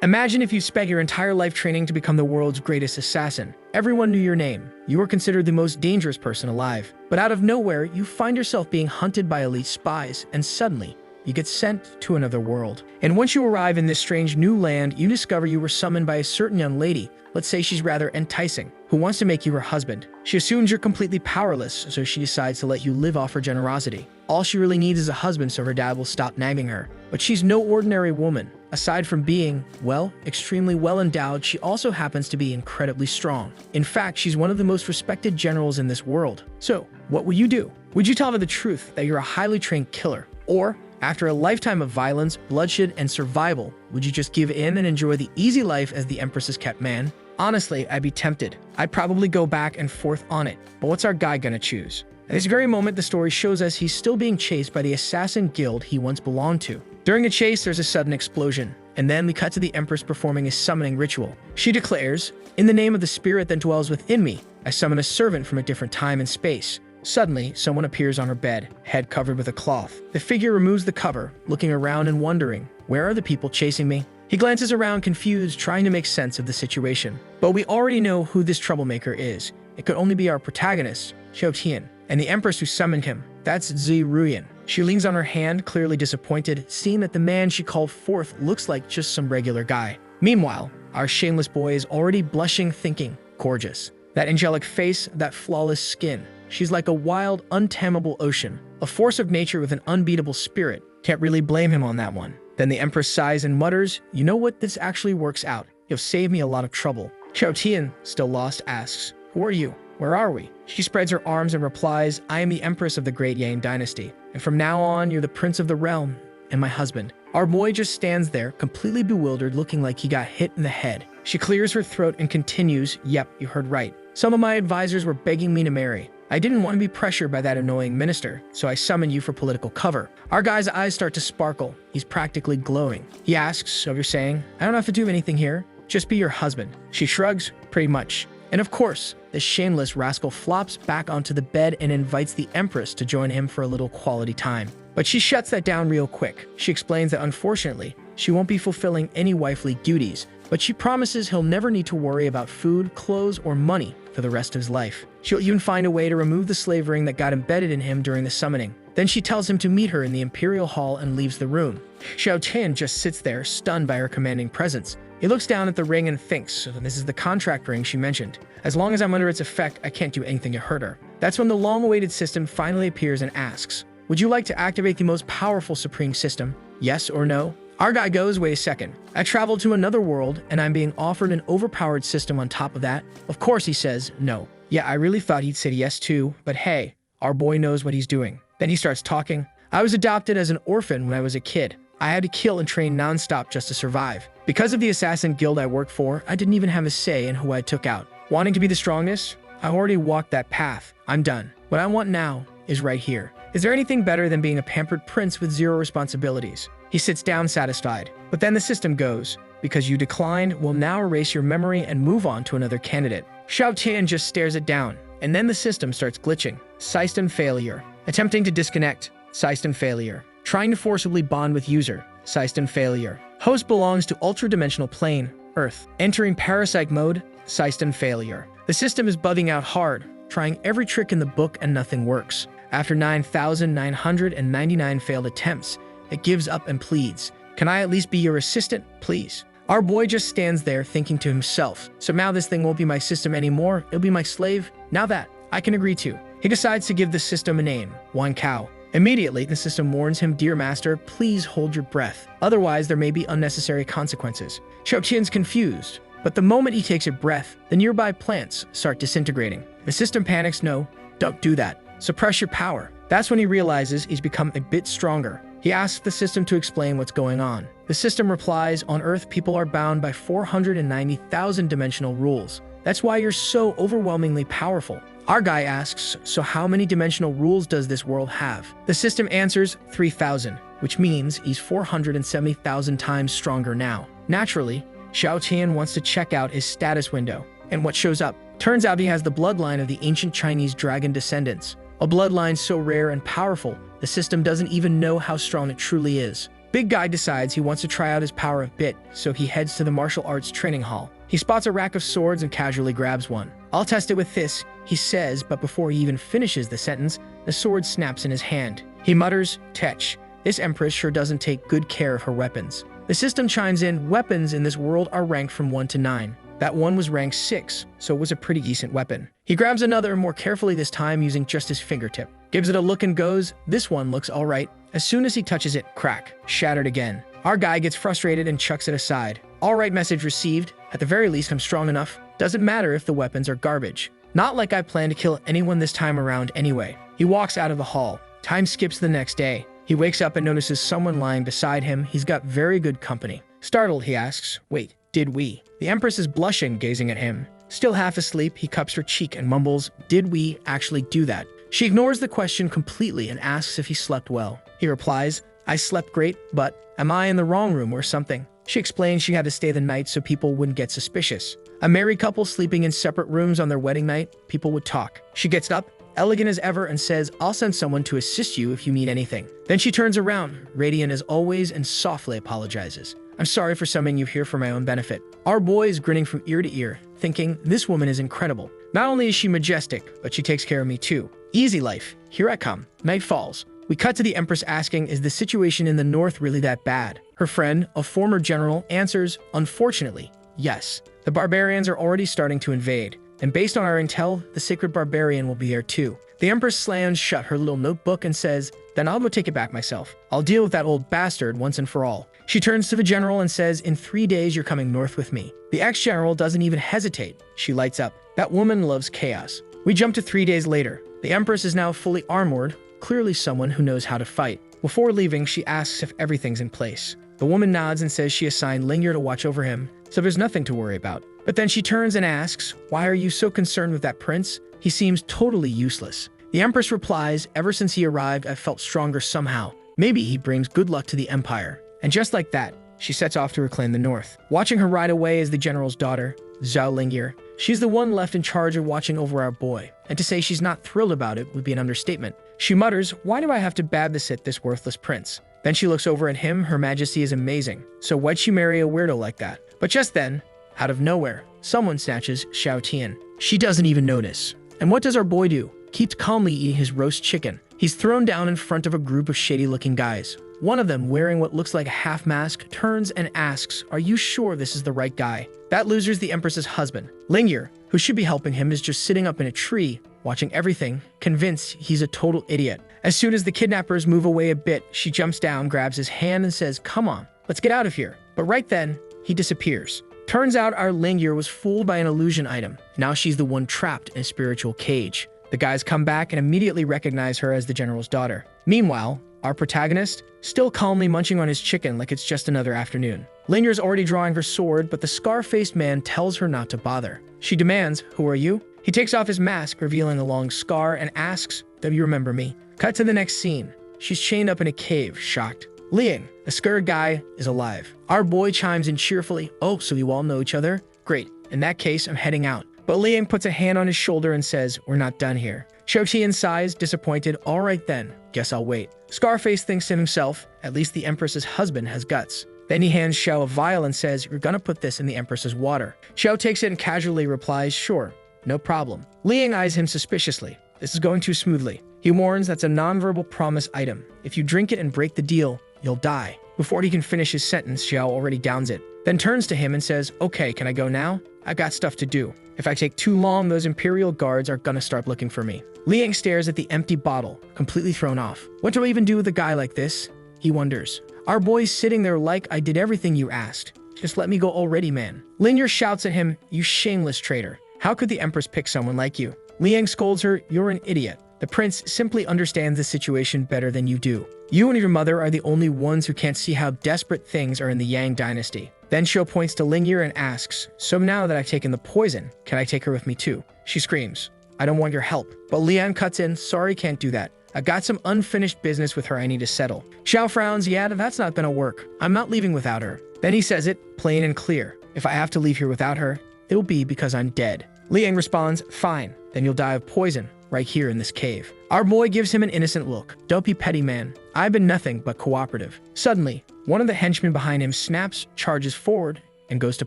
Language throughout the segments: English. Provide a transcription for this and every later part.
Imagine if you spent your entire life training to become the world's greatest assassin. Everyone knew your name. You were considered the most dangerous person alive. But out of nowhere, you find yourself being hunted by elite spies, and suddenly, you get sent to another world. And once you arrive in this strange new land, you discover you were summoned by a certain young lady, let's say she's rather enticing, who wants to make you her husband. She assumes you're completely powerless, so she decides to let you live off her generosity. All she really needs is a husband so her dad will stop nagging her. But she's no ordinary woman. Aside from being, well, extremely well endowed, she also happens to be incredibly strong. In fact, she's one of the most respected generals in this world. So, what would you do? Would you tell her the truth that you're a highly trained killer? Or, after a lifetime of violence, bloodshed, and survival, would you just give in and enjoy the easy life as the Empress's kept man? Honestly, I'd be tempted. I'd probably go back and forth on it. But what's our guy gonna choose? At this very moment, the story shows us he's still being chased by the assassin guild he once belonged to. During the chase, there's a sudden explosion, and then we cut to the Empress performing a summoning ritual. She declares, "In the name of the spirit that dwells within me, I summon a servant from a different time and space." Suddenly, someone appears on her bed, head covered with a cloth. The figure removes the cover, looking around and wondering, where are the people chasing me? He glances around confused, trying to make sense of the situation. But we already know who this troublemaker is. It could only be our protagonist, Xiao Tian, and the Empress who summoned him. That's Zu Ruin. She leans on her hand, clearly disappointed, seeing that the man she called forth looks like just some regular guy. Meanwhile, our shameless boy is already blushing, thinking, gorgeous. That angelic face, that flawless skin. She's like a wild, untamable ocean, a force of nature with an unbeatable spirit. Can't really blame him on that one. Then the Empress sighs and mutters, "You know what? This actually works out. You've saved me a lot of trouble." Xiao Tian, still lost, asks, "Who are you? Where are we?" She spreads her arms and replies, "I am the Empress of the Great Yang Dynasty, and from now on, you're the Prince of the Realm and my husband." Our boy just stands there, completely bewildered, looking like he got hit in the head. She clears her throat and continues, "Yep, you heard right. Some of my advisors were begging me to marry. I didn't want to be pressured by that annoying minister, so I summoned you for political cover." Our guy's eyes start to sparkle. He's practically glowing. He asks, "So you're saying, I don't have to do anything here? Just be your husband?" She shrugs, "Pretty much." And of course, the shameless rascal flops back onto the bed and invites the Empress to join him for a little quality time. But she shuts that down real quick. She explains that unfortunately, she won't be fulfilling any wifely duties, but she promises he'll never need to worry about food, clothes, or money for the rest of his life. She'll even find a way to remove the slave ring that got embedded in him during the summoning. Then she tells him to meet her in the Imperial Hall and leaves the room. Xiao Tian just sits there, stunned by her commanding presence. He looks down at the ring and thinks, this is the contract ring she mentioned. As long as I'm under its effect, I can't do anything to hurt her. That's when the long-awaited system finally appears and asks, "Would you like to activate the most powerful supreme system? Yes or no?" Our guy goes, "Wait a second. I traveled to another world, and I'm being offered an overpowered system on top of that?" Of course he says no. Yeah, I really thought he'd say yes too, but hey, our boy knows what he's doing. Then he starts talking. "I was adopted as an orphan when I was a kid. I had to kill and train non-stop just to survive. Because of the assassin guild I worked for, I didn't even have a say in who I took out. Wanting to be the strongest? I already walked that path. I'm done. What I want now is right here. Is there anything better than being a pampered prince with zero responsibilities?" He sits down satisfied. But then the system goes, "Because you declined, we'll now erase your memory and move on to another candidate." Xiao Tian just stares it down, and then the system starts glitching. System failure. Attempting to disconnect. System failure. Trying to forcibly bond with user. System failure. Host belongs to ultra-dimensional plane, Earth. Entering parasite mode. System failure. The system is bugging out hard, trying every trick in the book and nothing works. After 9,999 failed attempts, it gives up and pleads, "Can I at least be your assistant, please?" Our boy just stands there thinking to himself, "So now this thing won't be my system anymore, it'll be my slave? Now that, I can agree to." He decides to give the system a name, Wan Cow. Immediately, the system warns him, "Dear master, please hold your breath. Otherwise, there may be unnecessary consequences." Xiao Tian's confused, but the moment he takes a breath, the nearby plants start disintegrating. The system panics, "No, don't do that. Suppress your power." That's when he realizes he's become a bit stronger. He asks the system to explain what's going on. The system replies, "On Earth, people are bound by 490,000 dimensional rules. That's why you're so overwhelmingly powerful." Our guy asks, "So how many dimensional rules does this world have?" The system answers, 3,000, which means he's 470,000 times stronger now. Naturally, Xiao Tian wants to check out his status window, and what shows up? Turns out he has the bloodline of the ancient Chinese dragon descendants. A bloodline so rare and powerful, the system doesn't even know how strong it truly is. Big Guy decides he wants to try out his power a bit, so he heads to the martial arts training hall. He spots a rack of swords and casually grabs one. "I'll test it with this," he says, but before he even finishes the sentence, the sword snaps in his hand. He mutters, "Tetch. This Empress sure doesn't take good care of her weapons." The system chimes in, weapons in this world are ranked from 1 to 9. That one was ranked 6, so it was a pretty decent weapon. He grabs another more carefully this time using just his fingertip. Gives it a look and goes, "This one looks alright." As soon as he touches it, crack, shattered again. Our guy gets frustrated and chucks it aside. "Alright, message received. At the very least, I'm strong enough. Doesn't matter if the weapons are garbage. Not like I plan to kill anyone this time around anyway." He walks out of the hall. Time skips the next day. He wakes up and notices someone lying beside him. He's got very good company. Startled, he asks, "Wait, did we?" The Empress is blushing, gazing at him. Still half asleep, he cups her cheek and mumbles, "Did we actually do that?" She ignores the question completely and asks if he slept well. He replies, "I slept great, but am I in the wrong room or something?" She explains she had to stay the night so people wouldn't get suspicious. A married couple sleeping in separate rooms on their wedding night, people would talk. She gets up, elegant as ever, and says, "I'll send someone to assist you if you need anything." Then she turns around, radiant as always, and softly apologizes. "I'm sorry for summoning you here for my own benefit." Our boy is grinning from ear to ear, thinking, this woman is incredible. Not only is she majestic, but she takes care of me too. Easy life. Here I come. Night falls. We cut to the Empress asking, is the situation in the north really that bad? Her friend, a former general, answers, unfortunately, yes. The barbarians are already starting to invade, and based on our intel, the sacred barbarian will be there too. The Empress slams shut her little notebook and says, "Then I'll go take it back myself. I'll deal with that old bastard once and for all." She turns to the general and says, "In 3 days you're coming north with me." The ex-general doesn't even hesitate. She lights up. That woman loves chaos. We jump to 3 days later. The Empress is now fully armored, clearly someone who knows how to fight. Before leaving, she asks if everything's in place. The woman nods and says she assigned Lingyer to watch over him, so there's nothing to worry about. But then she turns and asks, "Why are you so concerned with that prince? He seems totally useless." The Empress replies, "Ever since he arrived, I've felt stronger somehow. Maybe he brings good luck to the Empire." And just like that, she sets off to reclaim the north. Watching her ride away is the general's daughter, Zhao Lingyer. She's the one left in charge of watching over our boy, and to say she's not thrilled about it would be an understatement. She mutters, "Why do I have to babysit this worthless prince?" Then she looks over at him. Her Majesty is amazing, so why'd she marry a weirdo like that? But just then, out of nowhere, someone snatches Xiao Tian. She doesn't even notice. And what does our boy do? Keeps calmly eating his roast chicken. He's thrown down in front of a group of shady-looking guys. One of them, wearing what looks like a half mask, turns and asks, "Are you sure this is the right guy?" That loser's the Empress's husband. Lingyer, who should be helping him, is just sitting up in a tree, watching everything, convinced he's a total idiot. As soon as the kidnappers move away a bit, she jumps down, grabs his hand, and says, "Come on, let's get out of here." But right then, he disappears. Turns out our Lingyer was fooled by an illusion item. Now she's the one trapped in a spiritual cage. The guys come back and immediately recognize her as the general's daughter. Meanwhile, our protagonist, still calmly munching on his chicken like it's just another afternoon. Linger's already drawing her sword, but the scar-faced man tells her not to bother. She demands, "Who are you?" He takes off his mask, revealing a long scar, and asks, "Do you remember me?" Cut to the next scene. She's chained up in a cave, shocked. Liang, the scared guy, is alive. Our boy chimes in cheerfully, "Oh, so you all know each other? Great. In that case, I'm heading out." But Liang puts a hand on his shoulder and says, "We're not done here." Xiao Tian sighs, disappointed. "All right then, guess I'll wait." Scarface thinks to himself, at least the Empress's husband has guts. Then he hands Xiao a vial and says, "You're gonna put this in the Empress's water." Xiao takes it and casually replies, "Sure, no problem." Liang eyes him suspiciously. This is going too smoothly. He warns that's a nonverbal promise item. If you drink it and break the deal, you'll die. Before he can finish his sentence, Xiao already downs it. Then turns to him and says, "Okay, can I go now? I've got stuff to do. If I take too long, those Imperial guards are gonna start looking for me." Liang stares at the empty bottle, completely thrown off. What do I even do with a guy like this? He wonders. Our boy's sitting there like, "I did everything you asked. Just let me go already, man." Lingyer shouts at him, "You shameless traitor. How could the Empress pick someone like you?" Liang scolds her, "You're an idiot. The prince simply understands the situation better than you do. You and your mother are the only ones who can't see how desperate things are in the Yang dynasty." Then Xiao points to Lingyer and asks, "So now that I've taken the poison, can I take her with me too?" She screams, "I don't want your help." But Liang cuts in, "Sorry, can't do that. I got some unfinished business with her I need to settle." Xiao frowns, "Yeah, that's not gonna work. I'm not leaving without her." Then he says it, plain and clear. "If I have to leave here without her, it'll be because I'm dead." Liang responds, "Fine, then you'll die of poison. right here in this cave. Our boy gives him an innocent look. Don't be petty, man. I've been nothing but cooperative. Suddenly, one of the henchmen behind him snaps, charges forward, and goes to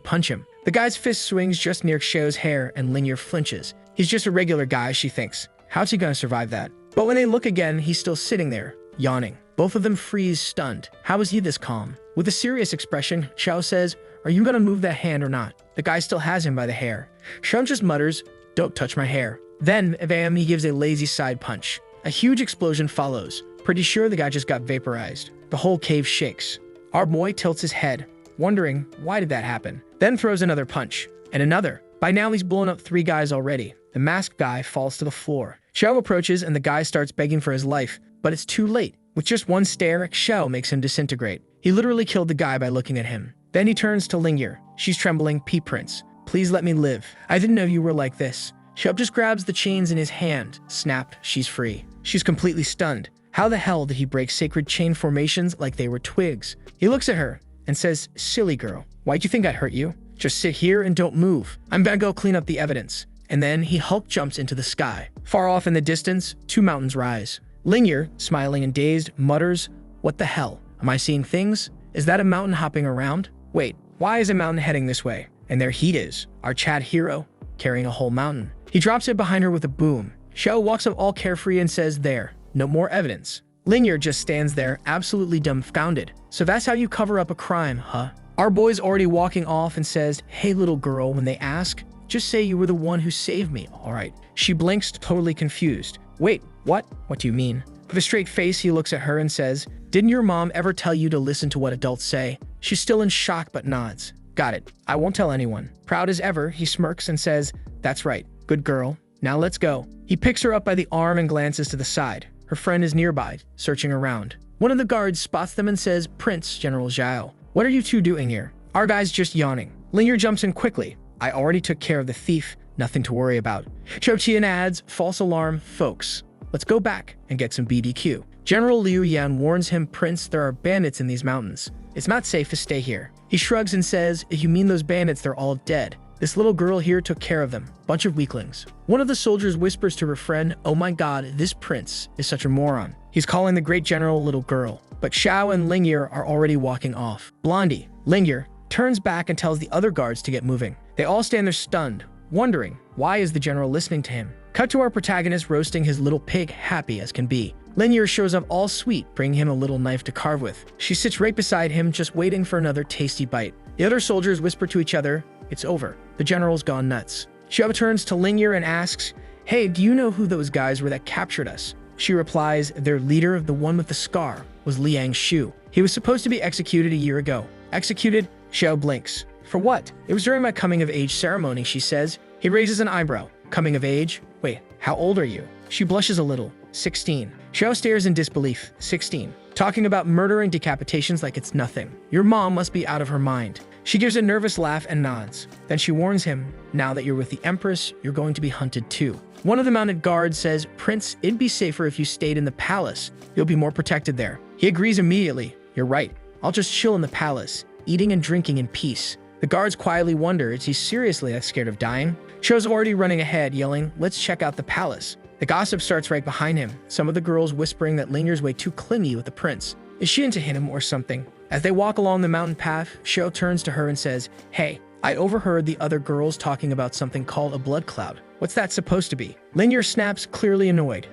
punch him. The guy's fist swings just near Xiao's hair, and Lingyer flinches. He's just a regular guy, she thinks. How's he gonna survive that? But when they look again, he's still sitting there, yawning. Both of them freeze, stunned. How is he this calm? With a serious expression, Xiao says, "Are you gonna move that hand or not?" The guy still has him by the hair. Xiao just mutters, "Don't touch my hair." Then, bam, he gives a lazy side punch. A huge explosion follows. Pretty sure the guy just got vaporized. The whole cave shakes. Our boy tilts his head, wondering why did that happen. Then throws another punch, and another. By now he's blown up 3 guys already. The masked guy falls to the floor. Xiao approaches and the guy starts begging for his life, but it's too late. With just one stare, Xiao makes him disintegrate. He literally killed the guy by looking at him. Then he turns to Lingyer. She's trembling, "Prince, please let me live. I didn't know you were like this." Xiao just grabs the chains in his hand. Snap, she's free. She's completely stunned. How the hell did he break sacred chain formations like they were twigs? He looks at her and says, "Silly girl, why'd you think I'd hurt you? Just sit here and don't move. I'm gonna go clean up the evidence." And then he Hulk jumps into the sky. Far off in the distance, 2 mountains rise. Lingyer, smiling and dazed, mutters, "What the hell? Am I seeing things? Is that a mountain hopping around? Wait, why is a mountain heading this way?" And there he is, our Chad hero, carrying a whole mountain. He drops it behind her with a boom. Xiao walks up all carefree and says, "There, no more evidence." Lingyer just stands there, absolutely dumbfounded. "So that's how you cover up a crime, huh?" Our boy's already walking off and says, "Hey little girl, when they ask, just say you were the one who saved me, alright?" She blinks, totally confused. "Wait, what? What do you mean?" With a straight face, he looks at her and says, "Didn't your mom ever tell you to listen to what adults say?" She's still in shock but nods. "Got it. I won't tell anyone." Proud as ever, he smirks and says, "That's right. Good girl. Now let's go." He picks her up by the arm and glances to the side. Her friend is nearby, searching around. One of the guards spots them and says, "Prince, General Xiao, what are you two doing here?" Our guy's just yawning. Lingyer jumps in quickly. "I already took care of the thief. Nothing to worry about." Xiao Tian adds, "False alarm, folks. Let's go back and get some BDQ." General Liu Yan warns him, "Prince, there are bandits in these mountains. It's not safe to stay here." He shrugs and says, "If you mean those bandits, they're all dead. This little girl here took care of them. Bunch of weaklings." One of the soldiers whispers to her friend, "Oh my god, this prince is such a moron. He's calling the great general a little girl." But Xiao and Lingyer are already walking off. Blondie, Lingyer, turns back and tells the other guards to get moving. They all stand there stunned, wondering, why is the general listening to him? Cut to our protagonist roasting his little pig, happy as can be. Lingyer shows up all sweet, bringing him a little knife to carve with. She sits right beside him, just waiting for another tasty bite. The other soldiers whisper to each other, "It's over. The general's gone nuts." Xiao turns to Lingyer and asks, "Hey, do you know who those guys were that captured us?" She replies, "Their leader, the one with the scar, was Liang Shu. He was supposed to be executed a year ago." "Executed?" Xiao blinks. "For what?" "It was during my coming-of-age ceremony," she says. He raises an eyebrow. "Coming of age? Wait, how old are you?" She blushes a little. 16. Xiao stares in disbelief. 16. Talking about murder and decapitations like it's nothing. Your mom must be out of her mind. She gives a nervous laugh and nods. Then she warns him, "Now that you're with the Empress, you're going to be hunted too." One of the mounted guards says, "Prince, it'd be safer if you stayed in the palace. You'll be more protected there." He agrees immediately. "You're right. I'll just chill in the palace, eating and drinking in peace." The guards quietly wonder, is he seriously that scared of dying? Xiao's already running ahead, yelling, "Let's check out the palace." The gossip starts right behind him, some of the girls whispering that Linger's way too clingy with the prince. Is she into him or something? As they walk along the mountain path, Xiao turns to her and says, "Hey, I overheard the other girls talking about something called a blood cloud. What's that supposed to be?" Linger snaps, clearly annoyed.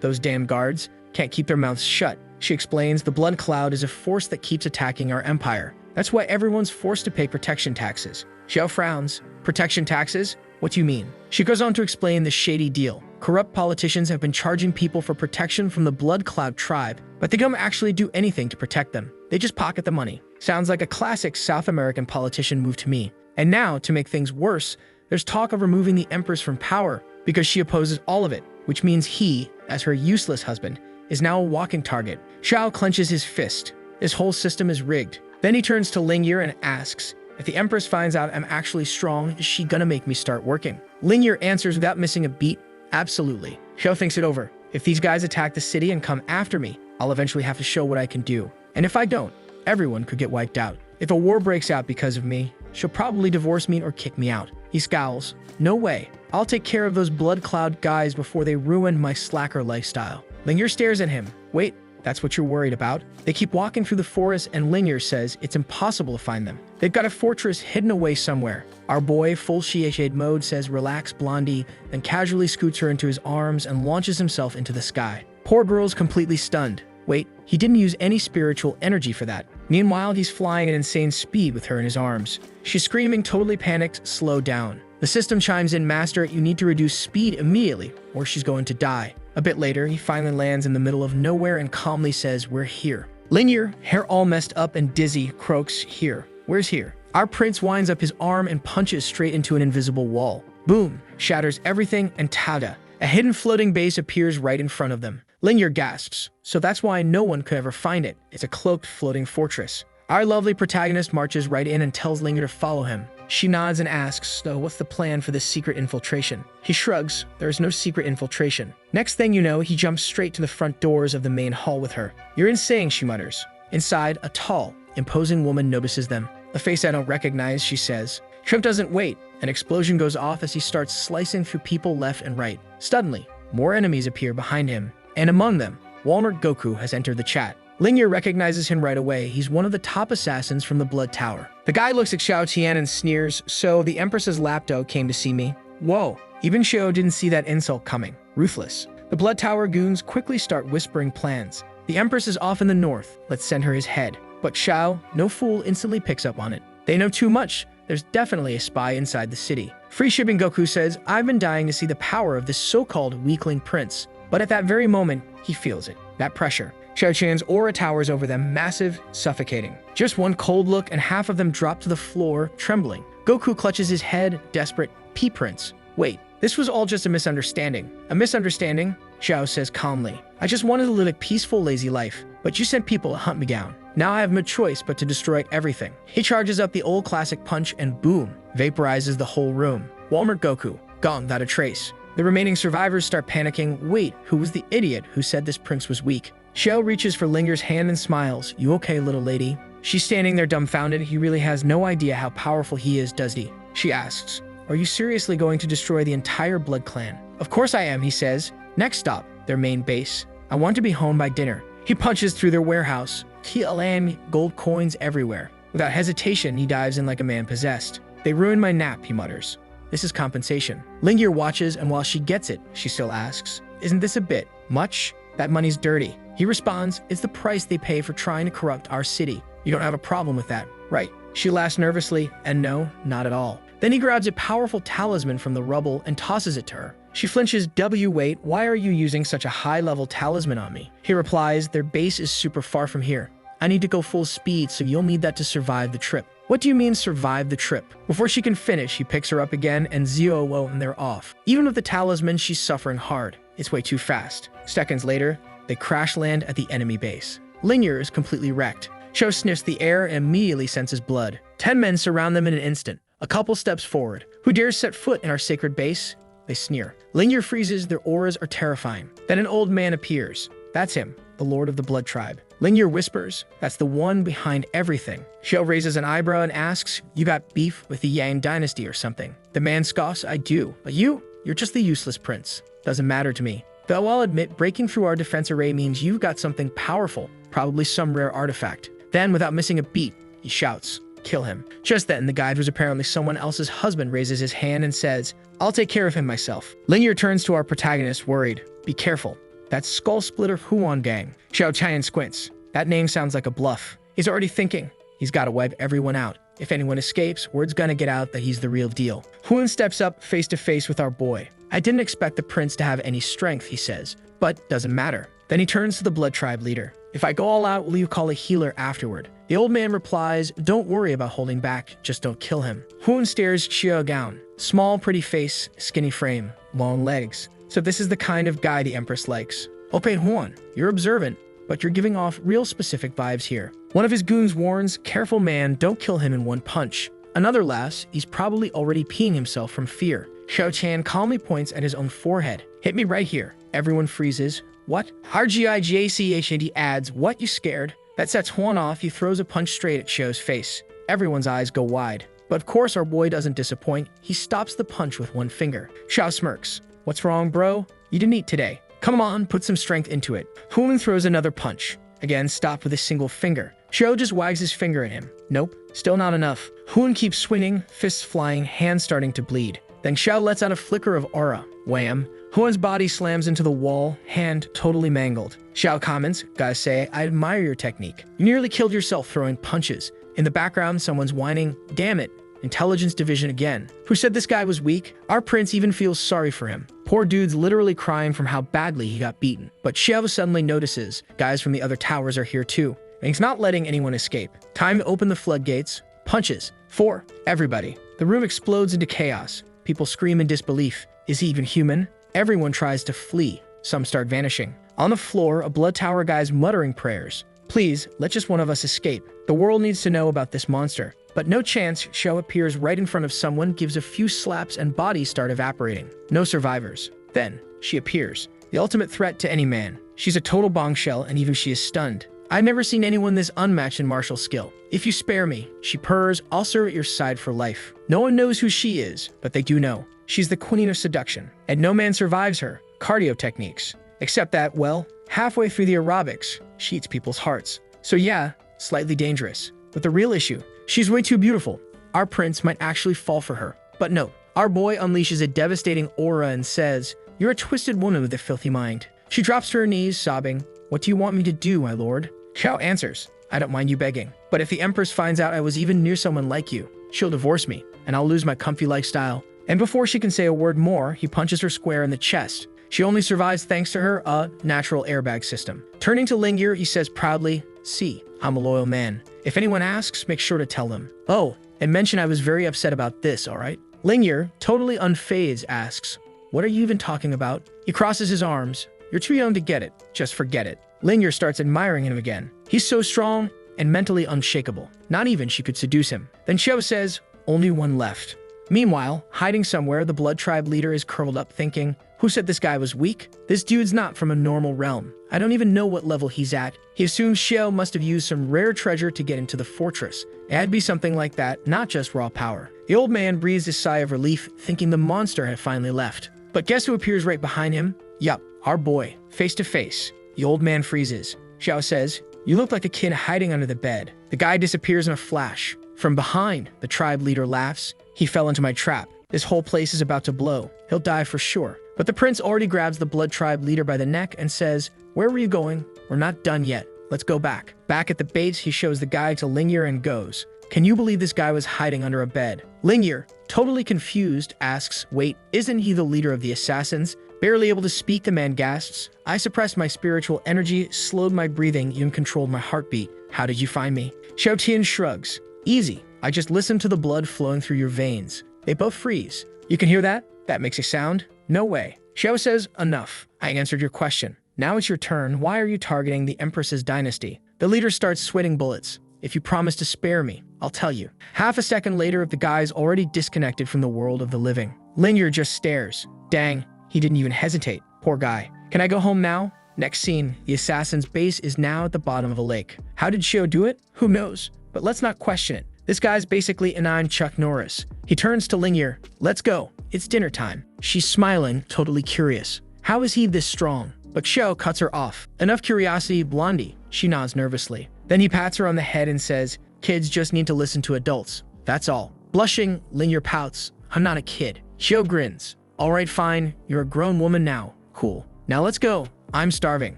Those damn guards can't keep their mouths shut." She explains, "The blood cloud is a force that keeps attacking our empire. That's why everyone's forced to pay protection taxes." Xiao frowns. "Protection taxes? What do you mean?" She goes on to explain the shady deal. Corrupt politicians have been charging people for protection from the Blood Cloud tribe, but they don't actually do anything to protect them. They just pocket the money. Sounds like a classic South American politician move to me. And now, to make things worse, there's talk of removing the Empress from power because she opposes all of it, which means he, as her useless husband, is now a walking target. Xiao clenches his fist. This whole system is rigged. Then he turns to Lingyer and asks, "If the Empress finds out I'm actually strong, is she gonna make me start working?" Lingyer answers without missing a beat, "Absolutely." Xiao thinks it over. "If these guys attack the city and come after me, I'll eventually have to show what I can do. And if I don't, everyone could get wiped out. If a war breaks out because of me, she'll probably divorce me or kick me out. He scowls. No way. I'll take care of those Blood Cloud guys before they ruin my slacker lifestyle. Lingyer stares at him. Wait, that's what you're worried about? They keep walking through the forest and Lingyer says it's impossible to find them. They've got a fortress hidden away somewhere. Our boy, full shade mode, says relax Blondie, then casually scoots her into his arms and launches himself into the sky. Poor girl's completely stunned. Wait, he didn't use any spiritual energy for that. Meanwhile, he's flying at insane speed with her in his arms. She's screaming, totally panicked, slow down. The system chimes in, Master, you need to reduce speed immediately, or she's going to die. A bit later, he finally lands in the middle of nowhere and calmly says, we're here. Lingyer, hair all messed up and dizzy, croaks, here. Where's here? Our prince winds up his arm and punches straight into an invisible wall. Boom, shatters everything and tada. A hidden floating base appears right in front of them. Lingyer gasps. So that's why no one could ever find it. It's a cloaked floating fortress. Our lovely protagonist marches right in and tells Lingyer to follow him. She nods and asks, so what's the plan for this secret infiltration? He shrugs. There is no secret infiltration. Next thing you know, he jumps straight to the front doors of the main hall with her. You're insane, she mutters. Inside, a tall, imposing woman notices them. A face I don't recognize, she says. Trump doesn't wait. An explosion goes off as he starts slicing through people left and right. Suddenly, more enemies appear behind him. And among them, Walmart Goku has entered the chat. Lingyer recognizes him right away. He's one of the top assassins from the Blood Tower. The guy looks at Xiao Tian and sneers, so the Empress's lapdog came to see me. Whoa, even Xiao didn't see that insult coming. Ruthless. The Blood Tower goons quickly start whispering plans. The Empress is off in the north. Let's send her his head. But Xiao, no fool, instantly picks up on it. They know too much. There's definitely a spy inside the city. Free shipping Goku says, I've been dying to see the power of this so-called weakling prince. But at that very moment, he feels it. That pressure. Xiao Tian's aura towers over them, massive, suffocating. Just one cold look and half of them drop to the floor, trembling. Goku clutches his head, desperate. P-Prince. Wait, this was all just a misunderstanding. A misunderstanding? Xiao says calmly. I just wanted to live a peaceful, lazy life. But you sent people to hunt me down. Now I have no choice but to destroy everything. He charges up the old classic punch and boom, vaporizes the whole room. Walmart Goku, gone without a trace. The remaining survivors start panicking. Wait, who was the idiot who said this prince was weak? Xiao reaches for Linger's hand and smiles. You okay, little lady? She's standing there dumbfounded. He really has no idea how powerful he is, does he? She asks, are you seriously going to destroy the entire Blood Clan? Of course I am, he says. Next stop, their main base. I want to be home by dinner. He punches through their warehouse. KLM, gold coins everywhere. Without hesitation, he dives in like a man possessed. They ruined my nap, he mutters. This is compensation. Lingyer watches, and while she gets it, she still asks, isn't this a bit much? That money's dirty. He responds, it's the price they pay for trying to corrupt our city. You don't have a problem with that, right? She laughs nervously, and no, not at all. Then he grabs a powerful talisman from the rubble and tosses it to her. She flinches. Wait, why are you using such a high-level talisman on me? He replies, their base is super far from here. I need to go full speed, so you'll need that to survive the trip. What do you mean survive the trip? Before she can finish, he picks her up again and and they're off. Even with the talisman, she's suffering hard. It's way too fast. Seconds later, they crash land at the enemy base. Lingyer is completely wrecked. Xiao sniffs the air and immediately senses blood. 10 men surround them in an instant. A couple steps forward. Who dares set foot in our sacred base? They sneer. Lingyer freezes. Their auras are terrifying. Then an old man appears. That's him, the lord of the Blood Tribe. Lingyer whispers, that's the one behind everything. Xiao raises an eyebrow and asks, you got beef with the Yang dynasty or something? The man scoffs, I do. But you're just the useless prince. Doesn't matter to me. Though I'll admit, breaking through our defense array means you've got something powerful, probably some rare artifact. Then, without missing a beat, he shouts, kill him. Just then, the guy who's apparently someone else's husband raises his hand and says, I'll take care of him myself. Lingyer turns to our protagonist, worried. Be careful. That's Skull Splitter Huan Gang. Xiao Tian squints. That name sounds like a bluff. He's already thinking. He's got to wipe everyone out. If anyone escapes, word's gonna get out that he's the real deal. Huan steps up face to face with our boy. I didn't expect the prince to have any strength, he says, but doesn't matter. Then he turns to the Blood Tribe leader. If I go all out, will you call a healer afterward? The old man replies, don't worry about holding back, just don't kill him. Huan stares Xiao down. Small, pretty face, skinny frame, long legs. So this is the kind of guy the Empress likes. Okay, Huan, you're observant, but you're giving off real specific vibes here. One of his goons warns, careful man, don't kill him in one punch. Another laughs, he's probably already peeing himself from fear. Xiao Tian calmly points at his own forehead. Hit me right here. Everyone freezes. What? RGIJCHAD adds, what, you scared? That sets Huan off. He throws a punch straight at Xiao's face. Everyone's eyes go wide. But of course our boy doesn't disappoint. He stops the punch with one finger. Xiao smirks. What's wrong, bro? You didn't eat today. Come on, put some strength into it. Huan throws another punch. Again, stopped with a single finger. Xiao just wags his finger at him. Nope, still not enough. Huan keeps swinging, fists flying, hands starting to bleed. Then Xiao lets out a flicker of aura. Wham! Huan's body slams into the wall, hand totally mangled. Xiao comments, gotta say, I admire your technique. You nearly killed yourself throwing punches. In the background, someone's whining, damn it, Intelligence Division again. Who said this guy was weak? Our prince even feels sorry for him. Poor dude's literally crying from how badly he got beaten. But Xiao suddenly notices, guys from the other towers are here too. And he's not letting anyone escape. Time to open the floodgates. Punches. 4. Everybody. The room explodes into chaos. People scream in disbelief. Is he even human? Everyone tries to flee. Some start vanishing. On the floor, a blood tower guy's muttering prayers. Please, let just one of us escape. The world needs to know about this monster. But no chance. Xiao appears right in front of someone, gives a few slaps, and bodies start evaporating. No survivors. Then, she appears. The ultimate threat to any man. She's a total bombshell, and even she is stunned. I've never seen anyone this unmatched in martial skill. If you spare me, she purrs, I'll serve at your side for life. No one knows who she is, but they do know. She's the queen of seduction, and no man survives her. Cardio techniques. Except that, well, halfway through the aerobics, she eats people's hearts. So yeah, slightly dangerous. But the real issue, she's way too beautiful. Our prince might actually fall for her. But no, our boy unleashes a devastating aura and says, you're a twisted woman with a filthy mind. She drops to her knees, sobbing, what do you want me to do, my lord? Xiao answers, I don't mind you begging. But if the Empress finds out I was even near someone like you, she'll divorce me, and I'll lose my comfy lifestyle. And before she can say a word more, he punches her square in the chest. She only survives thanks to her, natural airbag system. Turning to Lingir, he says proudly, see, I'm a loyal man. If anyone asks, make sure to tell them. Oh, and mention I was very upset about this, alright? Lingir, totally unfazed, asks, what are you even talking about? He crosses his arms. You're too young to get it. Just forget it. Lingir starts admiring him again. He's so strong and mentally unshakable. Not even she could seduce him. Then Xiao says, only one left. Meanwhile, hiding somewhere, the Blood Tribe leader is curled up thinking, who said this guy was weak? This dude's not from a normal realm. I don't even know what level he's at. He assumes Xiao must have used some rare treasure to get into the fortress. It had to be something like that, not just raw power. The old man breathes a sigh of relief, thinking the monster had finally left. But guess who appears right behind him? Yup, our boy, face to face. The old man freezes. Xiao says, you look like a kid hiding under the bed. The guy disappears in a flash. From behind, the tribe leader laughs. He fell into my trap. This whole place is about to blow. He'll die for sure. But the prince already grabs the blood tribe leader by the neck and says, where were you going? We're not done yet. Let's go back. Back at the base, he shows the guide to Lingir and goes, can you believe this guy was hiding under a bed? Lingir, totally confused, asks, wait, isn't he the leader of the assassins? Barely able to speak, the man gasps, I suppressed my spiritual energy, slowed my breathing, even controlled my heartbeat. How did you find me? Xiao Tian shrugs. Easy. I just listened to the blood flowing through your veins. They both freeze. You can hear that? That makes a sound? No way. Xiao says, enough. I answered your question. Now it's your turn. Why are you targeting the Empress's dynasty? The leader starts sweating bullets. If you promise to spare me, I'll tell you. Half a second later, the guy's already disconnected from the world of the living. Lingir just stares. Dang, he didn't even hesitate. Poor guy. Can I go home now? Next scene, the assassin's base is now at the bottom of a lake. How did Xiao do it? Who knows? But let's not question it. This guy's basically an Chuck Norris. He turns to Lingir. Let's go. It's dinner time. She's smiling, totally curious. How is he this strong? But Xiao cuts her off. Enough curiosity, Blondie. She nods nervously. Then he pats her on the head and says, kids just need to listen to adults. That's all. Blushing, Lingir pouts. I'm not a kid. Xiao grins. All right, fine. You're a grown woman now. Cool. Now let's go. I'm starving.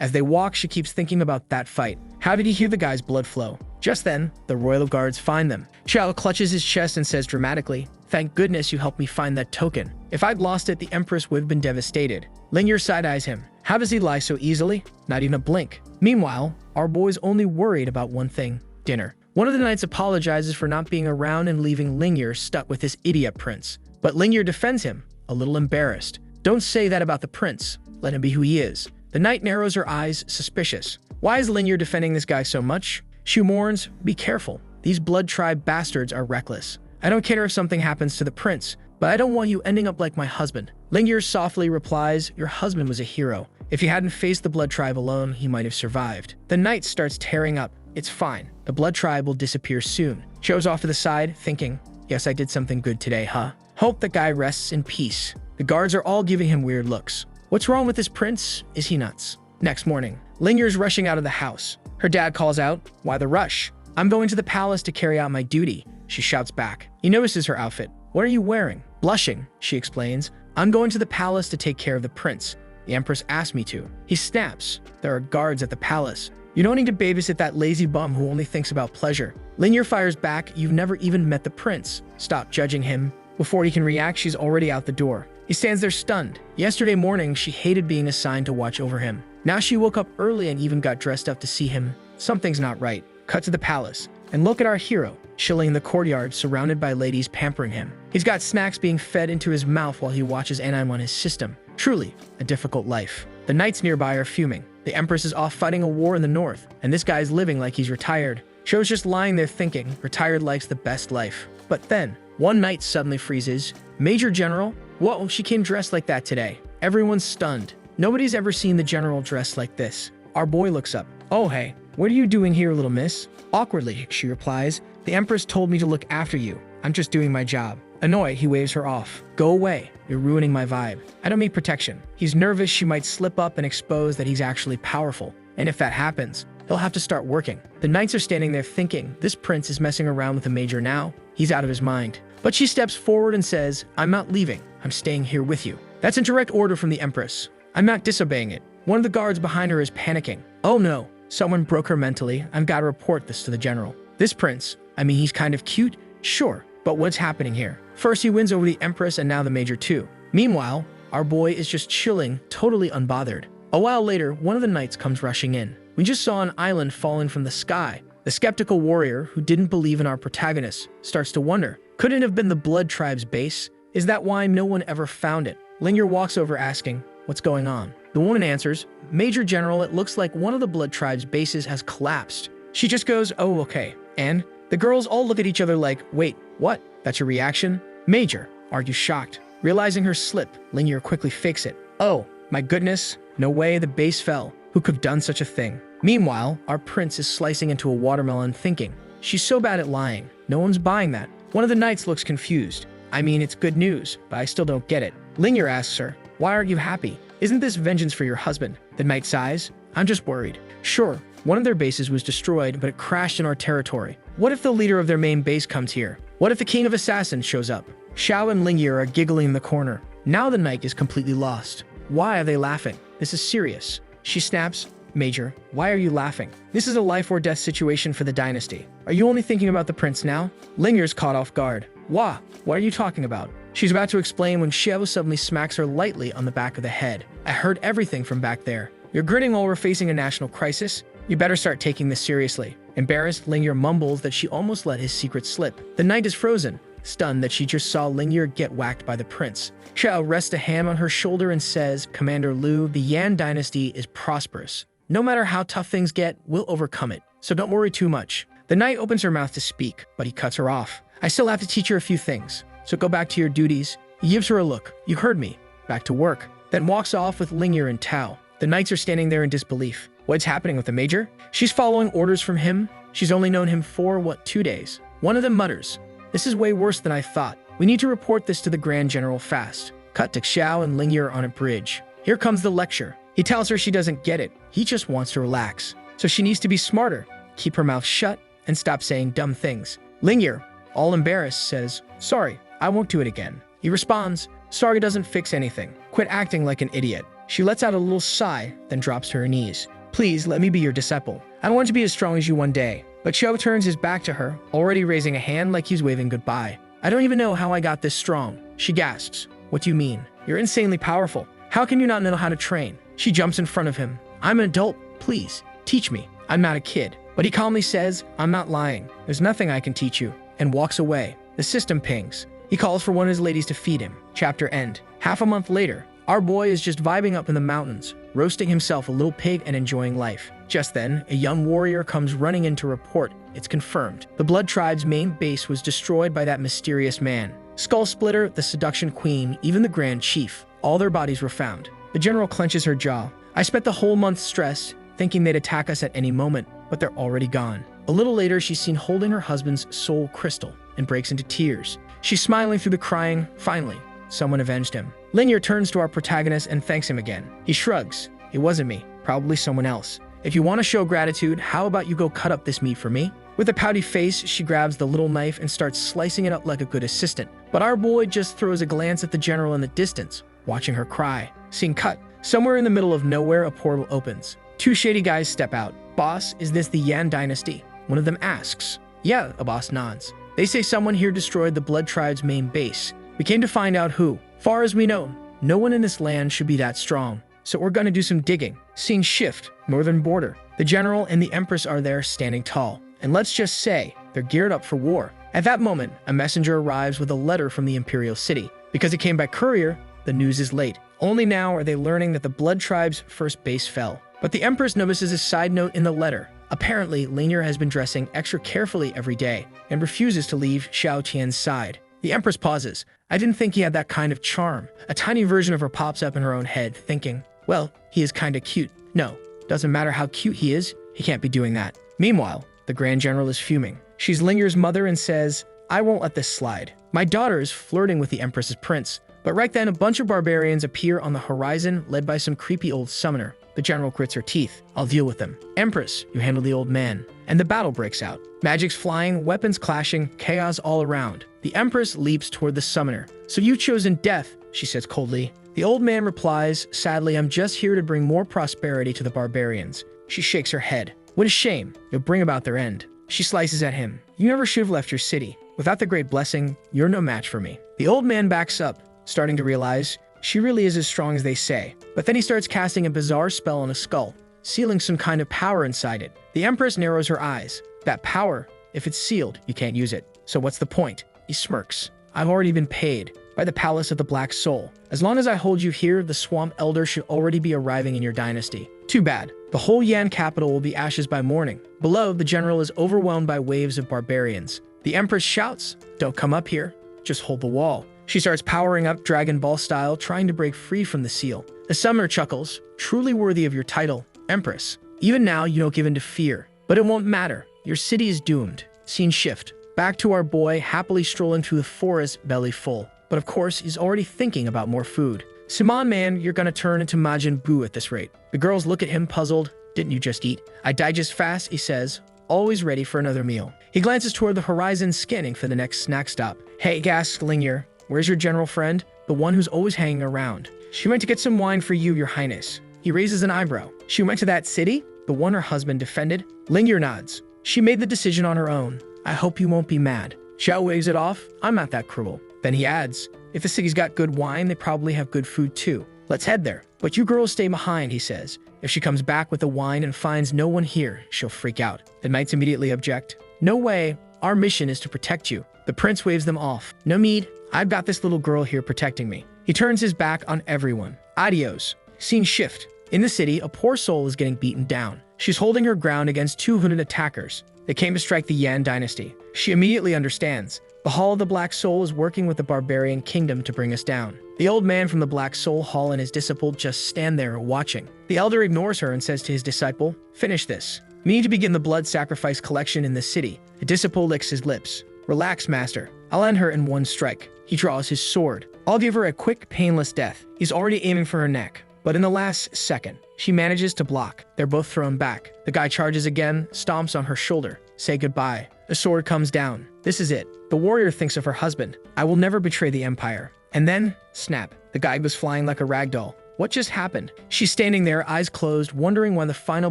As they walk, she keeps thinking about that fight. How did he hear the guy's blood flow? Just then, the royal guards find them. Xiao clutches his chest and says dramatically, thank goodness you helped me find that token. If I'd lost it, the Empress would have been devastated. Lingir side-eyes him. How does he lie so easily? Not even a blink. Meanwhile, our boy's only worried about one thing, dinner. One of the knights apologizes for not being around and leaving Lingir stuck with this idiot prince. But Lingir defends him, a little embarrassed. Don't say that about the prince. Let him be who he is. The knight narrows her eyes, suspicious. Why is Lingir defending this guy so much? She warns, be careful. These blood tribe bastards are reckless. I don't care if something happens to the prince, but I don't want you ending up like my husband. Lingir softly replies, your husband was a hero. If he hadn't faced the blood tribe alone, he might have survived. The knight starts tearing up. It's fine. The blood tribe will disappear soon. Shows off to the side, thinking, Guess I did something good today, huh? Hope the guy rests in peace. The guards are all giving him weird looks. What's wrong with this prince? Is he nuts? Next morning, Lingyer's rushing out of the house. Her dad calls out, "Why the rush?" "I'm going to the palace to carry out my duty," she shouts back. He notices her outfit. "What are you wearing?" Blushing, she explains, "I'm going to the palace to take care of the prince. The Empress asked me to." He snaps. "There are guards at the palace. You don't need to babysit that lazy bum who only thinks about pleasure." Lingyer fires back, "You've never even met the prince. Stop judging him." Before he can react, she's already out the door. He stands there stunned. Yesterday morning, she hated being assigned to watch over him. Now she woke up early and even got dressed up to see him. Something's not right. Cut to the palace. And look at our hero, chilling in the courtyard, surrounded by ladies pampering him. He's got snacks being fed into his mouth while he watches anime on his system. Truly, a difficult life. The knights nearby are fuming. The Empress is off fighting a war in the north, and this guy's living like he's retired. Shou's just lying there thinking, retired life's the best life. But then, one knight suddenly freezes. "Major General? Whoa, she came dressed like that today." Everyone's stunned. Nobody's ever seen the general dressed like this. Our boy looks up. "Oh hey, what are you doing here, little miss?" Awkwardly, she replies, "The Empress told me to look after you. I'm just doing my job." Annoyed, he waves her off. "Go away. You're ruining my vibe. I don't need protection." He's nervous she might slip up and expose that he's actually powerful. And if that happens, he'll have to start working. The knights are standing there thinking, this prince is messing around with the major now. He's out of his mind. But she steps forward and says, "I'm not leaving. I'm staying here with you." That's in direct order from the Empress. I'm not disobeying it. One of the guards behind her is panicking. "Oh no, someone broke her mentally. I've got to report this to the general." This prince, I mean, he's kind of cute, sure, but what's happening here? First he wins over the Empress and now the major too. Meanwhile, our boy is just chilling, totally unbothered. A while later, one of the knights comes rushing in. We just saw an island falling from the sky. The skeptical warrior, who didn't believe in our protagonist, starts to wonder, could it have been the Blood Tribe's base? Is that why no one ever found it? Lingyer walks over asking, "What's going on?" The woman answers, "Major General, it looks like one of the Blood Tribe's bases has collapsed." She just goes, "Oh, okay." And the girls all look at each other like, "Wait, what? That's your reaction?" "Major, are you shocked?" Realizing her slip, Lingyer quickly fakes it. "Oh, my goodness, no way, the base fell. Who could have done such a thing?" Meanwhile, our prince is slicing into a watermelon thinking, she's so bad at lying. No one's buying that. One of the knights looks confused. "I mean, it's good news, but I still don't get it." Lingyer asks her, "Why aren't you happy? Isn't this vengeance for your husband?" The knight sighs, "I'm just worried. Sure, one of their bases was destroyed, but it crashed in our territory. What if the leader of their main base comes here? What if the king of assassins shows up?" Xiao and Lingyer are giggling in the corner. Now the knight is completely lost. Why are they laughing? This is serious. She snaps, "Major, why are you laughing? This is a life or death situation for the dynasty. Are you only thinking about the prince now?" Lingyer's caught off guard. "Wah, what are you talking about?" She's about to explain when Xiao suddenly smacks her lightly on the back of the head. "I heard everything from back there. You're grinning while we're facing a national crisis? You better start taking this seriously." Embarrassed, Lingyer mumbles that she almost let his secret slip. The knight is frozen, stunned that she just saw Lingyer get whacked by the prince. Xiao rests a hand on her shoulder and says, "Commander Lu, the Yan dynasty is prosperous. No matter how tough things get, we'll overcome it. So don't worry too much." The knight opens her mouth to speak, but he cuts her off. "I still have to teach her a few things. So go back to your duties." He gives her a look. "You heard me. Back to work." Then walks off with Lingyer and Tao. The knights are standing there in disbelief. What's happening with the major? She's following orders from him. She's only known him for, 2 days? One of them mutters, "This is way worse than I thought. We need to report this to the Grand General fast." Cut to Xiao and Lingyer on a bridge. Here comes the lecture. He tells her she doesn't get it. He just wants to relax. So she needs to be smarter, keep her mouth shut, and stop saying dumb things. Lingyer, all embarrassed, says, "Sorry, I won't do it again." He responds, "Sorry doesn't fix anything. Quit acting like an idiot." She lets out a little sigh, then drops to her knees. "Please, let me be your disciple. I want to be as strong as you one day." But Xiao turns his back to her, already raising a hand like he's waving goodbye. "I don't even know how I got this strong." She gasps, "What do you mean? You're insanely powerful. How can you not know how to train?" She jumps in front of him. "I'm an adult. Please, teach me. I'm not a kid." But he calmly says, "I'm not lying. There's nothing I can teach you," and walks away. The system pings. He calls for one of his ladies to feed him. Chapter end. Half a month later, our boy is just vibing up in the mountains, roasting himself a little pig and enjoying life. Just then, a young warrior comes running in to report. It's confirmed. The Blood Tribe's main base was destroyed by that mysterious man. Skull Splitter, the Seduction Queen, even the Grand Chief. All their bodies were found. The general clenches her jaw. "I spent the whole month stressed, thinking they'd attack us at any moment, but they're already gone." A little later, she's seen holding her husband's soul crystal. and breaks into tears. She's smiling through the crying. Finally, someone avenged him. Lingyer turns to our protagonist and thanks him again. He shrugs. It wasn't me, probably someone else. If you want to show gratitude, how about you go cut up this meat for me? With a pouty face, she grabs the little knife and starts slicing it up like a good assistant. But our boy just throws a glance at the general in the distance, watching her cry. Scene cut. Somewhere in the middle of nowhere, a portal opens. Two shady guys step out. Boss, is this the Yan dynasty? One of them asks. Yeah, a boss nods. They say someone here destroyed the Blood Tribe's main base. We came to find out who. Far as we know, no one in this land should be that strong. So we're gonna do some digging. Scene shift. Northern border. The general and the Empress are there standing tall. And let's just say, they're geared up for war. At that moment, a messenger arrives with a letter from the Imperial City. Because it came by courier, the news is late. Only now are they learning that the Blood Tribe's first base fell. But the Empress notices a side note in the letter. Apparently, Lingyer has been dressing extra carefully every day and refuses to leave Xiao Tian's side. The Empress pauses. I didn't think he had that kind of charm. A tiny version of her pops up in her own head, thinking, well, he is kinda cute. No, doesn't matter how cute he is, he can't be doing that. Meanwhile, the Grand General is fuming. She's Lingyer's mother and says, I won't let this slide. My daughter is flirting with the Empress's prince. But right then, a bunch of barbarians appear on the horizon, led by some creepy old summoner. The general grits her teeth. I'll deal with them. Empress, you handle the old man. And the battle breaks out. Magic's flying, weapons clashing, chaos all around. The Empress leaps toward the summoner. So you've chosen death, she says coldly. The old man replies, sadly, I'm just here to bring more prosperity to the barbarians. She shakes her head. What a shame. You'll bring about their end. She slices at him. You never should have left your city. Without the great blessing, you're no match for me. The old man backs up, starting to realize she really is as strong as they say. But then he starts casting a bizarre spell on a skull, sealing some kind of power inside it. The Empress narrows her eyes. That power, if it's sealed, you can't use it. So what's the point? He smirks. I've already been paid by the Palace of the Black Soul. As long as I hold you here, the Swamp Elder should already be arriving in your dynasty. Too bad. The whole Yan capital will be ashes by morning. Below, the general is overwhelmed by waves of barbarians. The Empress shouts, don't come up here, just hold the wall. She starts powering up Dragon Ball style, trying to break free from the seal. The summoner chuckles, truly worthy of your title, Empress. Even now, you don't give in to fear. But it won't matter. Your city is doomed. Scene shift. Back to our boy, happily strolling through the forest, belly full. But of course, he's already thinking about more food. Simon, man, you're gonna turn into Majin Buu at this rate. The girls look at him puzzled. Didn't you just eat? I digest fast, he says, always ready for another meal. He glances toward the horizon, scanning for the next snack stop. Hey, gasped Lingyer. Where's your general friend? The one who's always hanging around. She went to get some wine for you, your highness. He raises an eyebrow. She went to that city? The one her husband defended? Lingyer nods. She made the decision on her own. I hope you won't be mad. Xiao waves it off. I'm not that cruel. Then he adds, if the city's got good wine, they probably have good food too. Let's head there. But you girls stay behind, he says. If she comes back with the wine and finds no one here, she'll freak out. The knights immediately object. No way. Our mission is to protect you. The prince waves them off. No need. I've got this little girl here protecting me. He turns his back on everyone. Adios. Scene shift. In the city, a poor soul is getting beaten down. She's holding her ground against 200 attackers. They came to strike the Yan dynasty. She immediately understands. The Hall of the Black Soul is working with the barbarian kingdom to bring us down. The old man from the Black Soul Hall and his disciple just stand there watching. The elder ignores her and says to his disciple, finish this. We need to begin the blood sacrifice collection in the city. The disciple licks his lips. Relax, master. I'll end her in one strike. He draws his sword. I'll give her a quick, painless death. He's already aiming for her neck. But in the last second, she manages to block. They're both thrown back. The guy charges again, stomps on her shoulder. Say goodbye. The sword comes down. This is it. The warrior thinks of her husband. I will never betray the empire. And then, snap. The guy goes flying like a rag doll. What just happened? She's standing there, eyes closed, wondering why the final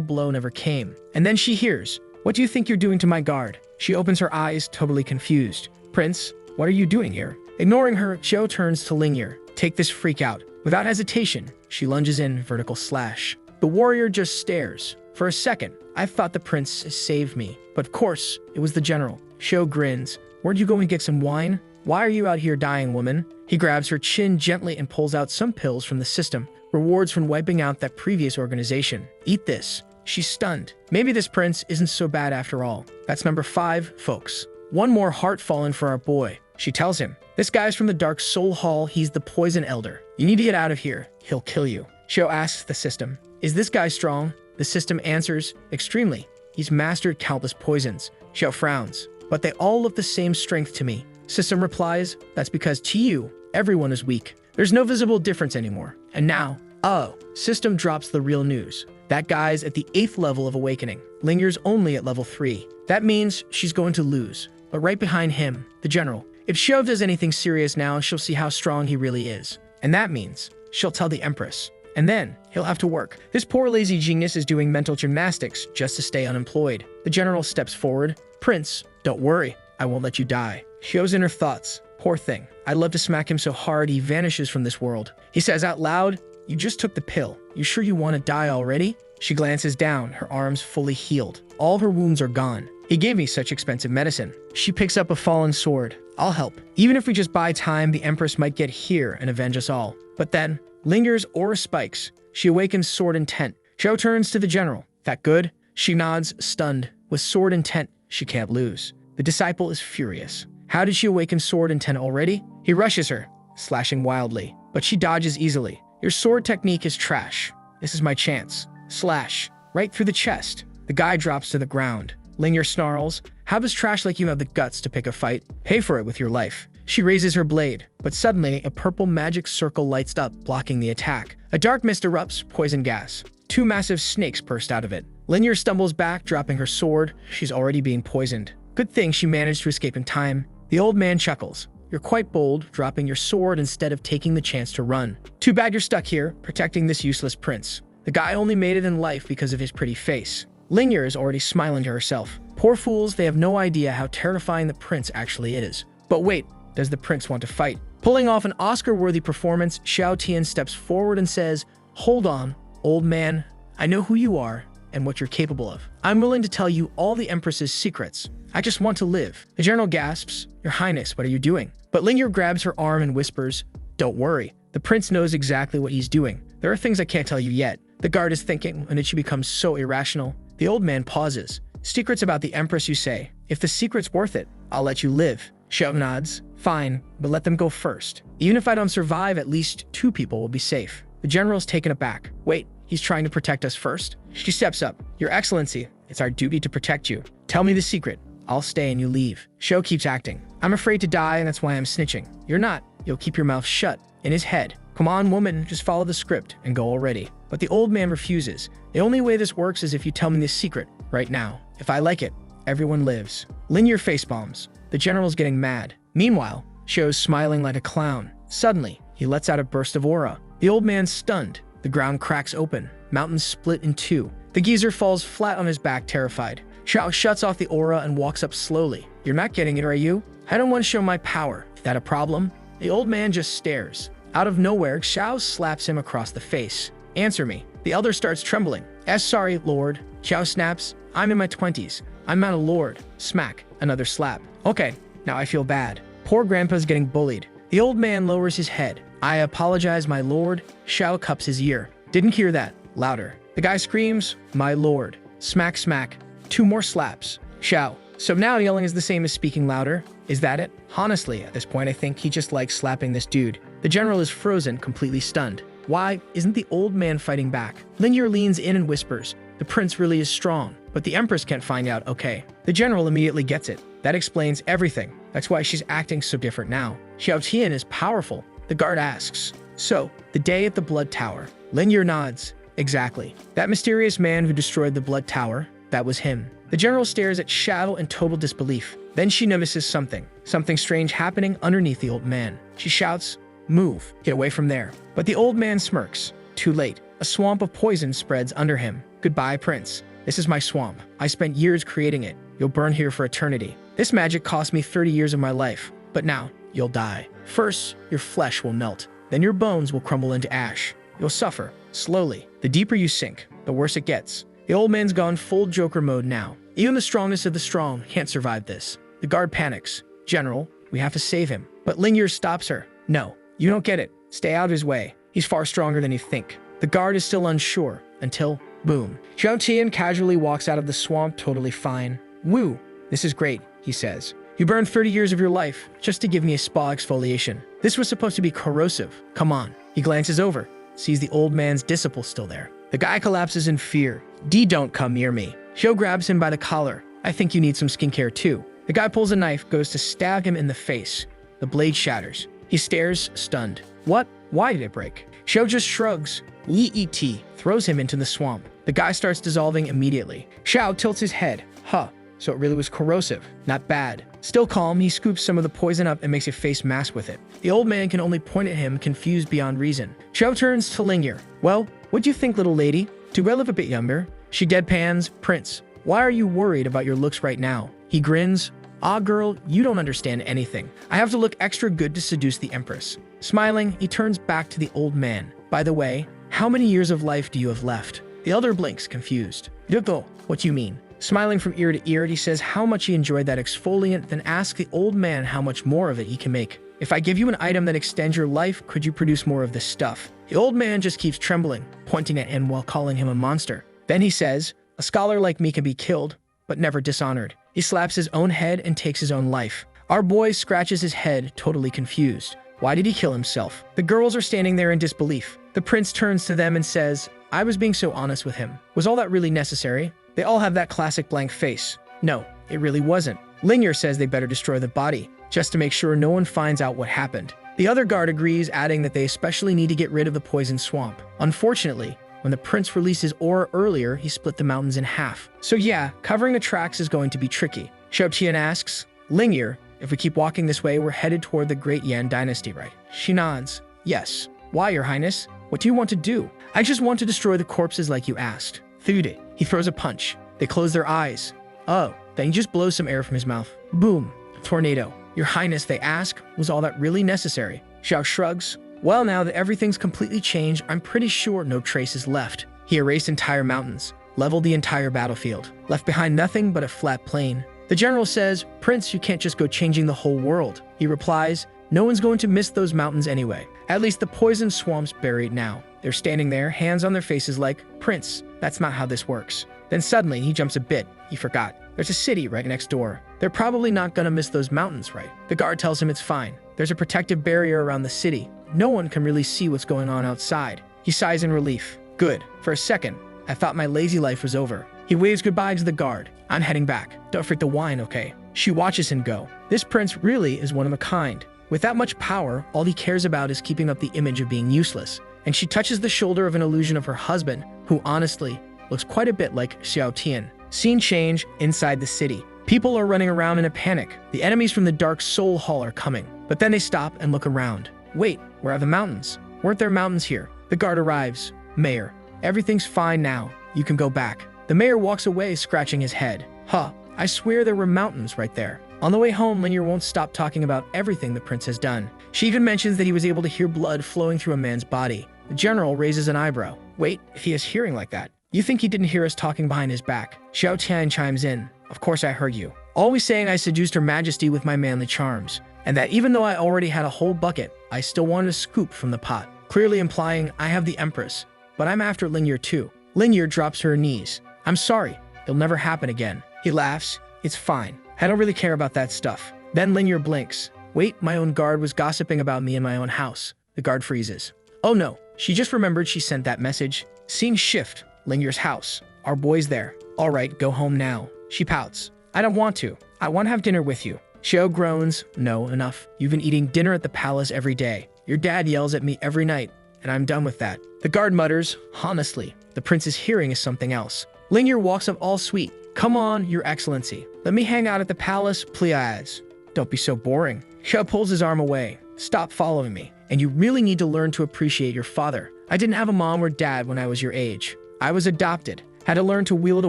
blow never came. And then she hears, what do you think you're doing to my guard? She opens her eyes, totally confused. Prince, what are you doing here? Ignoring her, Xiao turns to Lingyer. Take this freak out. Without hesitation, she lunges in, vertical slash. The warrior just stares. For a second, I thought the prince saved me. But of course, it was the general. Xiao grins. Where'd you go and get some wine? Why are you out here dying, woman? He grabs her chin gently and pulls out some pills from the system. Rewards from wiping out that previous organization. Eat this. She's stunned. Maybe this prince isn't so bad after all. That's number 5, folks. One more heart fallen for our boy. She tells him, this guy's from the Dark Soul Hall. He's the Poison Elder. You need to get out of here. He'll kill you. Xiao asks the system, is this guy strong? The system answers, extremely. He's mastered countless poisons. Xiao frowns. but they all look the same strength to me. System replies, that's because to you, everyone is weak. There's no visible difference anymore. And now, oh, System drops the real news. That guy's at the 8th level of awakening. Linger's only at level 3. That means she's going to lose. But right behind him, the general. If Xiao does anything serious now, she'll see how strong he really is. And that means she'll tell the Empress. And then he'll have to work. This poor lazy genius is doing mental gymnastics just to stay unemployed. The general steps forward. Prince, don't worry. I won't let you die. Xiao's in her thoughts. Poor thing. I'd love to smack him so hard he vanishes from this world. He says out loud, you just took the pill. You sure you want to die already? She glances down, her arms fully healed. All her wounds are gone. He gave me such expensive medicine. She picks up a fallen sword. I'll help. Even if we just buy time, the Empress might get here and avenge us all. But then, Linger's aura spikes. She awakens sword intent. Xiao turns to the general. That good? She nods, stunned. With sword intent, she can't lose. The disciple is furious. How did she awaken sword intent already? He rushes her, slashing wildly. But she dodges easily. Your sword technique is trash. This is my chance. Slash. Right through the chest. The guy drops to the ground. Linger snarls, how does trash like you have the guts to pick a fight? Pay for it with your life. She raises her blade, but suddenly a purple magic circle lights up, blocking the attack. A dark mist erupts, poison gas. 2 massive snakes burst out of it. Linger stumbles back, dropping her sword. She's already being poisoned. Good thing she managed to escape in time. The old man chuckles. You're quite bold, dropping your sword instead of taking the chance to run. Too bad you're stuck here, protecting this useless prince. The guy only made it in life because of his pretty face. Linger is already smiling to herself. Poor fools, they have no idea how terrifying the prince actually is. But wait, does the prince want to fight? Pulling off an Oscar-worthy performance, Xiao Tian steps forward and says, hold on, old man. I know who you are and what you're capable of. I'm willing to tell you all the Empress's secrets. I just want to live. The general gasps, Your Highness, what are you doing? But Linger grabs her arm and whispers, don't worry. The prince knows exactly what he's doing. There are things I can't tell you yet. The guard is thinking, and it she becomes so irrational. The old man pauses. Secrets about the Empress, you say. If the secret's worth it, I'll let you live. Xiao nods. Fine, but let them go first. Even if I don't survive, at least 2 people will be safe. The general's taken aback. Wait, he's trying to protect us first? She steps up. Your Excellency, it's our duty to protect you. Tell me the secret. I'll stay and you leave. Xiao keeps acting. I'm afraid to die and that's why I'm snitching. You're not. You'll keep your mouth shut. In his head. Come on, woman, just follow the script and go already. But the old man refuses. The only way this works is if you tell me the secret right now. If I like it, everyone lives. Linear facepalms. The general's getting mad. Meanwhile, Xiao's smiling like a clown. Suddenly, he lets out a burst of aura. The old man's stunned. The ground cracks open. Mountains split in 2. The geezer falls flat on his back, terrified. Xiao shuts off the aura and walks up slowly. You're not getting it, are you? I don't want to show my power. Is that a problem? The old man just stares. Out of nowhere, Xiao slaps him across the face. Answer me. The elder starts trembling. Sorry, Lord. Xiao snaps. I'm in my 20s. I'm not a lord. Smack. Another slap. Okay, now I feel bad. Poor grandpa's getting bullied. The old man lowers his head. I apologize, my lord. Xiao cups his ear. Didn't hear that. Louder. The guy screams, my lord. Smack, smack. 2 more slaps. Xiao. So now yelling is the same as speaking louder? Is that it? Honestly, at this point, I think he just likes slapping this dude. The general is frozen, completely stunned. Why isn't the old man fighting back? Linger leans in and whispers, the prince really is strong, but the Empress can't find out, okay. The general immediately gets it. That explains everything. That's why she's acting so different now. Xiao Tian is powerful. The guard asks, so, the day at the Blood Tower. Linger nods. Exactly. That mysterious man who destroyed the Blood Tower, that was him. The general stares at Xiao in total disbelief. Then she notices something strange happening underneath the old man. She shouts, move, get away from there. But the old man smirks. Too late. A swamp of poison spreads under him. Goodbye, prince. This is my swamp. I spent years creating it. You'll burn here for eternity. This magic cost me 30 years of my life. But now, you'll die. First, your flesh will melt. Then your bones will crumble into ash. You'll suffer, slowly. The deeper you sink, the worse it gets. The old man's gone full Joker mode now. Even the strongest of the strong can't survive this. The guard panics. General, we have to save him. But Linger stops her. No, you don't get it. Stay out of his way. He's far stronger than you think. The guard is still unsure, until, boom. Xiao Tian casually walks out of the swamp totally fine. Woo, this is great, he says. You burned 30 years of your life just to give me a spa exfoliation. This was supposed to be corrosive. Come on. He glances over, sees the old man's disciple still there. The guy collapses in fear. Don't come near me. Xiao grabs him by the collar. I think you need some skincare too. The guy pulls a knife, goes to stab him in the face. The blade shatters. He stares, stunned. What? Why did it break? Xiao just shrugs. Yi throws him into the swamp. The guy starts dissolving immediately. Xiao tilts his head. Huh, so it really was corrosive. Not bad. Still calm, he scoops some of the poison up and makes a face mask with it. The old man can only point at him, confused beyond reason. Xiao turns to Lingyer. Well, what do you think, little lady? Do I look a bit younger? She deadpans. Prince, why are you worried about your looks right now? He grins. Ah, girl, you don't understand anything. I have to look extra good to seduce the Empress. Smiling, he turns back to the old man. By the way, how many years of life do you have left? The elder blinks, confused. Yuko, what do you mean? Smiling from ear to ear, he says how much he enjoyed that exfoliant, then asks the old man how much more of it he can make. If I give you an item that extends your life, could you produce more of this stuff? The old man just keeps trembling, pointing at him while calling him a monster. Then he says, a scholar like me can be killed, but never dishonored. He slaps his own head and takes his own life. Our boy scratches his head, totally confused. Why did he kill himself? The girls are standing there in disbelief. The prince turns to them and says, I was being so honest with him. Was all that really necessary? They all have that classic blank face. No, it really wasn't. Lingyer says they better destroy the body, just to make sure no one finds out what happened. The other guard agrees, adding that they especially need to get rid of the poison swamp. Unfortunately, when the prince released his aura earlier, he split the mountains in half. So yeah, covering the tracks is going to be tricky. Xiao Tian asks, Lingyer, if we keep walking this way, we're headed toward the Great Yan dynasty, right? She nods. Yes. Why, your highness? What do you want to do? I just want to destroy the corpses like you asked. Thude. He throws a punch. They close their eyes. Oh, then he just blows some air from his mouth. Boom. Tornado. Your highness, they ask, was all that really necessary? Xiao shrugs. Well, now that everything's completely changed, I'm pretty sure no trace is left. He erased entire mountains, leveled the entire battlefield, left behind nothing but a flat plain. The general says, Prince, you can't just go changing the whole world. He replies, no one's going to miss those mountains anyway. At least the poison swamp's buried now. They're standing there, hands on their faces like, Prince, that's not how this works. Then suddenly, he jumps a bit. He forgot. There's a city right next door. They're probably not gonna miss those mountains, right? The guard tells him it's fine. There's a protective barrier around the city. No one can really see what's going on outside. He sighs in relief. Good. For a second, I thought my lazy life was over. He waves goodbye to the guard. I'm heading back. Don't forget the wine, okay? She watches him go. This prince really is one of a kind. With that much power, all he cares about is keeping up the image of being useless. And she touches the shoulder of an illusion of her husband, who honestly looks quite a bit like Xiao Tian. Scene change inside the city. People are running around in a panic. The enemies from the Dark Soul Hall are coming. But then they stop and look around. Wait, where are the mountains? Weren't there mountains here? The guard arrives. Mayor, everything's fine now. You can go back. The mayor walks away, scratching his head. Huh, I swear there were mountains right there. On the way home, Lingyer won't stop talking about everything the prince has done. She even mentions that he was able to hear blood flowing through a man's body. The general raises an eyebrow. Wait, if he has hearing like that, you think he didn't hear us talking behind his back? Xiao Tian chimes in. Of course I heard you. Always saying I seduced her majesty with my manly charms, and that even though I already had a whole bucket, I still wanted a scoop from the pot, clearly implying I have the Empress. But I'm after Lingyer too. Lingyer drops to her knees. I'm sorry, it'll never happen again. He laughs. It's fine. I don't really care about that stuff. Then Lingyer blinks. Wait, my own guard was gossiping about me in my own house. The guard freezes. Oh no, she just remembered she sent that message. Scene shift. Lingyer's house. Our boy's there. All right, go home now. She pouts. I don't want to. I want to have dinner with you. Xiao groans. No, enough. You've been eating dinner at the palace every day. Your dad yells at me every night, and I'm done with that. The guard mutters, honestly, the prince's hearing is something else. Lingyer walks up all sweet. Come on, your excellency. Let me hang out at the palace, please. Don't be so boring. Xiao pulls his arm away. Stop following me. And you really need to learn to appreciate your father. I didn't have a mom or dad when I was your age. I was adopted. Had to learn to wield a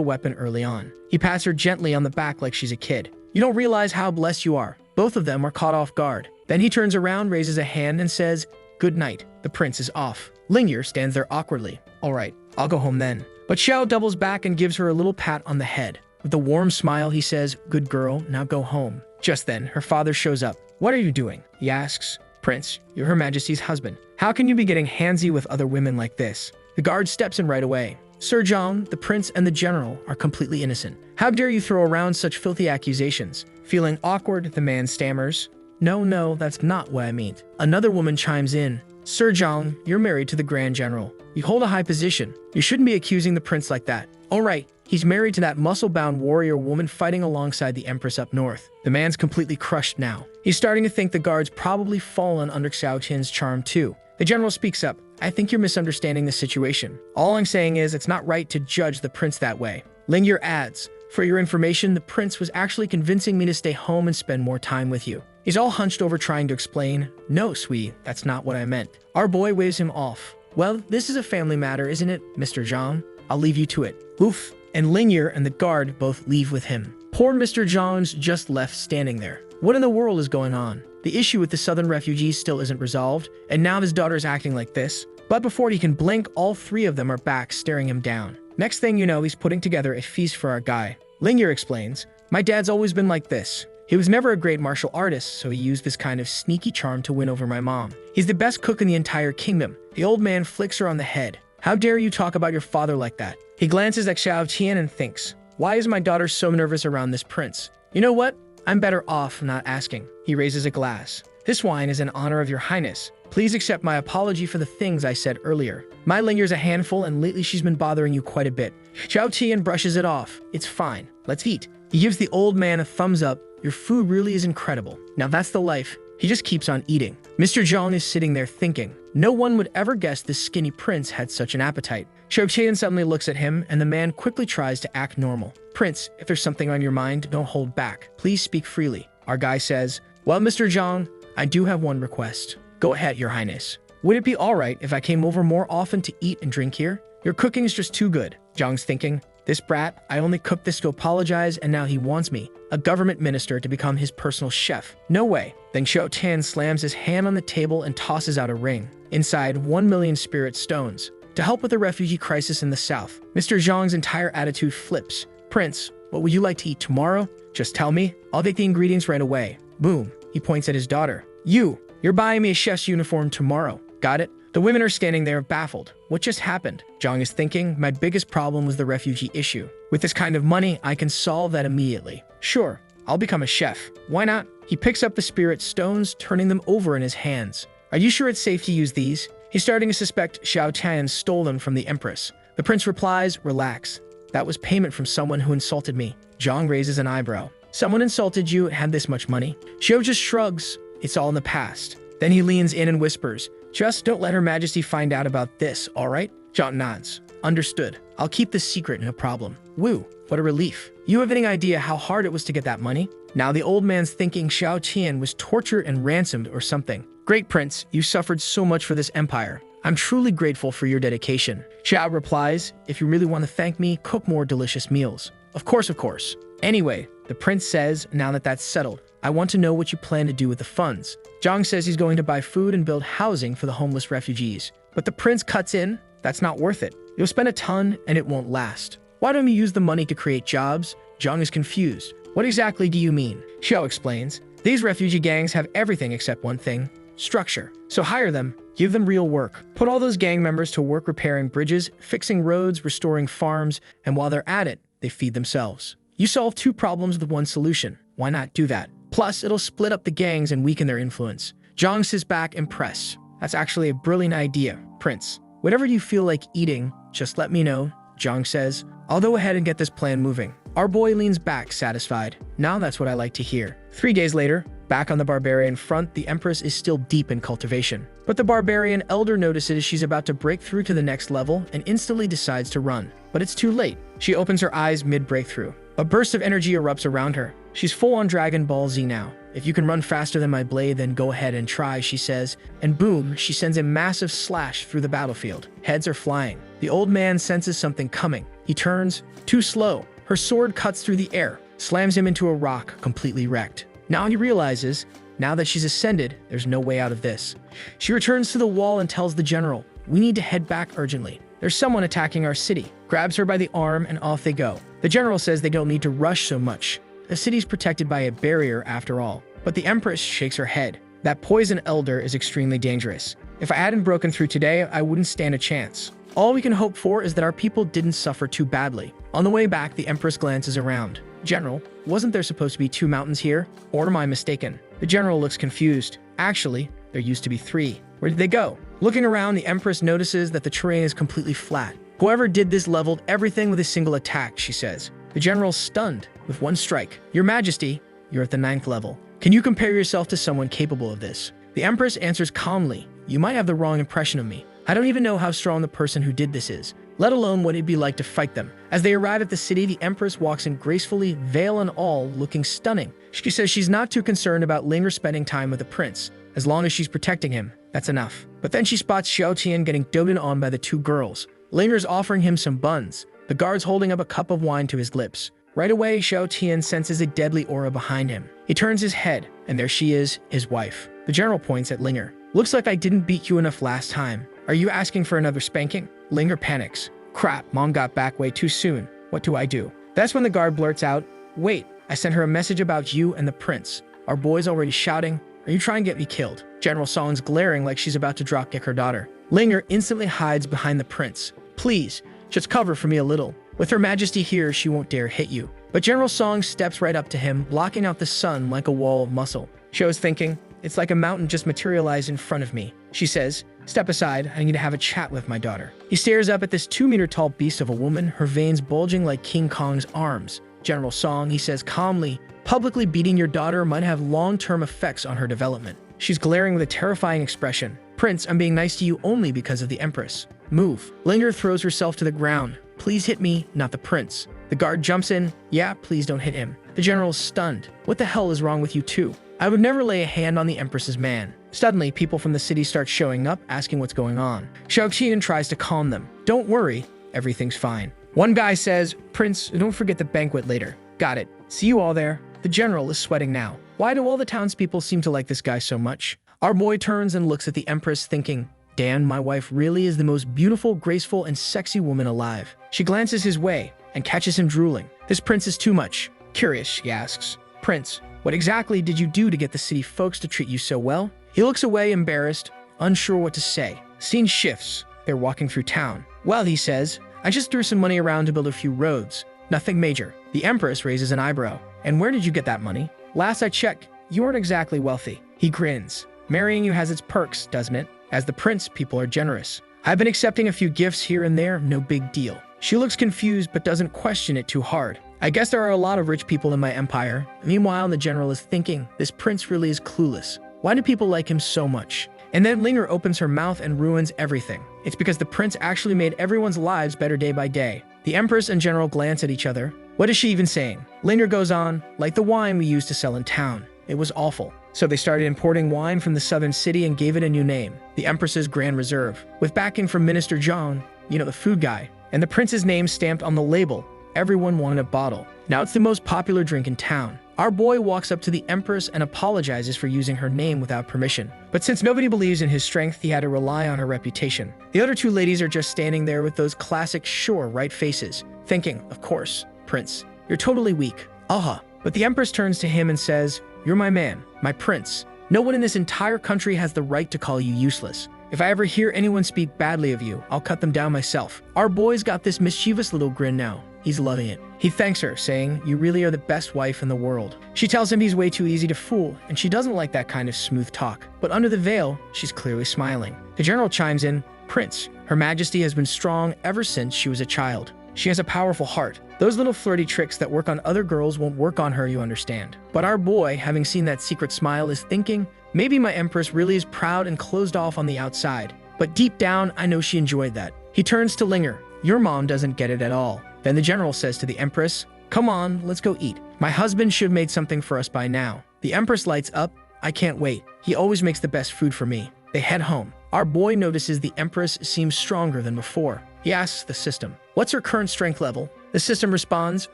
weapon early on. He pats her gently on the back like she's a kid. You don't realize how blessed you are. Both of them are caught off guard. Then he turns around, raises a hand, and says, good night. The prince is off. Lingyer stands there awkwardly. All right, I'll go home then. But Xiao doubles back and gives her a little pat on the head. With a warm smile, he says, good girl, now go home. Just then, her father shows up. What are you doing? He asks. Prince, you're Her Majesty's husband. How can you be getting handsy with other women like this? The guard steps in right away. Sir Zhang, the prince, and the general are completely innocent. How dare you throw around such filthy accusations? Feeling awkward, the man stammers. No, that's not what I mean. Another woman chimes in. Sir Zhang, you're married to the Grand General. You hold a high position. You shouldn't be accusing the prince like that. Oh right, he's married to that muscle-bound warrior woman fighting alongside the Empress up north. The man's completely crushed now. He's starting to think the guard's probably fallen under Xiao Tian's charm too. The general speaks up. I think you're misunderstanding the situation. All I'm saying is it's not right to judge the prince that way. Lingyur adds, for your information, the prince was actually convincing me to stay home and spend more time with you. He's all hunched over trying to explain. No, sweetie, that's not what I meant. Our boy waves him off. Well, this is a family matter, isn't it, Mr. Zhang? I'll leave you to it. Oof. And Lingyur and the guard both leave with him. Poor Mr. Zhang's just left standing there. What in the world is going on? The issue with the southern refugees still isn't resolved, and now his daughter's acting like this. But before he can blink, all three of them are back staring him down. Next thing you know, he's putting together a feast for our guy. Lingyur explains, my dad's always been like this. He was never a great martial artist, so he used this kind of sneaky charm to win over my mom. He's the best cook in the entire kingdom. The old man flicks her on the head. How dare you talk about your father like that? He glances at Xiao Tian and thinks, why is my daughter so nervous around this prince? You know what? I'm better off not asking. He raises a glass. This wine is in honor of your highness. Please accept my apology for the things I said earlier. My Lingyur's a handful and lately she's been bothering you quite a bit. Xiao Tian brushes it off. It's fine. Let's eat. He gives the old man a thumbs up. Your food really is incredible. Now that's the life. He just keeps on eating. Mr. Zhang is sitting there thinking, no one would ever guess this skinny prince had such an appetite. Xiao Tian suddenly looks at him and the man quickly tries to act normal. Prince, if there's something on your mind, don't hold back. Please speak freely. Our guy says, well, Mr. Zhang, I do have one request. Go ahead, your highness. Would it be alright if I came over more often to eat and drink here? Your cooking is just too good. Zhang's thinking, this brat, I only cooked this to apologize and now he wants me, a government minister, to become his personal chef. No way. Then Xiao Tian slams his hand on the table and tosses out a ring. Inside, 1 million spirit stones. To help with the refugee crisis in the south. Mr. Zhang's entire attitude flips. Prince, what would you like to eat tomorrow? Just tell me. I'll take the ingredients right away. Boom. He points at his daughter. You're buying me a chef's uniform tomorrow. Got it? The women are standing there baffled. What just happened? Zhang is thinking, my biggest problem was the refugee issue. With this kind of money, I can solve that immediately. Sure, I'll become a chef. Why not? He picks up the spirit stones, turning them over in his hands. Are you sure it's safe to use these? He's starting to suspect Xiao Tian stole them from the Empress. The prince replies, relax. That was payment from someone who insulted me. Zhang raises an eyebrow. Someone insulted you and had this much money? Xiao just shrugs. It's all in the past. Then he leans in and whispers, just don't let Her Majesty find out about this, all right? Zhang nods. Understood. I'll keep this secret, no problem. Woo, what a relief. You have any idea how hard it was to get that money? Now the old man's thinking Xiao Tian was tortured and ransomed or something. Great prince, you suffered so much for this empire. I'm truly grateful for your dedication. Xiao replies, if you really want to thank me, cook more delicious meals. Of course, of course. Anyway, the prince says, now that that's settled, I want to know what you plan to do with the funds. Zhang says he's going to buy food and build housing for the homeless refugees. But the prince cuts in, that's not worth it. You'll spend a ton and it won't last. Why don't you use the money to create jobs? Zhang is confused. What exactly do you mean? Xiao explains, these refugee gangs have everything except one thing, structure. So hire them, give them real work. Put all those gang members to work repairing bridges, fixing roads, restoring farms, and while they're at it, they feed themselves. You solve two problems with one solution. Why not do that? Plus, it'll split up the gangs and weaken their influence. Zhang sits back impressed. That's actually a brilliant idea, Prince. Whatever you feel like eating, just let me know, Zhang says. I'll go ahead and get this plan moving. Our boy leans back, satisfied. Now that's what I like to hear. 3 days later, back on the barbarian front, the Empress is still deep in cultivation. But the barbarian elder notices she's about to break through to the next level and instantly decides to run. But it's too late. She opens her eyes mid-breakthrough. A burst of energy erupts around her. She's full on Dragon Ball Z now. If you can run faster than my blade, then go ahead and try, she says. And boom, she sends a massive slash through the battlefield. Heads are flying. The old man senses something coming. He turns. Too slow. Her sword cuts through the air, slams him into a rock, completely wrecked. Now he realizes, now that she's ascended, there's no way out of this. She returns to the wall and tells the general, we need to head back urgently. There's someone attacking our city. Grabs her by the arm and off they go. The general says they don't need to rush so much. The city's protected by a barrier after all. But the Empress shakes her head. That poison elder is extremely dangerous. If I hadn't broken through today, I wouldn't stand a chance. All we can hope for is that our people didn't suffer too badly. On the way back, the Empress glances around. General, wasn't there supposed to be 2 mountains here? Or am I mistaken? The general looks confused. Actually, there used to be 3. Where did they go? Looking around, the Empress notices that the terrain is completely flat. Whoever did this leveled everything with a single attack, she says. The general's stunned with one strike. Your Majesty, you're at the 9th level. Can you compare yourself to someone capable of this? The Empress answers calmly, you might have the wrong impression of me. I don't even know how strong the person who did this is, let alone what it'd be like to fight them. As they arrive at the city, the Empress walks in gracefully, veil and all, looking stunning. She says she's not too concerned about Linger spending time with the prince. As long as she's protecting him, that's enough. But then she spots Xiao Tian getting doted on by the 2 girls. Linger's offering him some buns. The guard's holding up a cup of wine to his lips. Right away, Xiao Tian senses a deadly aura behind him. He turns his head, and there she is, his wife. The general points at Linger. Looks like I didn't beat you enough last time. Are you asking for another spanking? Linger panics. Crap, Mom got back way too soon. What do I do? That's when the guard blurts out, wait, I sent her a message about you and the prince. Our boy's already shouting, are you trying to get me killed? General Song's glaring like she's about to drop-kick her daughter. Linger instantly hides behind the prince. Please, just cover for me a little. With Her Majesty here, she won't dare hit you. But General Song steps right up to him, blocking out the sun like a wall of muscle. Xiao's thinking, it's like a mountain just materialized in front of me. She says, step aside, I need to have a chat with my daughter. He stares up at this 2-meter-tall beast of a woman, her veins bulging like King Kong's arms. General Song, he says calmly, publicly beating your daughter might have long-term effects on her development. She's glaring with a terrifying expression. Prince, I'm being nice to you only because of the Empress. Move. Linger throws herself to the ground. Please hit me, not the prince. The guard jumps in. Yeah, please don't hit him. The general's stunned. What the hell is wrong with you two? I would never lay a hand on the Empress's man. Suddenly, people from the city start showing up, asking what's going on. Xiao Tian tries to calm them. Don't worry, everything's fine. One guy says, Prince, don't forget the banquet later. Got it. See you all there. The general is sweating now. Why do all the townspeople seem to like this guy so much? Our boy turns and looks at the Empress thinking, Dan, my wife really is the most beautiful, graceful, and sexy woman alive. She glances his way and catches him drooling. This prince is too much. Curious, she asks. Prince, what exactly did you do to get the city folks to treat you so well? He looks away, embarrassed, unsure what to say. Scene shifts. They're walking through town. Well, he says, I just threw some money around to build a few roads. Nothing major. The Empress raises an eyebrow. And where did you get that money? Last I checked, you aren't exactly wealthy. He grins. Marrying you has its perks, doesn't it? As the prince, people are generous. I've been accepting a few gifts here and there, no big deal. She looks confused but doesn't question it too hard. I guess there are a lot of rich people in my empire. Meanwhile, the general is thinking, this prince really is clueless. Why do people like him so much? And then Linger opens her mouth and ruins everything. It's because the prince actually made everyone's lives better day by day. The Empress and general glance at each other. What is she even saying? Linger goes on, like the wine we used to sell in town. It was awful. So they started importing wine from the southern city and gave it a new name, the Empress's Grand Reserve, with backing from Minister Zhang, you know, the food guy, and the prince's name stamped on the label. Everyone wanted a bottle. Now it's the most popular drink in town. Our boy walks up to the Empress and apologizes for using her name without permission. But since nobody believes in his strength, he had to rely on her reputation. The other two ladies are just standing there with those classic sure right faces, thinking, of course, Prince, you're totally weak. Aha. But the Empress turns to him and says, you're my man, my prince. No one in this entire country has the right to call you useless. If I ever hear anyone speak badly of you, I'll cut them down myself. Our boy's got this mischievous little grin now. He's loving it. He thanks her, saying, you really are the best wife in the world. She tells him he's way too easy to fool, and she doesn't like that kind of smooth talk. But under the veil, she's clearly smiling. The general chimes in, Prince, Her Majesty has been strong ever since she was a child. She has a powerful heart. Those little flirty tricks that work on other girls won't work on her, you understand. But our boy, having seen that secret smile, is thinking, maybe my Empress really is proud and closed off on the outside. But deep down, I know she enjoyed that. He turns to Linger. Your mom doesn't get it at all. Then the general says to the Empress, come on, let's go eat. My husband should have made something for us by now. The Empress lights up. I can't wait. He always makes the best food for me. They head home. Our boy notices the Empress seems stronger than before. He asks the system, what's her current strength level? The system responds,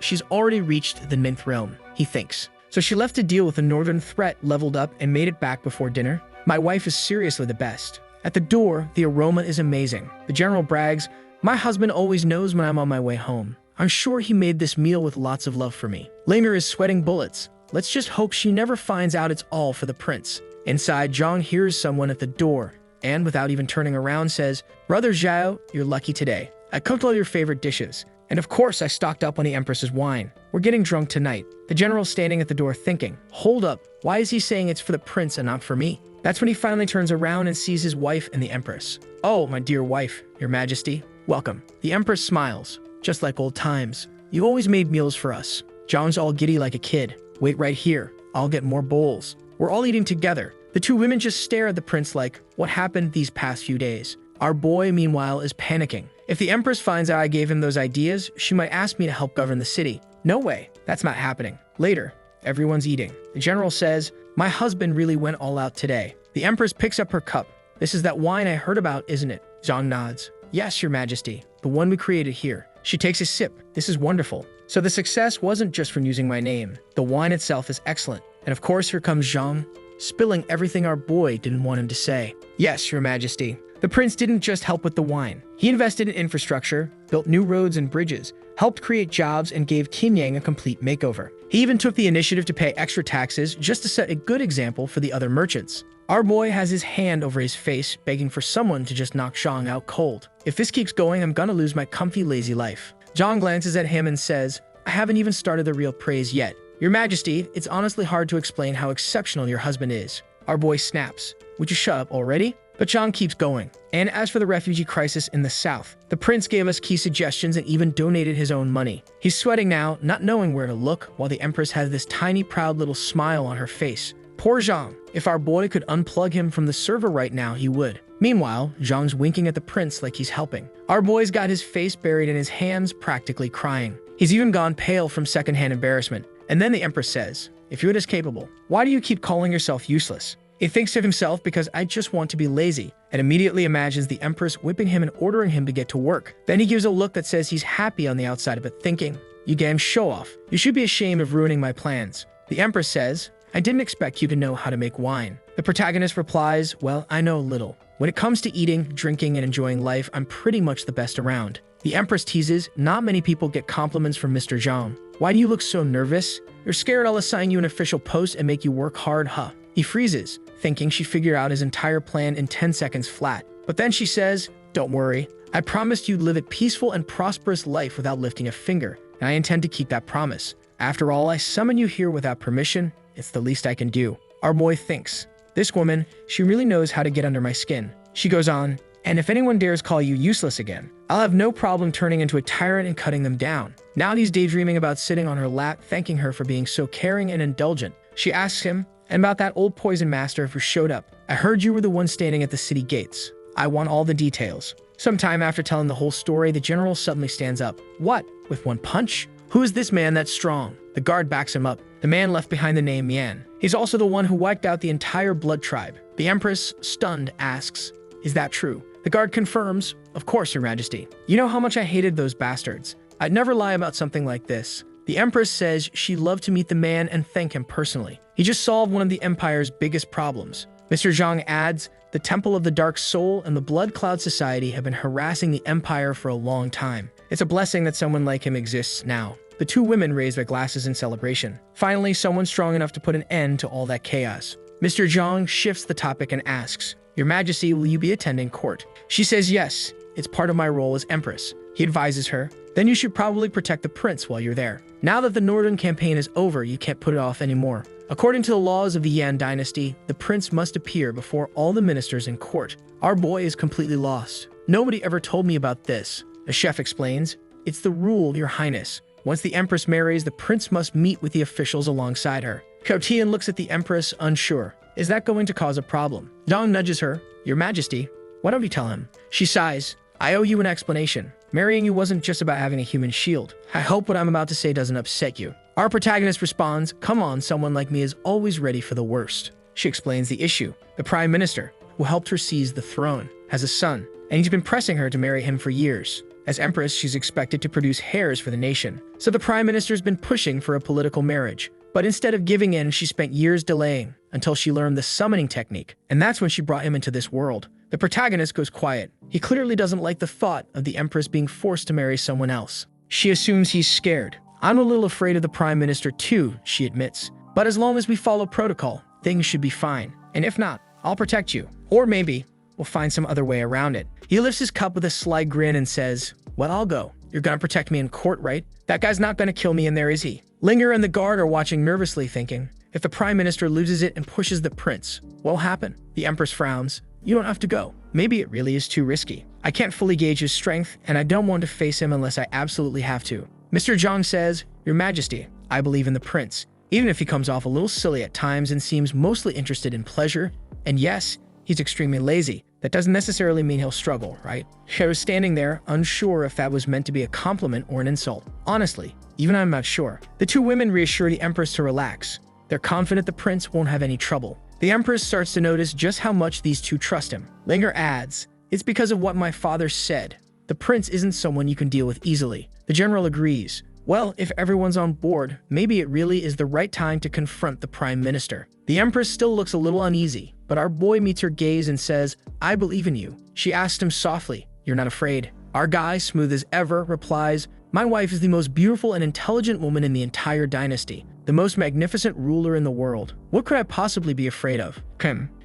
she's already reached the 9th realm. He thinks. So she left to deal with the northern threat, leveled up, and made it back before dinner? My wife is seriously the best. At the door, the aroma is amazing. The general brags, my husband always knows when I'm on my way home. I'm sure he made this meal with lots of love for me. Linger is sweating bullets. Let's just hope she never finds out it's all for the prince. Inside, Zhang hears someone at the door, and without even turning around says, Brother Xiao, you're lucky today. I cooked all your favorite dishes. And of course, I stocked up on the Empress's wine. We're getting drunk tonight. The general's standing at the door thinking, hold up, why is he saying it's for the prince and not for me? That's when he finally turns around and sees his wife and the Empress. Oh, my dear wife, your Majesty. Welcome. The Empress smiles. Just like old times. You always made meals for us. Zhang's all giddy like a kid. Wait right here. I'll get more bowls. We're all eating together. The two women just stare at the prince like, what happened these past few days? Our boy, meanwhile, is panicking. If the Empress finds out I gave him those ideas, she might ask me to help govern the city. No way. That's not happening. Later, everyone's eating. The general says, my husband really went all out today. The Empress picks up her cup. This is that wine I heard about, isn't it? Zhang nods. Yes, Your Majesty. The one we created here. She takes a sip. This is wonderful. So the success wasn't just from using my name. The wine itself is excellent. And of course, here comes Zhang, spilling everything our boy didn't want him to say. Yes, Your Majesty. The prince didn't just help with the wine. He invested in infrastructure, built new roads and bridges, helped create jobs, and gave Qingyang a complete makeover. He even took the initiative to pay extra taxes just to set a good example for the other merchants. Our boy has his hand over his face, begging for someone to just knock Zhang out cold. If this keeps going, I'm gonna lose my comfy, lazy life. Zhang glances at him and says, I haven't even started the real praise yet. Your Majesty, it's honestly hard to explain how exceptional your husband is. Our boy snaps. Would you shut up already? But Zhang keeps going. And as for the refugee crisis in the south, the prince gave us key suggestions and even donated his own money. He's sweating now, not knowing where to look, while the Empress has this tiny, proud little smile on her face. Poor Zhang. If our boy could unplug him from the server right now, he would. Meanwhile, Zhang's winking at the prince like he's helping. Our boy's got his face buried in his hands, practically crying. He's even gone pale from secondhand embarrassment. And then the Empress says, if you're this capable, why do you keep calling yourself useless? He thinks to himself, because I just want to be lazy, and immediately imagines the Empress whipping him and ordering him to get to work. Then he gives a look that says he's happy on the outside of it, thinking, you damn show-off. You should be ashamed of ruining my plans. The Empress says, I didn't expect you to know how to make wine. The protagonist replies, well, I know little. When it comes to eating, drinking, and enjoying life, I'm pretty much the best around. The Empress teases, not many people get compliments from Mr. Zhang. Why do you look so nervous? You're scared I'll assign you an official post and make you work hard, huh? He freezes, thinking she figured out his entire plan in 10 seconds flat. But then she says, don't worry. I promised you'd live a peaceful and prosperous life without lifting a finger, and I intend to keep that promise. After all, I summoned you here without permission. It's the least I can do. Our boy thinks, this woman, she really knows how to get under my skin. She goes on, and if anyone dares call you useless again, I'll have no problem turning into a tyrant and cutting them down. Now he's daydreaming about sitting on her lap, thanking her for being so caring and indulgent. She asks him, and about that old poison master who showed up. I heard you were the one standing at the city gates. I want all the details. Sometime after telling the whole story, the general suddenly stands up. What? With one punch? Who is this man that's strong? The guard backs him up. The man left behind the name Yan. He's also the one who wiped out the entire Blood tribe. The Empress, stunned, asks, is that true? The guard confirms, of course, Your Majesty. You know how much I hated those bastards. I'd never lie about something like this. The Empress says she'd love to meet the man and thank him personally. He just solved one of the Empire's biggest problems. Mr. Zhang adds, the Temple of the Dark Soul and the Blood Cloud Society have been harassing the Empire for a long time. It's a blessing that someone like him exists now. The two women raise their glasses in celebration. Finally, someone strong enough to put an end to all that chaos. Mr. Zhang shifts the topic and asks, Your Majesty, will you be attending court? She says yes, it's part of my role as Empress. He advises her, then you should probably protect the prince while you're there. Now that the Northern campaign is over, you can't put it off anymore. According to the laws of the Yan dynasty, the prince must appear before all the ministers in court. Our boy is completely lost. Nobody ever told me about this. The chef explains, it's the rule, Your Highness. Once the Empress marries, the prince must meet with the officials alongside her. Xiao Tian looks at the Empress, unsure. Is that going to cause a problem? Zhang nudges her. Your Majesty, why don't you tell him? She sighs. I owe you an explanation. Marrying you wasn't just about having a human shield. I hope what I'm about to say doesn't upset you. Our protagonist responds, come on, someone like me is always ready for the worst. She explains the issue. The Prime Minister, who helped her seize the throne, has a son, and he's been pressing her to marry him for years. As Empress, she's expected to produce heirs for the nation. So the Prime Minister's been pushing for a political marriage. But instead of giving in, she spent years delaying until she learned the summoning technique. And that's when she brought him into this world. The protagonist goes quiet. He clearly doesn't like the thought of the Empress being forced to marry someone else. She assumes he's scared. I'm a little afraid of the Prime Minister too, she admits. But as long as we follow protocol, things should be fine. And if not, I'll protect you. Or maybe we'll find some other way around it. He lifts his cup with a sly grin and says, well, I'll go. You're gonna protect me in court, right? That guy's not gonna kill me in there, is he? Linger and the guard are watching nervously, thinking, if the Prime Minister loses it and pushes the prince, what'll happen? The Empress frowns. You don't have to go. Maybe it really is too risky. I can't fully gauge his strength, and I don't want to face him unless I absolutely have to. Mr. Zhang says, Your Majesty, I believe in the prince, even if he comes off a little silly at times and seems mostly interested in pleasure. And yes, he's extremely lazy. That doesn't necessarily mean he'll struggle, right? I was standing there, unsure if that was meant to be a compliment or an insult. Honestly, even I'm not sure. The two women reassure the Empress to relax. They're confident the prince won't have any trouble. The Empress starts to notice just how much these two trust him. Linger adds, It's because of what my father said. The prince isn't someone you can deal with easily. The general agrees. Well, if everyone's on board, maybe it really is the right time to confront the Prime Minister. The Empress still looks a little uneasy, but our boy meets her gaze and says, I believe in you. She asks him softly, You're not afraid? Our guy, smooth as ever, replies, My wife is the most beautiful and intelligent woman in the entire dynasty, the most magnificent ruler in the world. What could I possibly be afraid of?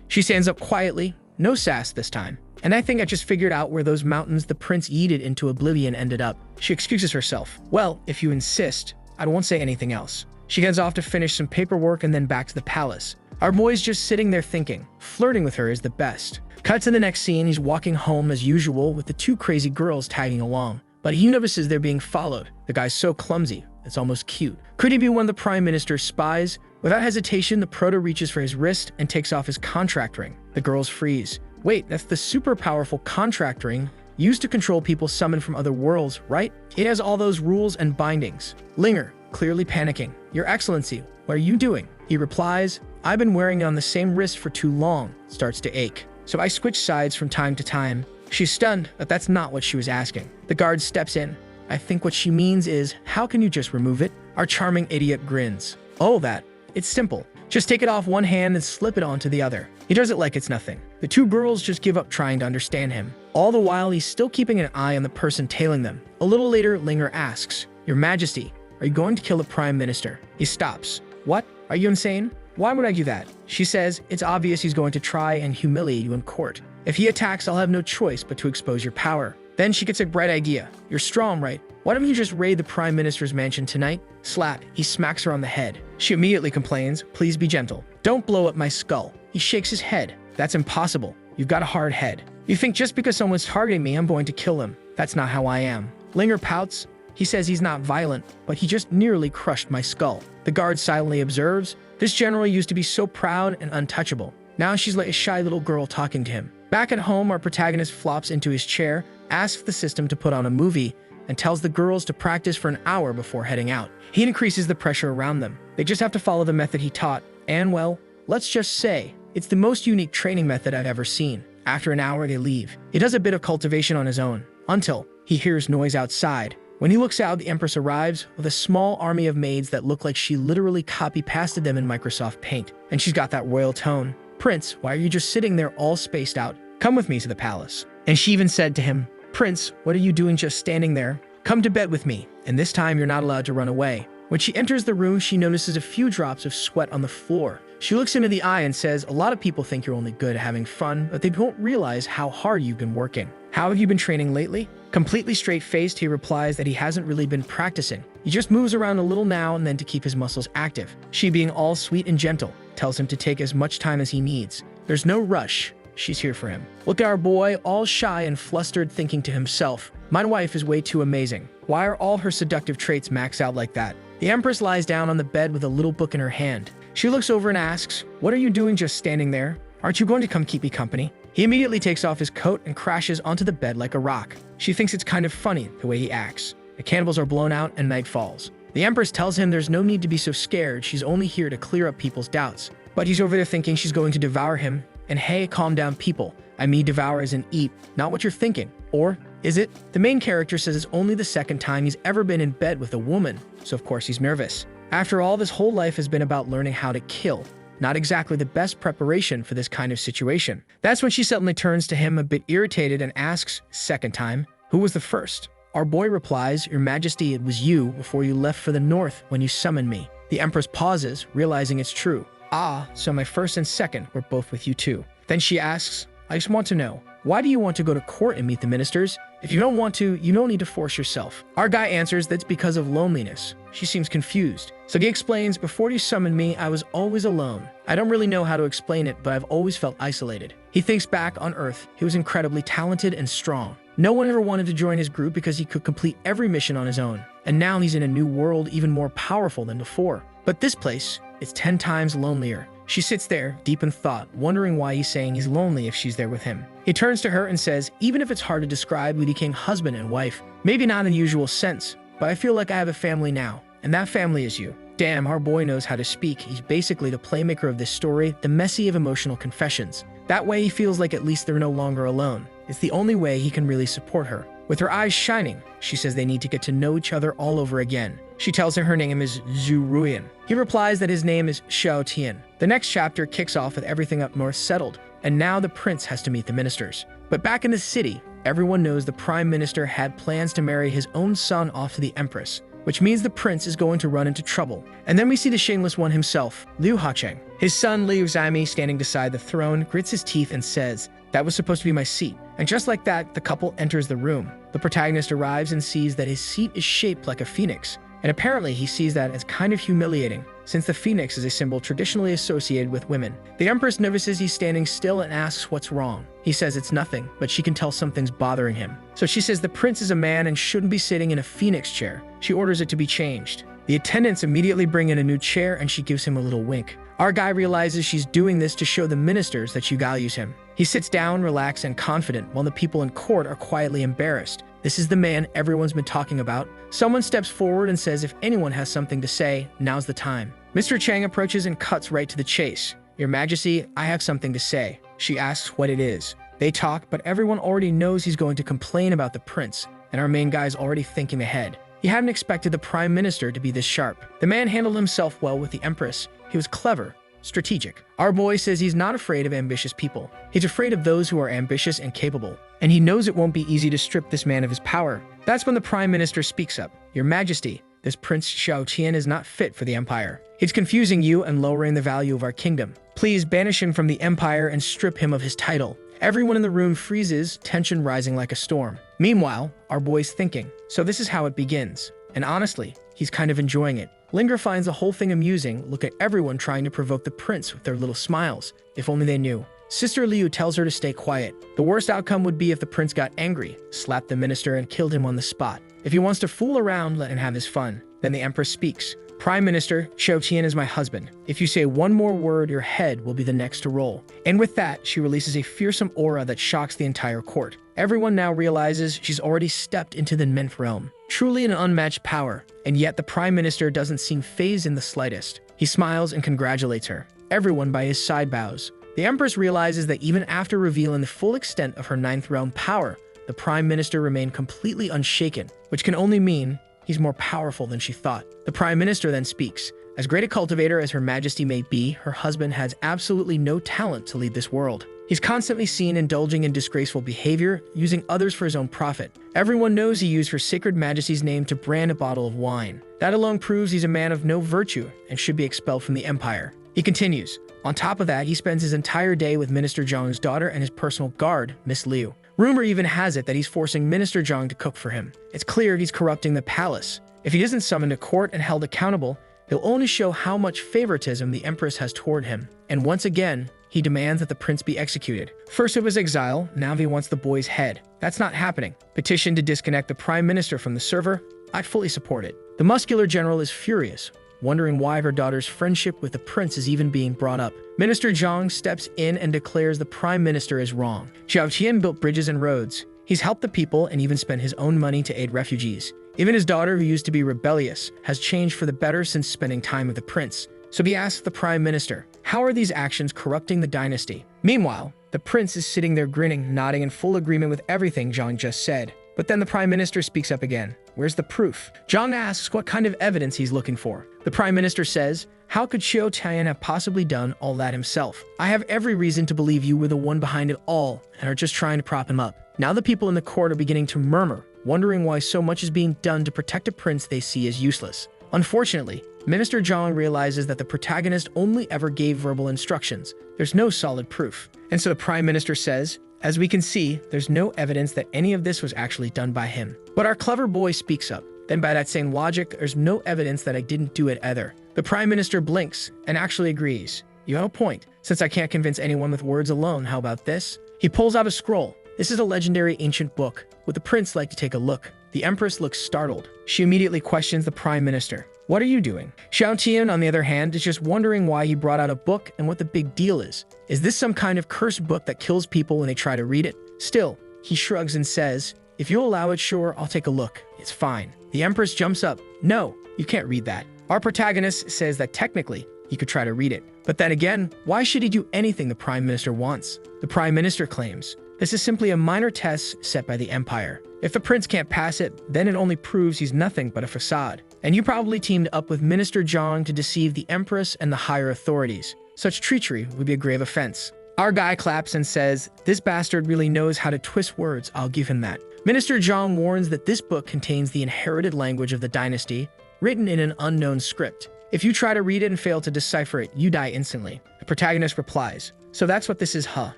She stands up quietly, no sass this time. And I think I just figured out where those mountains the prince yeeted into oblivion ended up. She excuses herself. Well, if you insist, I won't say anything else. She heads off to finish some paperwork and then back to the palace. Our boy's just sitting there thinking. Flirting with her is the best. Cut to the next scene, he's walking home as usual with the two crazy girls tagging along. But he notices they're being followed. The guy's so clumsy, it's almost cute. Could he be one of the Prime Minister's spies? Without hesitation, the proto reaches for his wrist and takes off his contract ring. The girls freeze. Wait, that's the super powerful contract ring used to control people summoned from other worlds, right? It has all those rules and bindings. Linger, clearly panicking. Your Excellency, what are you doing? He replies, I've been wearing it on the same wrist for too long. Starts to ache. So I switch sides from time to time. She's stunned, but that's not what she was asking. The guard steps in. I think what she means is, how can you just remove it? Our charming idiot grins. Oh, that. It's simple. Just take it off one hand and slip it onto the other. He does it like it's nothing. The two girls just give up trying to understand him. All the while, he's still keeping an eye on the person tailing them. A little later, Linger asks, Your Majesty, are you going to kill the Prime Minister? He stops. What? Are you insane? Why would I do that? She says, It's obvious he's going to try and humiliate you in court. If he attacks, I'll have no choice but to expose your power. Then she gets a bright idea. You're strong, right? Why don't you just raid the Prime Minister's mansion tonight? Slap. He smacks her on the head. She immediately complains, Please be gentle. Don't blow up my skull. He shakes his head. That's impossible. You've got a hard head. You think just because someone's targeting me, I'm going to kill him. That's not how I am. Linger pouts. He says he's not violent, but he just nearly crushed my skull. The guard silently observes. This general used to be so proud and untouchable. Now she's like a shy little girl talking to him. Back at home, our protagonist flops into his chair, asks the system to put on a movie, and tells the girls to practice for an hour before heading out. He increases the pressure around them. They just have to follow the method he taught, and well, let's just say, it's the most unique training method I've ever seen. After an hour, they leave. He does a bit of cultivation on his own, until he hears noise outside. When he looks out, the Empress arrives with a small army of maids that look like she literally copy-pasted them in Microsoft Paint. And she's got that royal tone. Prince, why are you just sitting there all spaced out? Come with me to the palace. And she even said to him, Prince, what are you doing just standing there? Come to bed with me, and this time you're not allowed to run away. When she enters the room, she notices a few drops of sweat on the floor. She looks him in the eye and says, A lot of people think you're only good at having fun, but they don't realize how hard you've been working. How have you been training lately? Completely straight-faced, he replies that he hasn't really been practicing. He just moves around a little now and then to keep his muscles active. She, being all sweet and gentle, tells him to take as much time as he needs. There's no rush. She's here for him. Look at our boy, all shy and flustered, thinking to himself, My wife is way too amazing. Why are all her seductive traits maxed out like that? The Empress lies down on the bed with a little book in her hand. She looks over and asks, What are you doing just standing there? Aren't you going to come keep me company? He immediately takes off his coat and crashes onto the bed like a rock. She thinks it's kind of funny the way he acts. The candles are blown out and night falls. The Empress tells him there's no need to be so scared, she's only here to clear up people's doubts. But he's over there thinking she's going to devour him. And hey, calm down people. I mean devour as in eat, not what you're thinking. Or is it? The main character says it's only the second time he's ever been in bed with a woman, so of course he's nervous. After all, this whole life has been about learning how to kill. Not exactly the best preparation for this kind of situation. That's when she suddenly turns to him a bit irritated and asks, second time, who was the first? Our boy replies, Your Majesty, it was you before you left for the north when you summoned me. The Empress pauses, realizing it's true. Ah, so my first and second were both with you too. Then she asks, I just want to know, why do you want to go to court and meet the ministers? If you don't want to, you don't need to force yourself. Our guy answers that's because of loneliness. She seems confused. So he explains, before you summoned me, I was always alone. I don't really know how to explain it, but I've always felt isolated. He thinks back on Earth. He was incredibly talented and strong. No one ever wanted to join his group because he could complete every mission on his own. And now he's in a new world even more powerful than before. But this place is 10 times lonelier. She sits there, deep in thought, wondering why he's saying he's lonely if she's there with him. He turns to her and says, even if it's hard to describe, we became husband and wife. Maybe not in the usual sense, but I feel like I have a family now, and that family is you. Damn, our boy knows how to speak. He's basically the playmaker of this story, the Messi of emotional confessions. That way he feels like at least they're no longer alone. It's the only way he can really support her. With her eyes shining, she says they need to get to know each other all over again. She tells him her name is Zu Ruin. He replies that his name is Xiao Tian. The next chapter kicks off with everything up north settled, and now the prince has to meet the ministers. But back in the city, everyone knows the prime minister had plans to marry his own son off to the empress, which means the prince is going to run into trouble. And then we see the shameless one himself, Liu Hacheng. His son Liu Zami, standing beside the throne, grits his teeth and says, "That was supposed to be my seat." And just like that, the couple enters the room. The protagonist arrives and sees that his seat is shaped like a phoenix. And apparently he sees that as kind of humiliating, since the phoenix is a symbol traditionally associated with women. The empress notices he's standing still and asks what's wrong. He says it's nothing, but she can tell something's bothering him. So she says the prince is a man and shouldn't be sitting in a phoenix chair. She orders it to be changed. The attendants immediately bring in a new chair and she gives him a little wink. Our guy realizes she's doing this to show the ministers that she values him. He sits down, relaxed and confident, while the people in court are quietly embarrassed. This is the man everyone's been talking about. Someone steps forward and says if anyone has something to say, now's the time. Mr. Chang approaches and cuts right to the chase. "Your Majesty, I have something to say." She asks what it is. They talk, but everyone already knows he's going to complain about the prince, and our main guy's already thinking ahead. He hadn't expected the prime minister to be this sharp. The man handled himself well with the empress. He was clever, strategic. Our boy says he's not afraid of ambitious people. He's afraid of those who are ambitious and capable. And he knows it won't be easy to strip this man of his power. That's when the prime minister speaks up. "Your Majesty, this Prince Xiao Tian is not fit for the empire. It's confusing you and lowering the value of our kingdom. Please banish him from the empire and strip him of his title." Everyone in the room freezes, tension rising like a storm. Meanwhile, our boy's thinking, so this is how it begins. And honestly, he's kind of enjoying it. Linger finds the whole thing amusing. Look at everyone trying to provoke the prince with their little smiles. If only they knew. Sister Liu tells her to stay quiet. The worst outcome would be if the prince got angry, slapped the minister, and killed him on the spot. If he wants to fool around, let him have his fun. Then the empress speaks. "Prime Minister, Xiao Tian is my husband. If you say one more word, your head will be the next to roll." And with that, she releases a fearsome aura that shocks the entire court. Everyone now realizes she's already stepped into the 9th realm. Truly an unmatched power. And yet the prime minister doesn't seem fazed in the slightest. He smiles and congratulates her. Everyone by his side bows. The empress realizes that even after revealing the full extent of her 9th realm power, the prime minister remained completely unshaken, which can only mean he's more powerful than she thought. The prime minister then speaks. As great a cultivator as Her Majesty may be, her husband has absolutely no talent to lead this world. He's constantly seen indulging in disgraceful behavior, using others for his own profit. Everyone knows he used Her Sacred Majesty's name to brand a bottle of wine. That alone proves he's a man of no virtue and should be expelled from the empire. He continues. On top of that, he spends his entire day with Minister Zhang's daughter and his personal guard, Miss Liu. Rumor even has it that he's forcing Minister Zhang to cook for him. It's clear he's corrupting the palace. If he isn't summoned to court and held accountable, he'll only show how much favoritism the empress has toward him. And once again, he demands that the prince be executed. First it was exile, now he wants the boy's head. That's not happening. Petition to disconnect the prime minister from the server? I'd fully support it. The muscular general is furious, wondering why her daughter's friendship with the prince is even being brought up. Minister Zhang steps in and declares the prime minister is wrong. Xiao Tian built bridges and roads. He's helped the people and even spent his own money to aid refugees. Even his daughter, who used to be rebellious, has changed for the better since spending time with the prince. So he asks the prime minister, how are these actions corrupting the dynasty? Meanwhile, the prince is sitting there grinning, nodding in full agreement with everything Zhang just said. But then the prime minister speaks up again. Where's the proof? Zhang asks what kind of evidence he's looking for. The prime minister says, how could Xiao Tian have possibly done all that himself? I have every reason to believe you were the one behind it all and are just trying to prop him up. Now the people in the court are beginning to murmur, wondering why so much is being done to protect a prince they see as useless. Unfortunately, Minister Zhang realizes that the protagonist only ever gave verbal instructions. There's no solid proof. And so the prime minister says, as we can see, there's no evidence that any of this was actually done by him. But our clever boy speaks up. Then by that same logic, there's no evidence that I didn't do it either. The prime minister blinks and actually agrees. You have a point. Since I can't convince anyone with words alone, how about this? He pulls out a scroll. This is a legendary ancient book. Would the prince like to take a look? The Empress looks startled. She immediately questions the Prime Minister. What are you doing? Xiao Tian, on the other hand, is just wondering why he brought out a book and what the big deal is. Is this some kind of cursed book that kills people when they try to read it? Still, he shrugs and says, if you'll allow it, sure, I'll take a look. It's fine. The Empress jumps up. No, you can't read that. Our protagonist says that technically, he could try to read it. But then again, why should he do anything the Prime Minister wants? The Prime Minister claims, this is simply a minor test set by the Empire. If the prince can't pass it, then it only proves he's nothing but a facade. And you probably teamed up with Minister Zhang to deceive the Empress and the higher authorities. Such treachery would be a grave offense. Our guy claps and says, this bastard really knows how to twist words, I'll give him that. Minister Zhang warns that this book contains the inherited language of the dynasty, written in an unknown script. If you try to read it and fail to decipher it, you die instantly. The protagonist replies, so that's what this is, huh?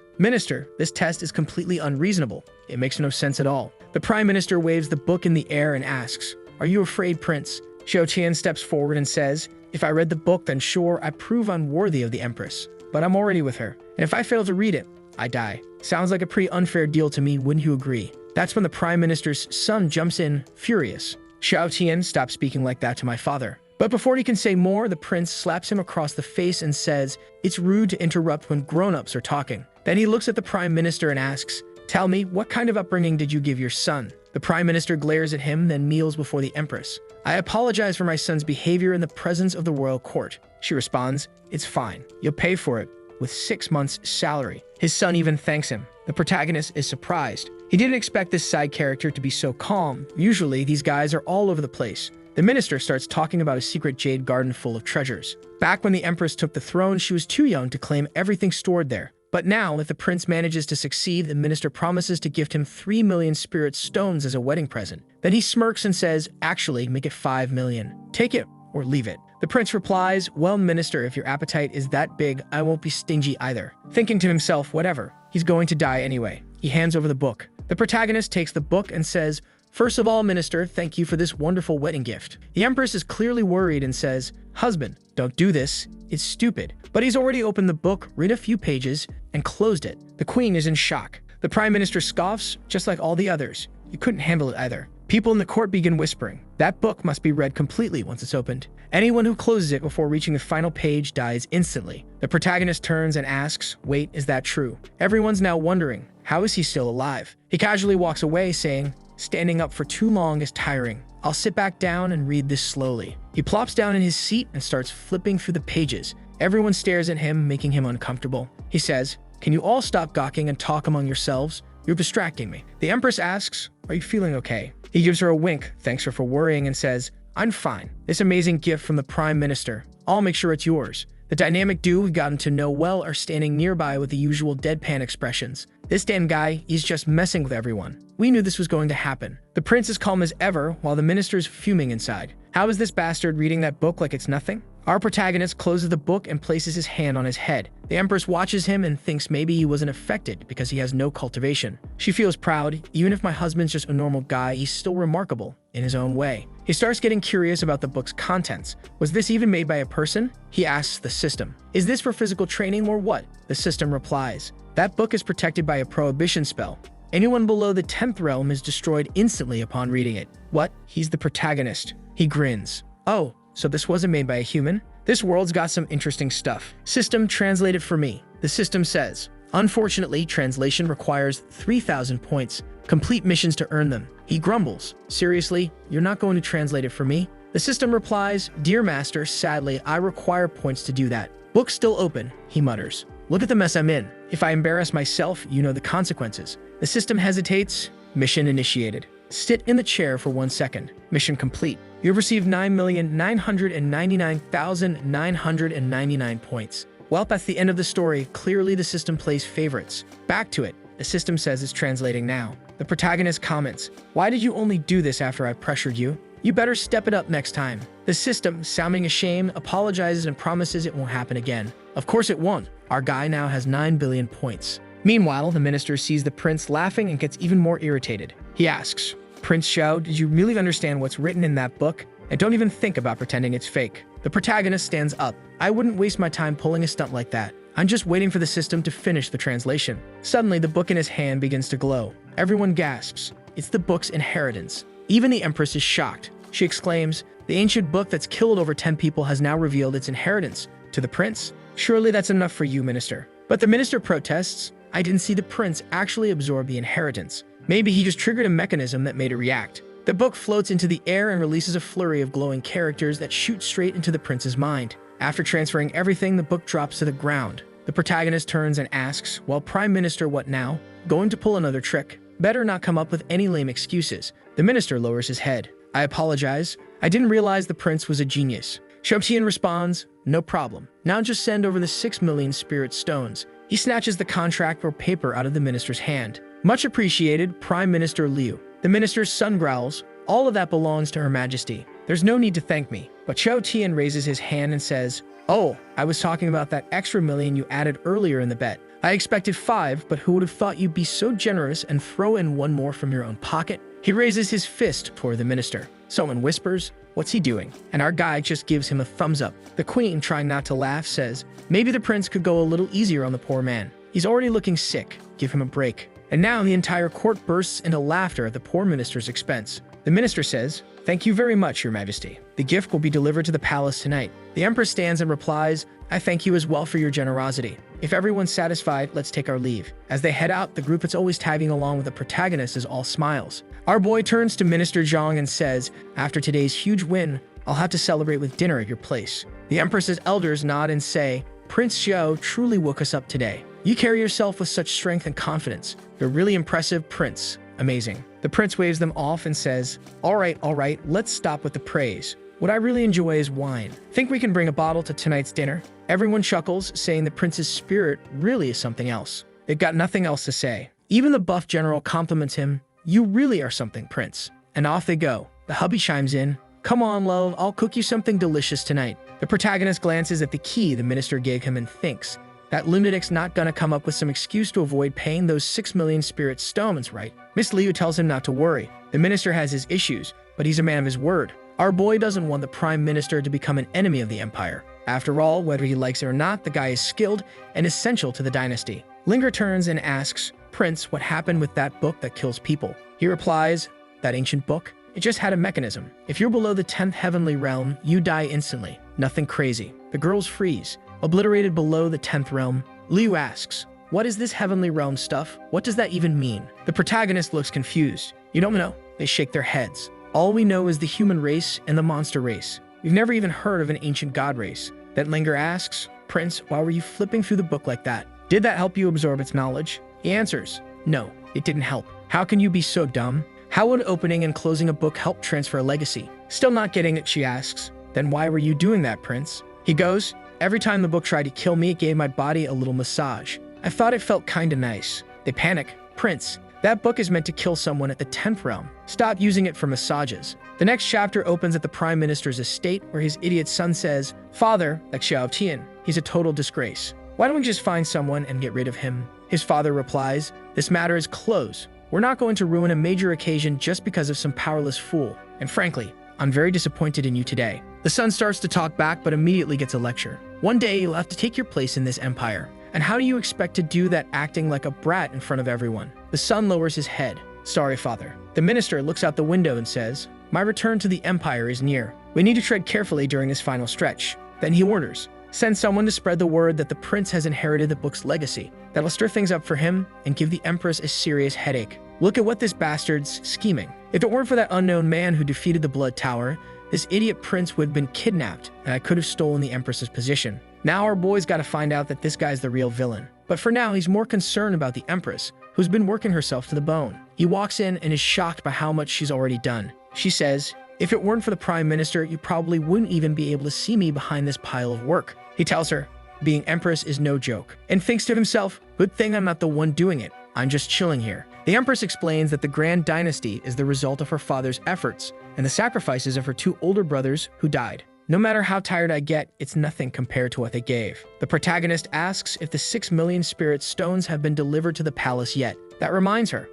Minister, this test is completely unreasonable. It makes no sense at all. The Prime Minister waves the book in the air and asks, are you afraid, Prince? Xiao Tian steps forward and says, if I read the book, then sure, I prove unworthy of the Empress. But I'm already with her, and if I fail to read it, I die. Sounds like a pretty unfair deal to me, wouldn't you agree? That's when the Prime Minister's son jumps in, furious. Xiao Tian, stop speaking like that to my father. But before he can say more, the prince slaps him across the face and says, it's rude to interrupt when grown-ups are talking. Then he looks at the Prime Minister and asks, tell me, what kind of upbringing did you give your son? The Prime Minister glares at him, then kneels before the Empress. I apologize for my son's behavior in the presence of the royal court. She responds, it's fine. You'll pay for it with 6 months' salary. His son even thanks him. The protagonist is surprised. He didn't expect this side character to be so calm. Usually, these guys are all over the place. The minister starts talking about a secret jade garden full of treasures. Back when the Empress took the throne, she was too young to claim everything stored there. But now, if the prince manages to succeed, the minister promises to gift him 3 million spirit stones as a wedding present. Then he smirks and says, actually, make it 5 million. Take it or leave it. The prince replies, well, minister, if your appetite is that big, I won't be stingy either. Thinking to himself, whatever, he's going to die anyway. He hands over the book. The protagonist takes the book and says, first of all, minister, thank you for this wonderful wedding gift. The Empress is clearly worried and says, husband, don't do this. It's stupid. But he's already opened the book, read a few pages, and closed it. The queen is in shock. The prime minister scoffs, just like all the others. You couldn't handle it either. People in the court begin whispering. That book must be read completely once it's opened. Anyone who closes it before reaching the final page dies instantly. The protagonist turns and asks, wait, is that true? Everyone's now wondering, how is he still alive? He casually walks away saying, standing up for too long is tiring. I'll sit back down and read this slowly. He plops down in his seat and starts flipping through the pages. Everyone stares at him, making him uncomfortable. He says, can you all stop gawking and talk among yourselves? You're distracting me. The Empress asks, are you feeling okay? He gives her a wink, thanks her for worrying, and says, I'm fine. This amazing gift from the Prime Minister. I'll make sure it's yours. The dynamic duo we've gotten to know well are standing nearby with the usual deadpan expressions. This damn guy, he's just messing with everyone. We knew this was going to happen. The prince is calm as ever, while the minister's fuming inside. How is this bastard reading that book like it's nothing? Our protagonist closes the book and places his hand on his head. The Empress watches him and thinks maybe he wasn't affected because he has no cultivation. She feels proud. Even if my husband's just a normal guy, he's still remarkable in his own way. He starts getting curious about the book's contents. Was this even made by a person? He asks the system. Is this for physical training or what? The system replies. That book is protected by a prohibition spell. Anyone below the 10th realm is destroyed instantly upon reading it. What? He's the protagonist. He grins. Oh, so this wasn't made by a human? This world's got some interesting stuff. System, translate it for me. The system says, unfortunately, translation requires 3,000 points. Complete missions to earn them. He grumbles. Seriously, you're not going to translate it for me? The system replies, dear master, sadly, I require points to do that. Book still open, he mutters. Look at the mess I'm in. If I embarrass myself, you know the consequences. The system hesitates. Mission initiated. Sit in the chair for 1 second. Mission complete. You have received 9,999,999 points. Well, that's the end of the story. Clearly, the system plays favorites. Back to it. The system says it's translating now. The protagonist comments, why did you only do this after I pressured you? You better step it up next time. The system, sounding ashamed, apologizes and promises it won't happen again. Of course it won't. Our guy now has 9 billion points. Meanwhile, the minister sees the prince laughing and gets even more irritated. He asks, Prince Xiao, did you really understand what's written in that book? And don't even think about pretending it's fake. The protagonist stands up. I wouldn't waste my time pulling a stunt like that. I'm just waiting for the system to finish the translation. Suddenly, the book in his hand begins to glow. Everyone gasps. It's the book's inheritance. Even the Empress is shocked. She exclaims, the ancient book that's killed over 10 people has now revealed its inheritance to the prince. Surely that's enough for you, minister. But the minister protests. I didn't see the prince actually absorb the inheritance. Maybe he just triggered a mechanism that made it react. The book floats into the air and releases a flurry of glowing characters that shoot straight into the prince's mind. After transferring everything, the book drops to the ground. The protagonist turns and asks, well, Prime Minister, what now? Going to pull another trick? Better not come up with any lame excuses. The minister lowers his head. I apologize. I didn't realize the prince was a genius. Xiao Tian responds, no problem. Now just send over the 6 million spirit stones. He snatches the contract or paper out of the minister's hand. Much appreciated, Prime Minister Liu. The minister's son growls, all of that belongs to Her Majesty. There's no need to thank me. But Xiao Tian raises his hand and says, oh, I was talking about that extra million you added earlier in the bet. I expected 5, but who would have thought you'd be so generous and throw in 1 more from your own pocket? He raises his fist toward the minister. Someone whispers, what's he doing? And our guy just gives him a thumbs up. The queen, trying not to laugh, says, maybe the prince could go a little easier on the poor man. He's already looking sick. Give him a break. And now the entire court bursts into laughter at the poor minister's expense. The minister says, thank you very much, Your Majesty. The gift will be delivered to the palace tonight. The Empress stands and replies, I thank you as well for your generosity. If everyone's satisfied, let's take our leave. As they head out, the group that's always tagging along with the protagonist is all smiles. Our boy turns to Minister Zhang and says, after today's huge win, I'll have to celebrate with dinner at your place. The Empress's elders nod and say, Prince Xiao truly woke us up today. You carry yourself with such strength and confidence. You're really impressive, Prince. Amazing. The prince waves them off and says, all right, let's stop with the praise. What I really enjoy is wine. Think we can bring a bottle to tonight's dinner? Everyone chuckles, saying the prince's spirit really is something else. They've got nothing else to say. Even the buff general compliments him. You really are something, Prince. And off they go. The hubby chimes in. Come on, love, I'll cook you something delicious tonight. The protagonist glances at the key the minister gave him and thinks, that lunatic's not gonna come up with some excuse to avoid paying those 6 million spirit stones, right? Miss Liu tells him not to worry. The minister has his issues, but he's a man of his word. Our boy doesn't want the prime minister to become an enemy of the empire. After all, whether he likes it or not, the guy is skilled and essential to the dynasty. Linger turns and asks, Prince, what happened with that book that kills people? He replies, that ancient book? It just had a mechanism. If you're below the 10th heavenly realm, you die instantly. Nothing crazy. The girls freeze. Obliterated below the 10th realm, Liu asks, what is this heavenly realm stuff? What does that even mean? The protagonist looks confused. You don't know. They shake their heads. All we know is the human race and the monster race. We've never even heard of an ancient god race. That Linger asks, Prince, why were you flipping through the book like that? Did that help you absorb its knowledge? He answers, no, it didn't help. How can you be so dumb? How would opening and closing a book help transfer a legacy? Still not getting it, she asks. Then why were you doing that, Prince? He goes, every time the book tried to kill me, it gave my body a little massage. I thought it felt kinda nice. They panic. Prince, that book is meant to kill someone at the 10th realm. Stop using it for massages. The next chapter opens at the prime minister's estate, where his idiot son says, Father, like Xiao Tian, he's a total disgrace. Why don't we just find someone and get rid of him? His father replies, this matter is closed. We're not going to ruin a major occasion just because of some powerless fool. And frankly, I'm very disappointed in you today. The son starts to talk back, but immediately gets a lecture. One day, you'll have to take your place in this empire. And how do you expect to do that acting like a brat in front of everyone? The son lowers his head. Sorry, father. The minister looks out the window and says, my return to the empire is near. We need to tread carefully during this final stretch. Then he orders, send someone to spread the word that the prince has inherited the book's legacy. That'll stir things up for him and give the empress a serious headache. Look at what this bastard's scheming. If it weren't for that unknown man who defeated the Blood Tower, this idiot prince would have been kidnapped, and I could have stolen the empress's position. Now our boy's got to find out that this guy's the real villain. But for now, he's more concerned about the empress, who's been working herself to the bone. He walks in and is shocked by how much she's already done. She says, if it weren't for the prime minister, you probably wouldn't even be able to see me behind this pile of work. He tells her, being empress is no joke, and thinks to himself, good thing I'm not the one doing it. I'm just chilling here. The empress explains that the grand dynasty is the result of her father's efforts and the sacrifices of her 2 older brothers who died. No matter how tired I get, it's nothing compared to what they gave. The protagonist asks if the 6 million spirit stones have been delivered to the palace yet. That reminds her,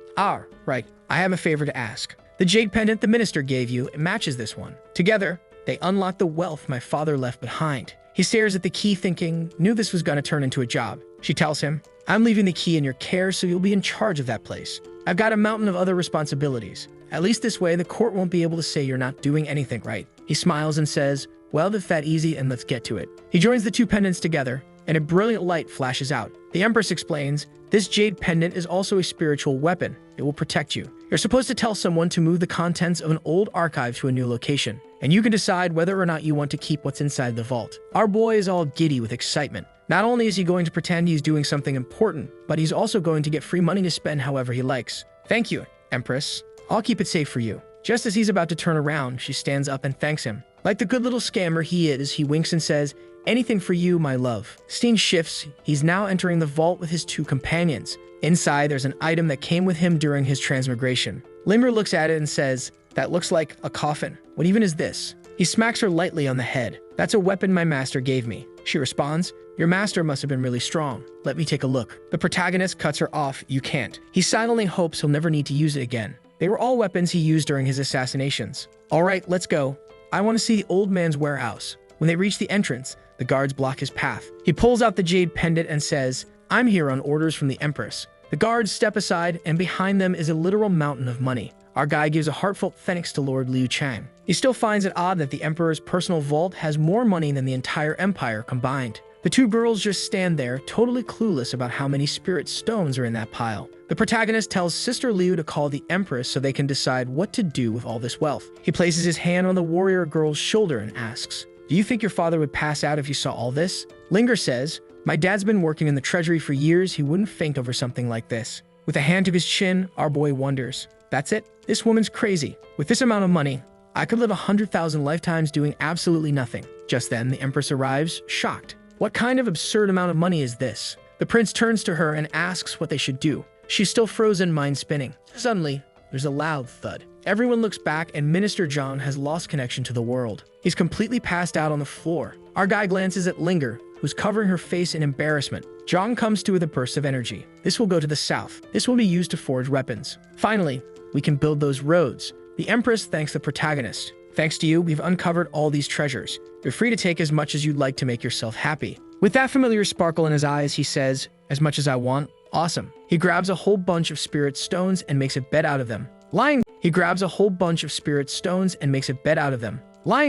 right, I have a favor to ask. The jade pendant the minister gave you, it matches this one. Together, they unlock the wealth my father left behind. He stares at the key thinking, knew this was gonna turn into a job. She tells him, I'm leaving the key in your care so you'll be in charge of that place. I've got a mountain of other responsibilities. At least this way the court won't be able to say you're not doing anything right. He smiles and says, well, if that easy and let's get to it. He joins the two pendants together and a brilliant light flashes out. The Empress explains, this jade pendant is also a spiritual weapon. It will protect you. You're supposed to tell someone to move the contents of an old archive to a new location, and you can decide whether or not you want to keep what's inside the vault. Our boy is all giddy with excitement. Not only is he going to pretend he's doing something important, but he's also going to get free money to spend however he likes. Thank you, Empress. I'll keep it safe for you. Just as he's about to turn around, she stands up and thanks him. Like the good little scammer he is, he winks and says, anything for you, my love. Scene shifts. He's now entering the vault with his two companions. Inside, there's an item that came with him during his transmigration. Linger looks at it and says, that looks like a coffin. What even is this? He smacks her lightly on the head. That's a weapon my master gave me. She responds, your master must have been really strong. Let me take a look. The protagonist cuts her off. You can't. He silently hopes he'll never need to use it again. They were all weapons he used during his assassinations. All right, let's go. I want to see the old man's warehouse. When they reach the entrance, the guards block his path. He pulls out the jade pendant and says, I'm here on orders from the Empress. The guards step aside, and behind them is a literal mountain of money. Our guy gives a heartfelt thanks to Lord Liu Chang. He still finds it odd that the Emperor's personal vault has more money than the entire empire combined. The two girls just stand there, totally clueless about how many spirit stones are in that pile. The protagonist tells Sister Liu to call the Empress so they can decide what to do with all this wealth. He places his hand on the warrior girl's shoulder and asks, do you think your father would pass out if he saw all this? Linger says, my dad's been working in the treasury for years. He wouldn't faint over something like this. With a hand to his chin, our boy wonders, that's it? This woman's crazy. With this amount of money, I could live 100,000 lifetimes doing absolutely nothing. Just then, the Empress arrives, shocked. What kind of absurd amount of money is this? The prince turns to her and asks what they should do. She's still frozen, mind spinning. Suddenly, there's a loud thud. Everyone looks back and Minister John has lost connection to the world. He's completely passed out on the floor. Our guy glances at Linger, who's covering her face in embarrassment. John comes to with a burst of energy. This will go to the south. This will be used to forge weapons. Finally, we can build those roads. The Empress thanks the protagonist. Thanks to you, we've uncovered all these treasures. You're free to take as much as you'd like to make yourself happy. With that familiar sparkle in his eyes, he says, as much as I want. Awesome. He grabs a whole bunch of spirit stones and makes a bed out of them. Lying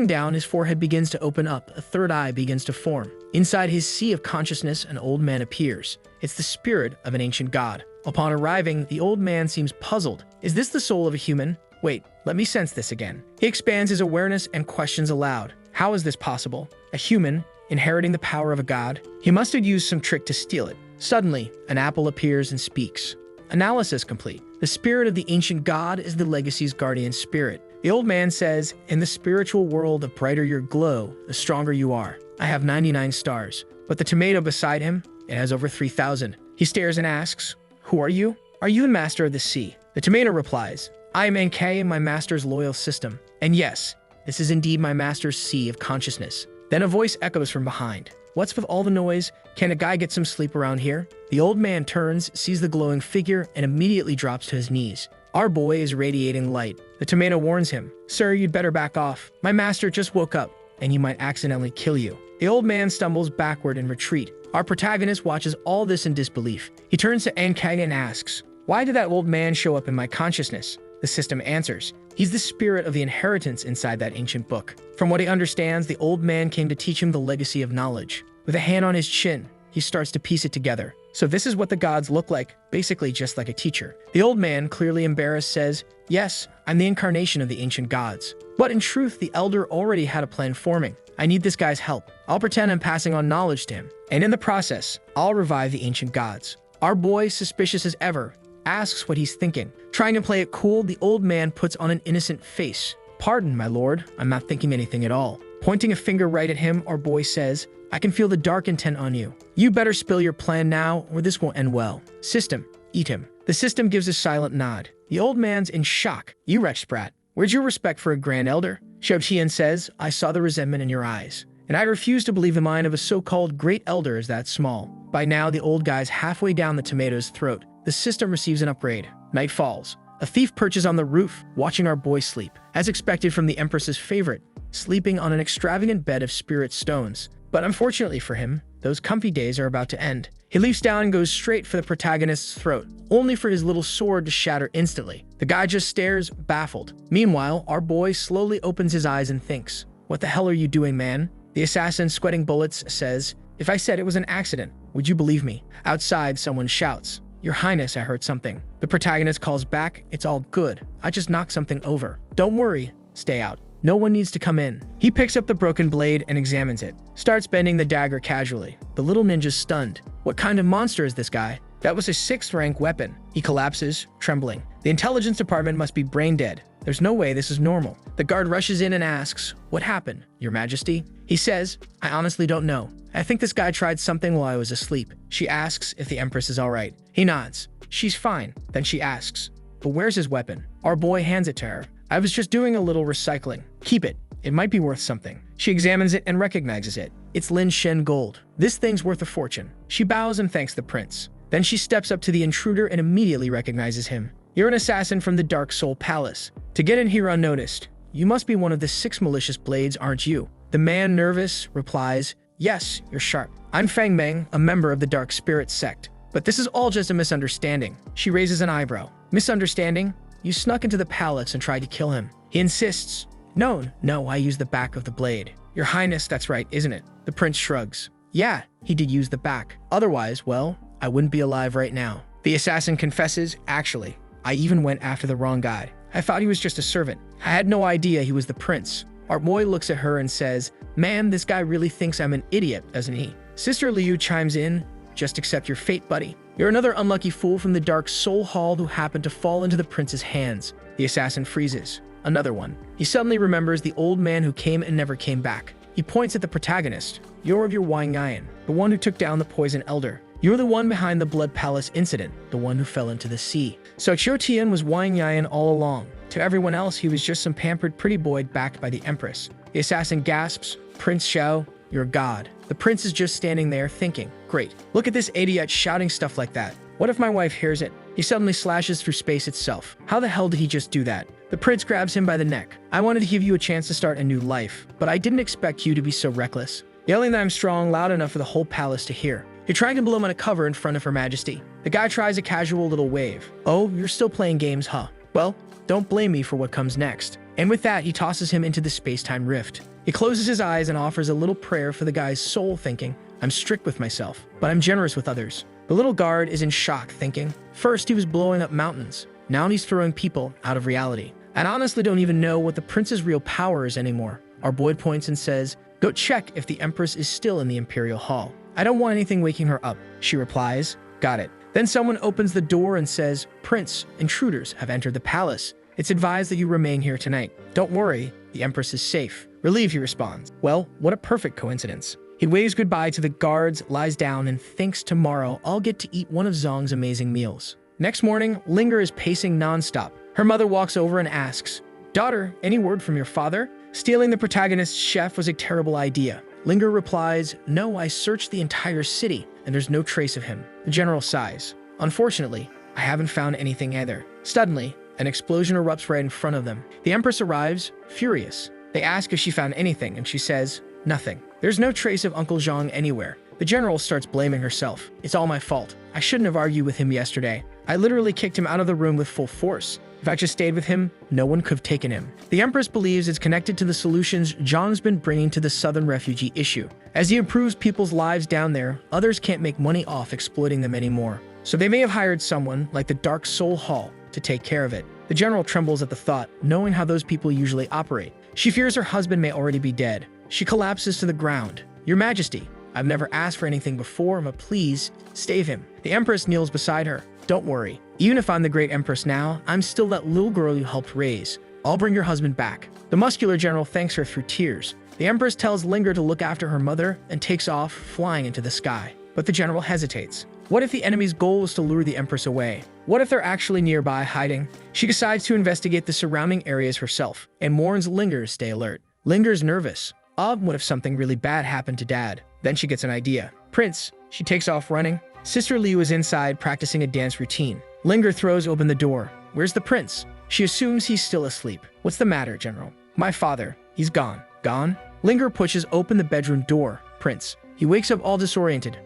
down, his forehead begins to open up. A third eye begins to form. Inside his sea of consciousness, an old man appears. It's the spirit of an ancient god. Upon arriving, the old man seems puzzled. Is this the soul of a human? Wait, let me sense this again. He expands his awareness and questions aloud. How is this possible? A human, inheriting the power of a god? He must have used some trick to steal it. Suddenly, an apple appears and speaks. Analysis complete. The spirit of the ancient god is the legacy's guardian spirit. The old man says, in the spiritual world, the brighter your glow, the stronger you are. I have 99 stars. But the tomato beside him, it has over 3,000. He stares and asks, who are you? Are you the master of the sea? The tomato replies, I am NK, my master's loyal system. And yes, this is indeed my master's sea of consciousness. Then a voice echoes from behind. What's with all the noise? Can a guy get some sleep around here? The old man turns, sees the glowing figure, and immediately drops to his knees. Our boy is radiating light. The tomato warns him, sir, you'd better back off. My master just woke up, and he might accidentally kill you. The old man stumbles backward in retreat. Our protagonist watches all this in disbelief. He turns to Ankang and asks, why did that old man show up in my consciousness? The system answers, he's the spirit of the inheritance inside that ancient book. From what he understands, the old man came to teach him the legacy of knowledge. With a hand on his chin, he starts to piece it together. So this is what the gods look like, basically just like a teacher. The old man, clearly embarrassed, says, yes, I'm the incarnation of the ancient gods. But in truth, the elder already had a plan forming. I need this guy's help. I'll pretend I'm passing on knowledge to him. And in the process, I'll revive the ancient gods. Our boy, suspicious as ever, asks what he's thinking. Trying to play it cool, the old man puts on an innocent face. Pardon, my lord, I'm not thinking anything at all. Pointing a finger right at him, our boy says, I can feel the dark intent on you. You better spill your plan now, or this won't end well. System, eat him. The system gives a silent nod. The old man's in shock. You wretch sprat. Where's your respect for a grand elder? Xiao Tian says, I saw the resentment in your eyes. And I refuse to believe the mind of a so-called great elder is that small. By now, the old guy's halfway down the tomato's throat. The system receives an upgrade. Night falls. A thief perches on the roof, watching our boy sleep. As expected from the Empress's favorite, sleeping on an extravagant bed of spirit stones. But unfortunately for him, those comfy days are about to end. He leaps down and goes straight for the protagonist's throat, only for his little sword to shatter instantly. The guy just stares, baffled. Meanwhile, our boy slowly opens his eyes and thinks, "What the hell are you doing, man?" The assassin, sweating bullets, says, "If I said it was an accident, would you believe me?" Outside, someone shouts, "Your Highness, I heard something." The protagonist calls back, "It's all good. I just knocked something over. Don't worry. Stay out. No one needs to come in." He picks up the broken blade and examines it, starts bending the dagger casually. The little ninja's stunned. What kind of monster is this guy? That was a 6th rank weapon. He collapses, trembling. The intelligence department must be brain dead. There's no way this is normal. The guard rushes in and asks, "What happened, Your Majesty?" He says, "I honestly don't know. I think this guy tried something while I was asleep." She asks if the Empress is all right. He nods. She's fine. Then she asks, "But where's his weapon?" Our boy hands it to her. "I was just doing a little recycling. Keep it. It might be worth something." She examines it and recognizes it. It's Lin Shen gold. This thing's worth a fortune. She bows and thanks the prince. Then she steps up to the intruder and immediately recognizes him. "You're an assassin from the Dark Soul Palace. To get in here unnoticed, you must be one of the 6 malicious blades, aren't you?" The man, nervous, replies, "Yes, you're sharp. I'm Fang Meng, a member of the Dark Spirit Sect. But this is all just a misunderstanding." She raises an eyebrow. "Misunderstanding? You snuck into the palace and tried to kill him." He insists, No, I used the back of the blade." "Your Highness, that's right, isn't it?" The prince shrugs. "Yeah, he did use the back. Otherwise, well, I wouldn't be alive right now." The assassin confesses, "Actually, I even went after the wrong guy. I thought he was just a servant. I had no idea he was the prince." Our boy looks at her and says, "Man, this guy really thinks I'm an idiot, doesn't he?" Sister Liu chimes in, "Just accept your fate, buddy. You're another unlucky fool from the Dark Soul Hall who happened to fall into the prince's hands." The assassin freezes. Another one. He suddenly remembers the old man who came and never came back. He points at the protagonist. "You're of your Wang Yan, the one who took down the Poison Elder. You're the one behind the Blood Palace incident, the one who fell into the sea." So Xiao Tian was Wang Yan all along. To everyone else, he was just some pampered pretty boy backed by the Empress. The assassin gasps, "Prince Xiao, you're a god." The prince is just standing there thinking, "Great, look at this idiot shouting stuff like that. What if my wife hears it?" He suddenly slashes through space itself. How the hell did he just do that? The prince grabs him by the neck. "I wanted to give you a chance to start a new life, but I didn't expect you to be so reckless." Yelling that I'm strong loud enough for the whole palace to hear. You're trying to blow him on a cover in front of Her Majesty. The guy tries a casual little wave. "Oh, you're still playing games, huh? Well, don't blame me for what comes next." And with that, he tosses him into the space-time rift. He closes his eyes and offers a little prayer for the guy's soul, thinking, "I'm strict with myself, but I'm generous with others." The little guard is in shock, thinking, first he was blowing up mountains, now he's throwing people out of reality. I honestly don't even know what the prince's real power is anymore. Our boy points and says, "Go check if the Empress is still in the Imperial Hall." "I don't want anything waking her up," she replies. "Got it." Then someone opens the door and says, "Prince, intruders have entered the palace. It's advised that you remain here tonight." "Don't worry, the Empress is safe." Relieved, he responds. Well, what a perfect coincidence. He waves goodbye to the guards, lies down, and thinks tomorrow I'll get to eat one of Zong's amazing meals. Next morning, Linger is pacing nonstop. Her mother walks over and asks, "Daughter, any word from your father?" Stealing the protagonist's chef was a terrible idea. Linger replies, "No, I searched the entire city, and there's no trace of him." The general sighs. "Unfortunately, I haven't found anything either." Suddenly, an explosion erupts right in front of them. The Empress arrives, furious. They ask if she found anything, and she says, "Nothing. There's no trace of Uncle Zhang anywhere." The general starts blaming herself. "It's all my fault. I shouldn't have argued with him yesterday. I literally kicked him out of the room with full force. If I just stayed with him, no one could have taken him." The Empress believes it's connected to the solutions Zhang's been bringing to the southern refugee issue. As he improves people's lives down there, others can't make money off exploiting them anymore. So they may have hired someone, like the Dark Soul Hall, to take care of it. The general trembles at the thought, knowing how those people usually operate. She fears her husband may already be dead. She collapses to the ground. "Your Majesty, I've never asked for anything before, but please, save him." The Empress kneels beside her. "Don't worry. Even if I'm the great Empress now, I'm still that little girl you helped raise. I'll bring your husband back." The muscular general thanks her through tears. The Empress tells Linger to look after her mother and takes off, flying into the sky. But the general hesitates. What if the enemy's goal is to lure the Empress away? What if they're actually nearby, hiding? She decides to investigate the surrounding areas herself and warns Linger to stay alert. Linger's nervous. What if something really bad happened to Dad? Then she gets an idea. "Prince." She takes off running. Sister Liu is inside practicing a dance routine. Linger throws open the door. "Where's the prince?" She assumes he's still asleep. "What's the matter, General?" "My father. He's gone." "Gone?" Linger pushes open the bedroom door. prince. He wakes up all disoriented.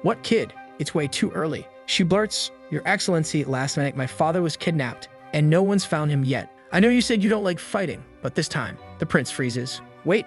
What kid? It's way too early. She blurts, Your Excellency, last night my father was kidnapped, and no one's found him yet. I know you said you don't like fighting, but this time, the prince freezes. Wait,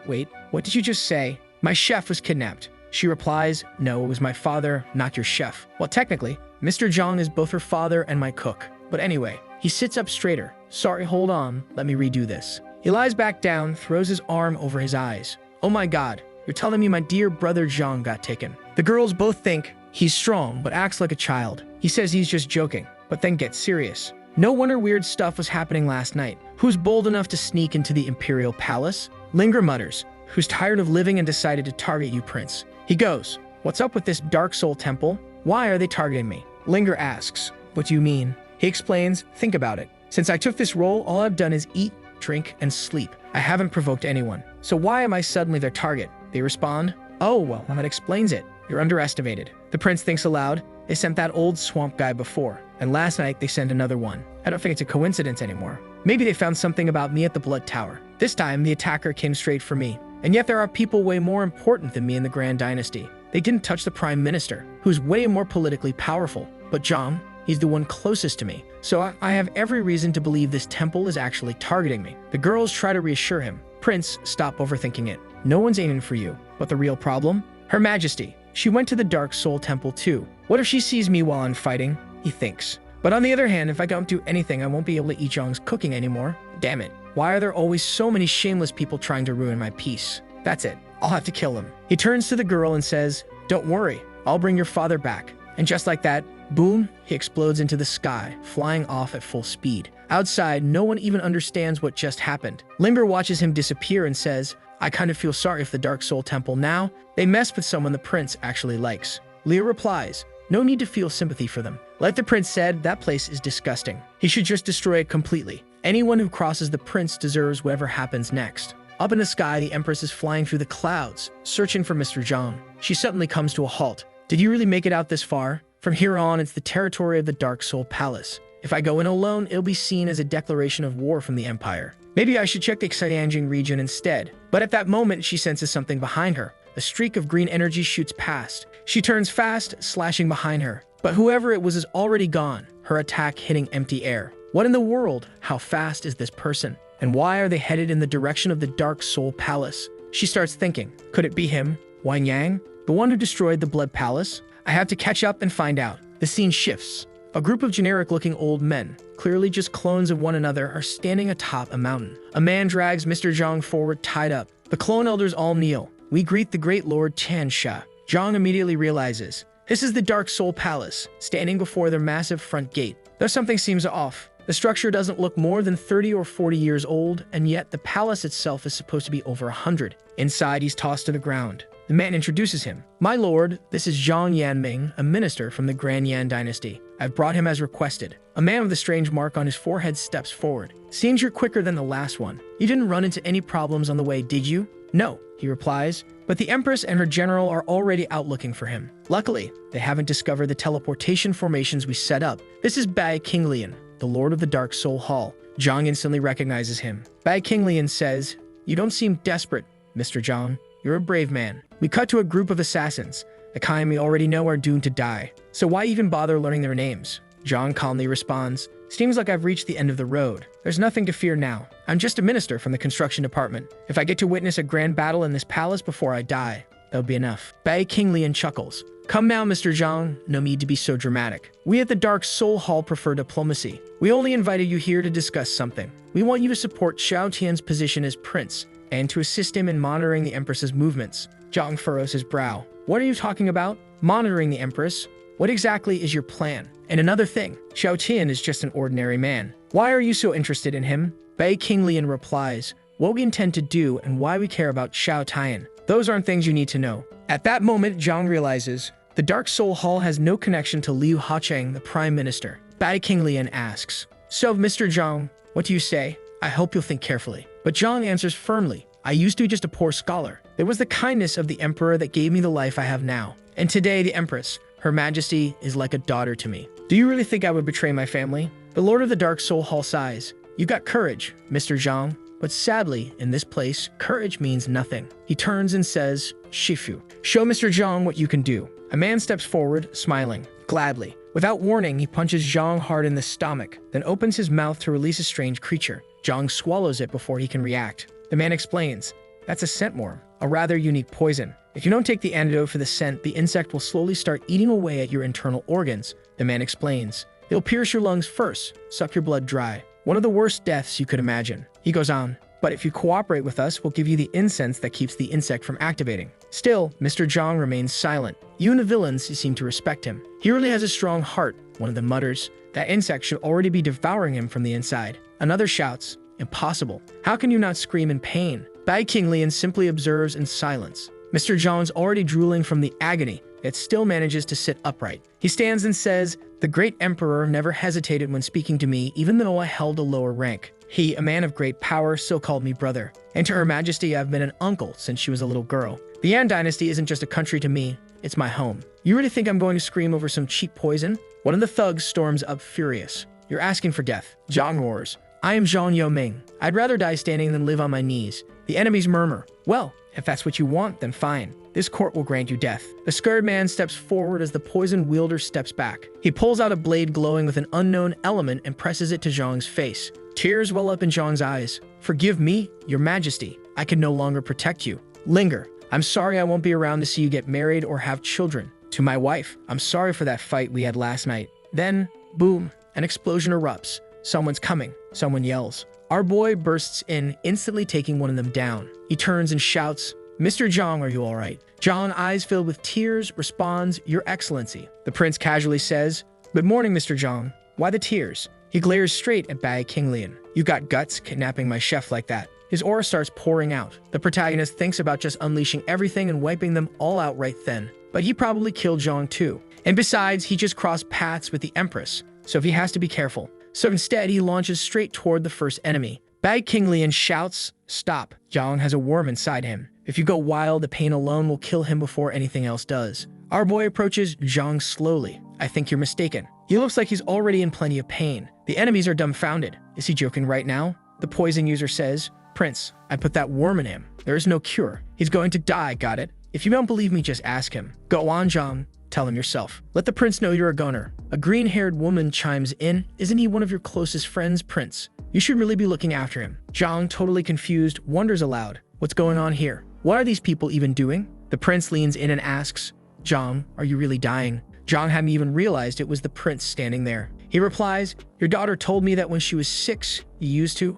what did you just say? My chef was kidnapped. She replies, No, it was my father, not your chef. Well, technically, Mr. Zhang is both her father and my cook. But anyway, he sits up straighter. Sorry, hold on, let me redo this. He lies back down, throws his arm over his eyes. Oh my god, you're telling me my dear brother Zhang got taken. The girls both think he's strong, but acts like a child. He says he's just joking, but then gets serious. No wonder weird stuff was happening last night. Who's bold enough to sneak into the imperial palace? Linger mutters, Who's tired of living and decided to target you, prince. He goes, What's up with this Dark Soul temple? Why are they targeting me? Linger asks, What do you mean? He explains, Think about it. Since I took this role, all I've done is eat, drink, and sleep. I haven't provoked anyone. So why am I suddenly their target? They respond, Oh, well, that explains it. You're underestimated. The prince thinks aloud. They sent that old swamp guy before, and last night they sent another one. I don't think it's a coincidence anymore. Maybe they found something about me at the Blood Tower. This time, the attacker came straight for me. And yet there are people way more important than me in the Grand Dynasty. They didn't touch the Prime Minister, who's way more politically powerful. But Zhang, he's the one closest to me. So I have every reason to believe this temple is actually targeting me. The girls try to reassure him. Prince, stop overthinking it. No one's aiming for you. But the real problem? Her Majesty. She went to the Dark Soul Temple too. What if she sees me while I'm fighting? He thinks. But on the other hand, if I don't do anything, I won't be able to eat Zhang's cooking anymore. Damn it. Why are there always so many shameless people trying to ruin my peace? That's it. I'll have to kill him. He turns to the girl and says, Don't worry. I'll bring your father back. And just like that, boom, he explodes into the sky, flying off at full speed. Outside, no one even understands what just happened. Linger watches him disappear and says, I kind of feel sorry for the Dark Soul Temple now. They messed with someone the prince actually likes. Leah replies, No need to feel sympathy for them. Like the prince said, that place is disgusting. He should just destroy it completely. Anyone who crosses the prince deserves whatever happens next. Up in the sky, the Empress is flying through the clouds, searching for Mr. Zhang. She suddenly comes to a halt. Did you really make it out this far? From here on, it's the territory of the Dark Soul Palace. If I go in alone, it'll be seen as a declaration of war from the Empire. Maybe I should check the Xianjing region instead. But at that moment, she senses something behind her. A streak of green energy shoots past. She turns fast, slashing behind her. But whoever it was is already gone, her attack hitting empty air. What in the world? How fast is this person? And why are they headed in the direction of the Dark Soul Palace? She starts thinking, could it be him, Wang Yang, the one who destroyed the Blood Palace? I have to catch up and find out. The scene shifts. A group of generic-looking old men, clearly just clones of one another, are standing atop a mountain. A man drags Mr. Zhang forward, tied up. The clone elders all kneel. We greet the great Lord Tiansha. Zhang immediately realizes, this is the Dark Soul Palace, standing before their massive front gate. Though something seems off. The structure doesn't look more than 30 or 40 years old, and yet the palace itself is supposed to be over 100. Inside, he's tossed to the ground. The man introduces him. My lord, this is Zhang Yanming, a minister from the Grand Yan dynasty. I've brought him as requested. A man with a strange mark on his forehead steps forward. Seems you're quicker than the last one. You didn't run into any problems on the way, did you? No, he replies. But the Empress and her general are already out looking for him. Luckily, they haven't discovered the teleportation formations we set up. This is Bai Qinglian, the Lord of the Dark Soul Hall. Zhang instantly recognizes him. Bai Qinglian says, You don't seem desperate, Mr. Zhang. You're a brave man. We cut to a group of assassins, the kind we already know are doomed to die. So why even bother learning their names? Zhang calmly responds, Seems like I've reached the end of the road. There's nothing to fear now. I'm just a minister from the construction department. If I get to witness a grand battle in this palace before I die, that'll be enough. Bai Qinglian chuckles. Come now, Mr. Zhang. No need to be so dramatic. We at the Dark Soul Hall prefer diplomacy. We only invited you here to discuss something. We want you to support Xiao Tian's position as prince, and to assist him in monitoring the Empress's movements. Zhang furrows his brow. What are you talking about? Monitoring the Empress? What exactly is your plan? And another thing, Xiao Tian is just an ordinary man. Why are you so interested in him? Bai Qinglian replies, What we intend to do and why we care about Xiao Tian. Those aren't things you need to know. At that moment, Zhang realizes, the Dark Soul Hall has no connection to Liu Hacheng, the Prime Minister. Bai Qinglian asks, So, Mr. Zhang, what do you say? I hope you'll think carefully. But Zhang answers firmly, I used to be just a poor scholar. It was the kindness of the Emperor that gave me the life I have now. And today, the Empress, Her Majesty, is like a daughter to me. Do you really think I would betray my family? The Lord of the Dark Soul Hall sighs. You've got courage, Mr. Zhang. But sadly, in this place, courage means nothing. He turns and says, Shifu, show Mr. Zhang what you can do. A man steps forward, smiling, gladly. Without warning, he punches Zhang hard in the stomach, then opens his mouth to release a strange creature. Zhang swallows it before he can react. The man explains, that's a scent worm, a rather unique poison. If you don't take the antidote for the scent, the insect will slowly start eating away at your internal organs. The man explains, it'll pierce your lungs first, suck your blood dry. One of the worst deaths you could imagine. He goes on, but if you cooperate with us, we'll give you the incense that keeps the insect from activating. Still, Mr. Zhang remains silent. You and the villains seem to respect him. He really has a strong heart. One of them mutters, that insect should already be devouring him from the inside. Another shouts, impossible. How can you not scream in pain? Bai Qinglian simply observes in silence. Mr. Zhang's already drooling from the agony, yet still manages to sit upright. He stands and says, the great emperor never hesitated when speaking to me, even though I held a lower rank. He, a man of great power, still called me brother. And to Her Majesty, I've been an uncle since she was a little girl. The Yan dynasty isn't just a country to me, it's my home. You really think I'm going to scream over some cheap poison? One of the thugs storms up furious. You're asking for death. Zhang roars. I am Zhang Yoming. I'd rather die standing than live on my knees. The enemies murmur. Well, if that's what you want, then fine. This court will grant you death. The scared man steps forward as the poison wielder steps back. He pulls out a blade glowing with an unknown element and presses it to Zhang's face. Tears well up in Zhang's eyes. Forgive me, Your Majesty. I can no longer protect you. Linger. I'm sorry I won't be around to see you get married or have children. To my wife, I'm sorry for that fight we had last night. Then, boom, an explosion erupts. Someone's coming. Someone yells. Our boy bursts in, instantly taking one of them down. He turns and shouts, Mr. Zhang, are you all right? Zhang, eyes filled with tears, responds, Your Excellency. The prince casually says, Good morning, Mr. Zhang. Why the tears? He glares straight at Bai Qinglian. You got guts kidnapping my chef like that. His aura starts pouring out. The protagonist thinks about just unleashing everything and wiping them all out right then. But he probably killed Zhang too. And besides, he just crossed paths with the Empress, so he has to be careful. So instead, he launches straight toward the first enemy. Bai Qinglian shouts, Stop. Zhang has a worm inside him. If you go wild, the pain alone will kill him before anything else does. Our boy approaches Zhang slowly. I think you're mistaken. He looks like he's already in plenty of pain. The enemies are dumbfounded. Is he joking right now? The poison user says, Prince, I put that worm in him. There is no cure. He's going to die, got it? If you don't believe me, just ask him. Go on, Zhang. Tell him yourself. Let the prince know you're a goner. A green-haired woman chimes in. Isn't he one of your closest friends, Prince? You should really be looking after him. Zhang, totally confused, wonders aloud. What's going on here? What are these people even doing? The prince leans in and asks, Zhang, are you really dying? Zhang hadn't even realized it was the prince standing there. He replies, Your daughter told me that when she was 6, you used to,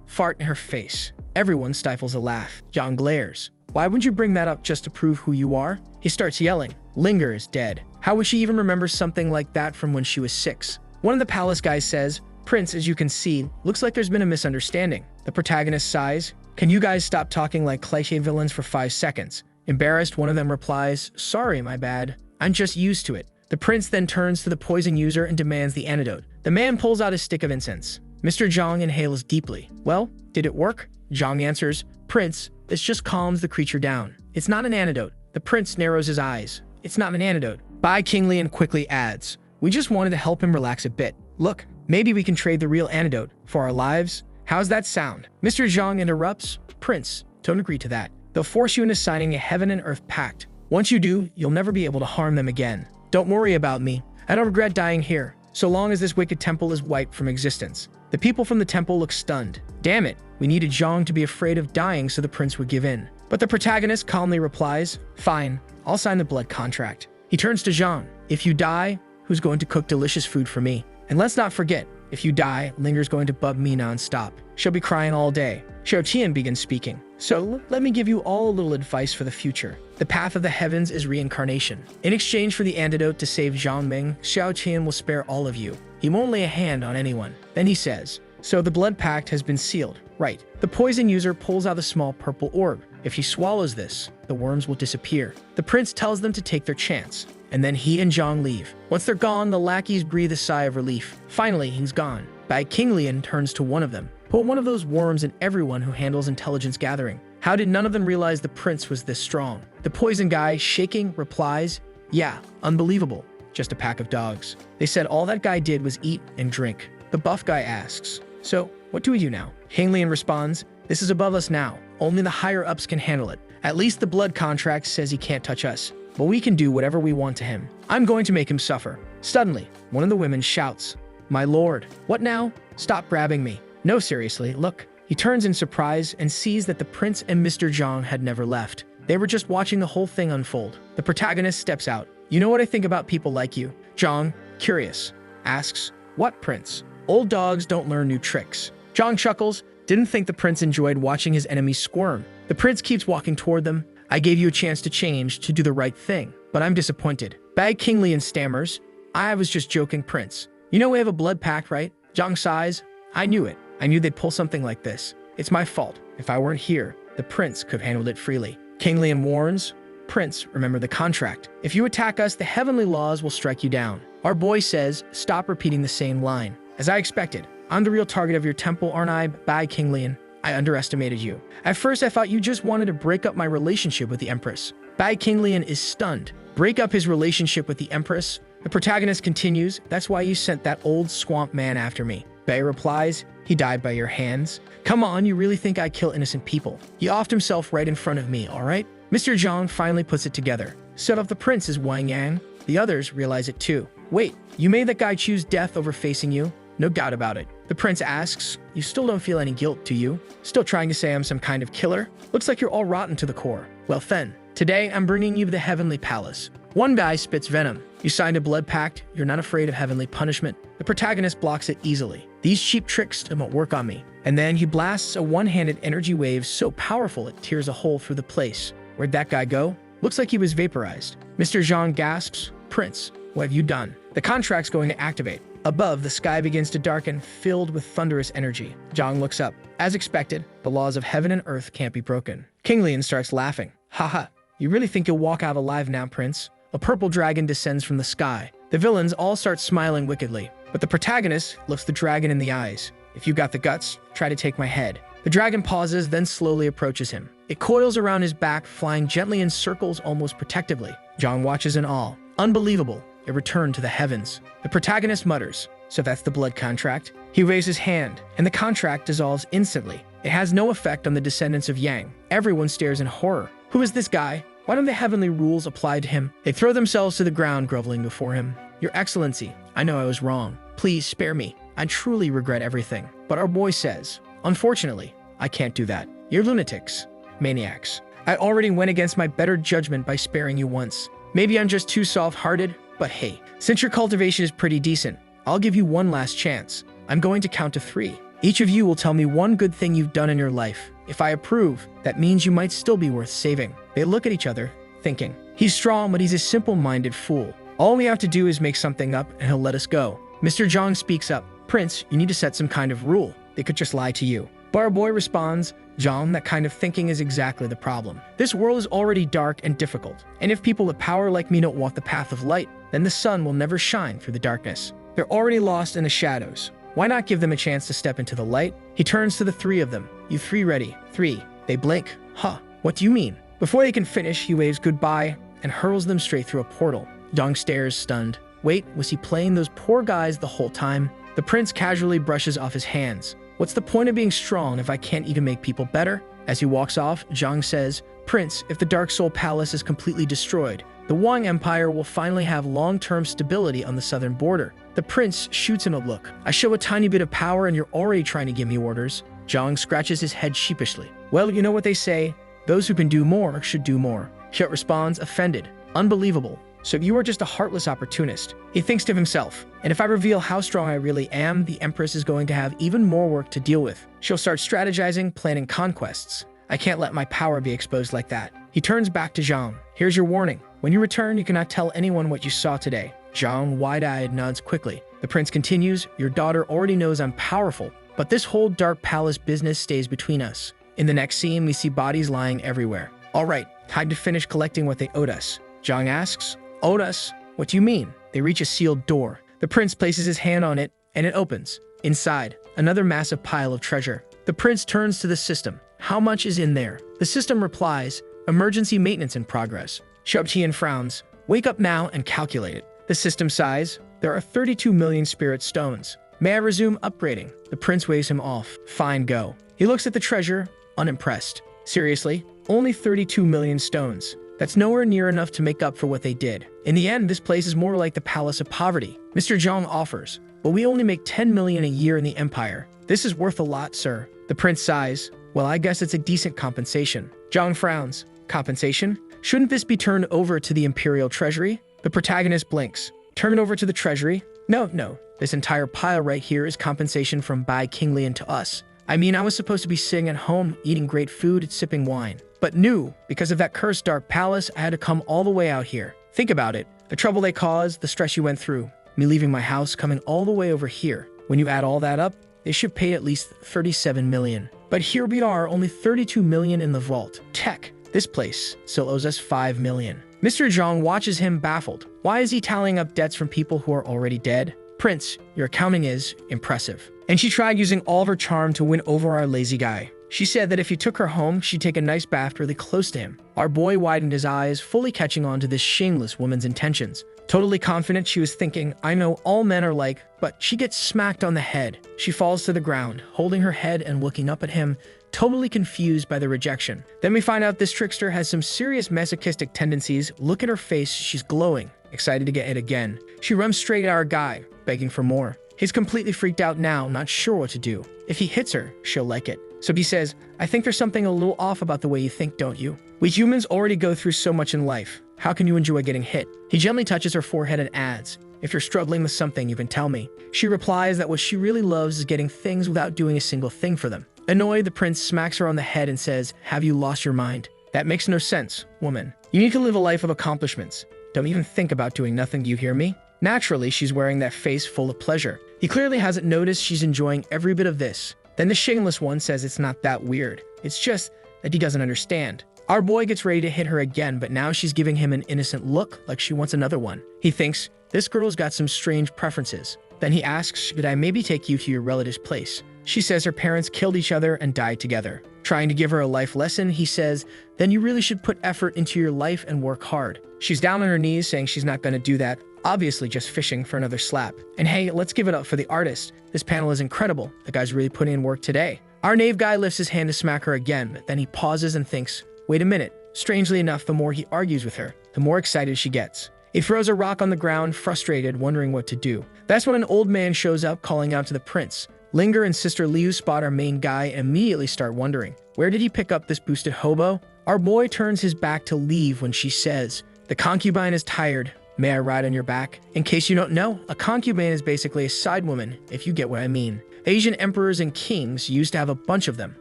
fart in her face. Everyone stifles a laugh. Zhang glares. Why wouldn't you bring that up just to prove who you are? He starts yelling. Linger is dead. How would she even remember something like that from when she was 6? One of the palace guys says, Prince, as you can see, looks like there's been a misunderstanding. The protagonist sighs. Can you guys stop talking like cliché villains for 5 seconds? Embarrassed, one of them replies, Sorry, my bad. I'm just used to it. The prince then turns to the poison user and demands the antidote. The man pulls out a stick of incense. Mr. Zhang inhales deeply. Well, did it work? Zhang answers, Prince, this just calms the creature down. It's not an antidote. The prince narrows his eyes. It's not an antidote. Bai Qinglian quickly adds, We just wanted to help him relax a bit. Look, maybe we can trade the real antidote for our lives. How's that sound? Mr. Zhang interrupts, Prince, don't agree to that. They'll force you into signing a heaven and earth pact. Once you do, you'll never be able to harm them again. Don't worry about me. I don't regret dying here, so long as this wicked temple is wiped from existence. The people from the temple look stunned. Damn it, we needed Zhang to be afraid of dying so the prince would give in. But the protagonist calmly replies, Fine, I'll sign the blood contract. He turns to Zhang. If you die, who's going to cook delicious food for me? And let's not forget, if you die, Linger's going to bug me non-stop. She'll be crying all day. Xiao Tian begins speaking. So let me give you all a little advice for the future. The path of the heavens is reincarnation. In exchange for the antidote to save Zhang Ming, Xiao Tian will spare all of you. He won't lay a hand on anyone. Then he says, So the blood pact has been sealed. Right. The poison user pulls out a small purple orb. If he swallows this, the worms will disappear. The prince tells them to take their chance. And then he and Zhang leave. Once they're gone, the lackeys breathe a sigh of relief. Finally, he's gone. Bai Qinglian turns to one of them. Put one of those worms in everyone who handles intelligence gathering. How did none of them realize the prince was this strong? The poison guy, shaking, replies, Yeah, unbelievable. Just a pack of dogs. They said all that guy did was eat and drink. The buff guy asks, So, what do we do now? Qinglian responds, This is above us now. Only the higher-ups can handle it. At least the blood contract says he can't touch us. But we can do whatever we want to him. I'm going to make him suffer. Suddenly, one of the women shouts, "My lord." "What now? Stop grabbing me." "No, seriously, look." He turns in surprise and sees that the prince and Mr. Zhang had never left. They were just watching the whole thing unfold. The protagonist steps out. "You know what I think about people like you?" Zhang, curious, asks, "What, prince?" "Old dogs don't learn new tricks." Zhang chuckles. Didn't think the prince enjoyed watching his enemies squirm. The prince keeps walking toward them. "I gave you a chance to change, to do the right thing, but I'm disappointed." Bag King Lian stammers, "I was just joking, prince. You know we have a blood pact, right?" Zhang sighs, "I knew it. I knew they'd pull something like this. It's my fault. If I weren't here, the prince could have handled it freely." King Lian warns, "Prince, remember the contract. If you attack us, the heavenly laws will strike you down." Our boy says, "Stop repeating the same line." "As I expected. I'm the real target of your temple, aren't I, Bai King Lian? I underestimated you. At first I thought you just wanted to break up my relationship with the Empress." Bai King Lian is stunned. Break up his relationship with the Empress? The protagonist continues, "That's why you sent that old swamp man after me." Bai replies, "He died by your hands. Come on, you really think I kill innocent people? He offed himself right in front of me, alright?" Mr. Zhang finally puts it together. "So if the prince is Wang Yang, the others realize it too." "Wait, you made that guy choose death over facing you?" "No doubt about it." The prince asks, "You still don't feel any guilt, do you? Still trying to say I'm some kind of killer? Looks like you're all rotten to the core. Well then, today I'm bringing you to the Heavenly Palace." One guy spits venom. "You signed a blood pact. You're not afraid of heavenly punishment." The protagonist blocks it easily. "These cheap tricks don't work on me." And then he blasts a one-handed energy wave so powerful it tears a hole through the place. Where'd that guy go? Looks like he was vaporized. Mr. Zhang gasps, "Prince, what have you done?" The contract's going to activate. Above, the sky begins to darken, filled with thunderous energy. Zhang looks up. As expected, the laws of heaven and earth can't be broken. King Lian starts laughing. "Haha, you really think you'll walk out alive now, Prince?" A purple dragon descends from the sky. The villains all start smiling wickedly, but the protagonist looks the dragon in the eyes. "If you got the guts, try to take my head." The dragon pauses, then slowly approaches him. It coils around his back, flying gently in circles almost protectively. Zhang watches in awe. Unbelievable. It returned to the heavens. The protagonist mutters, "So that's the blood contract?" He raises his hand, and the contract dissolves instantly. It has no effect on the descendants of Yang. Everyone stares in horror. Who is this guy? Why don't the heavenly rules apply to him? They throw themselves to the ground, groveling before him. "Your Excellency, I know I was wrong. Please spare me. I truly regret everything." But our boy says, "Unfortunately, I can't do that. You're lunatics. Maniacs. I already went against my better judgment by sparing you once. Maybe I'm just too soft-hearted, but hey, since your cultivation is pretty decent, I'll give you one last chance. I'm going to count to 3. Each of you will tell me one good thing you've done in your life. If I approve, that means you might still be worth saving." They look at each other, thinking, "He's strong, but he's a simple-minded fool. All we have to do is make something up and he'll let us go." Mr. Zhang speaks up. "Prince, you need to set some kind of rule. They could just lie to you." But our boy responds, "Zhang, that kind of thinking is exactly the problem. This world is already dark and difficult, and if people with power like me don't walk the path of light, then the sun will never shine through the darkness. They're already lost in the shadows. Why not give them a chance to step into the light?" He turns to the 3 of them. "You 3 ready?" 3. They blink. "Huh, what do you mean?" Before they can finish, he waves goodbye and hurls them straight through a portal. Zhang stares, stunned. Wait, was he playing those poor guys the whole time? The prince casually brushes off his hands. "What's the point of being strong if I can't even make people better?" As he walks off, Zhang says, "Prince, if the Dark Soul Palace is completely destroyed, the Wang Empire will finally have long-term stability on the southern border." The prince shoots him a look. "I show a tiny bit of power and you're already trying to give me orders." Zhang scratches his head sheepishly. "Well, you know what they say, those who can do more should do more." Xiao responds, offended. "Unbelievable. So you are just a heartless opportunist." He thinks to himself, "And if I reveal how strong I really am, the Empress is going to have even more work to deal with. She'll start strategizing, planning conquests. I can't let my power be exposed like that." He turns back to Zhang. "Here's your warning. When you return, you cannot tell anyone what you saw today." Zhang, wide-eyed, nods quickly. The prince continues, "Your daughter already knows I'm powerful, but this whole Dark Palace business stays between us." In the next scene, we see bodies lying everywhere. "All right, time to finish collecting what they owed us." Zhang asks, "Owed us? What do you mean?" They reach a sealed door. The prince places his hand on it, and it opens. Inside, another massive pile of treasure. The prince turns to the system. "How much is in there?" The system replies, "Emergency maintenance in progress." Xiao Tian frowns. "Wake up now and calculate it." The system sighs. "There are 32 million spirit stones. May I resume upgrading?" The prince waves him off. "Fine, go." He looks at the treasure. unimpressed. Seriously? Only 32 million stones. That's nowhere near enough to make up for what they did. In the end, this place is more like the Palace of Poverty. Mr. Zhang offers, but we only make 10 million a year in the Empire. This is worth a lot, sir. The prince sighs. Well, I guess it's a decent compensation. Zhang frowns. Compensation? Shouldn't this be turned over to the Imperial Treasury? The protagonist blinks. Turn it over to the Treasury? No. This entire pile right here is compensation from Bai Qinglian to us. I mean, I was supposed to be sitting at home, eating great food, sipping wine. But no, because of that cursed dark palace, I had to come all the way out here. Think about it. The trouble they caused, the stress you went through, me leaving my house, coming all the way over here. When you add all that up, they should pay at least 37 million. But here we are, only 32 million in the vault. Tech, this place still owes us 5 million. Mr. Zhang watches him baffled. Why is he tallying up debts from people who are already dead? Prince, your accounting is impressive. And she tried using all of her charm to win over our lazy guy. She said that if he took her home, she'd take a nice bath really close to him. Our boy widened his eyes, fully catching on to this shameless woman's intentions. Totally confident, she was thinking, I know all men are like, but she gets smacked on the head. She falls to the ground, holding her head and looking up at him, totally confused by the rejection. Then we find out this trickster has some serious masochistic tendencies. Look at her face, she's glowing, excited to get hit again. She runs straight at our guy, begging for more. He's completely freaked out now, not sure what to do. If he hits her, she'll like it. So he says, I think there's something a little off about the way you think, don't you? We humans already go through so much in life. How can you enjoy getting hit? He gently touches her forehead and adds, if you're struggling with something, you can tell me. She replies that what she really loves is getting things without doing a single thing for them. Annoyed, the prince smacks her on the head and says, have you lost your mind? That makes no sense, woman. You need to live a life of accomplishments. Don't even think about doing nothing, do you hear me? Naturally, she's wearing that face full of pleasure. He clearly hasn't noticed she's enjoying every bit of this. Then the shameless one says it's not that weird. It's just that he doesn't understand. Our boy gets ready to hit her again, but now she's giving him an innocent look like she wants another one. He thinks, this girl's got some strange preferences. Then he asks, should I maybe take you to your relative's place? She says her parents killed each other and died together. Trying to give her a life lesson, he says, then you really should put effort into your life and work hard. She's down on her knees saying she's not going to do that, obviously just fishing for another slap. And hey, let's give it up for the artist. This panel is incredible. The guy's really putting in work today. Our knave guy lifts his hand to smack her again, but then he pauses and thinks, wait a minute. Strangely enough, the more he argues with her, the more excited she gets. He throws a rock on the ground, frustrated, wondering what to do. That's when an old man shows up, calling out to the prince. Linger and Sister Liu spot our main guy and immediately start wondering, where did he pick up this boosted hobo? Our boy turns his back to leave when she says, the concubine is tired. May I ride on your back? In case you don't know, a concubine is basically a side woman, if you get what I mean. Asian emperors and kings used to have a bunch of them,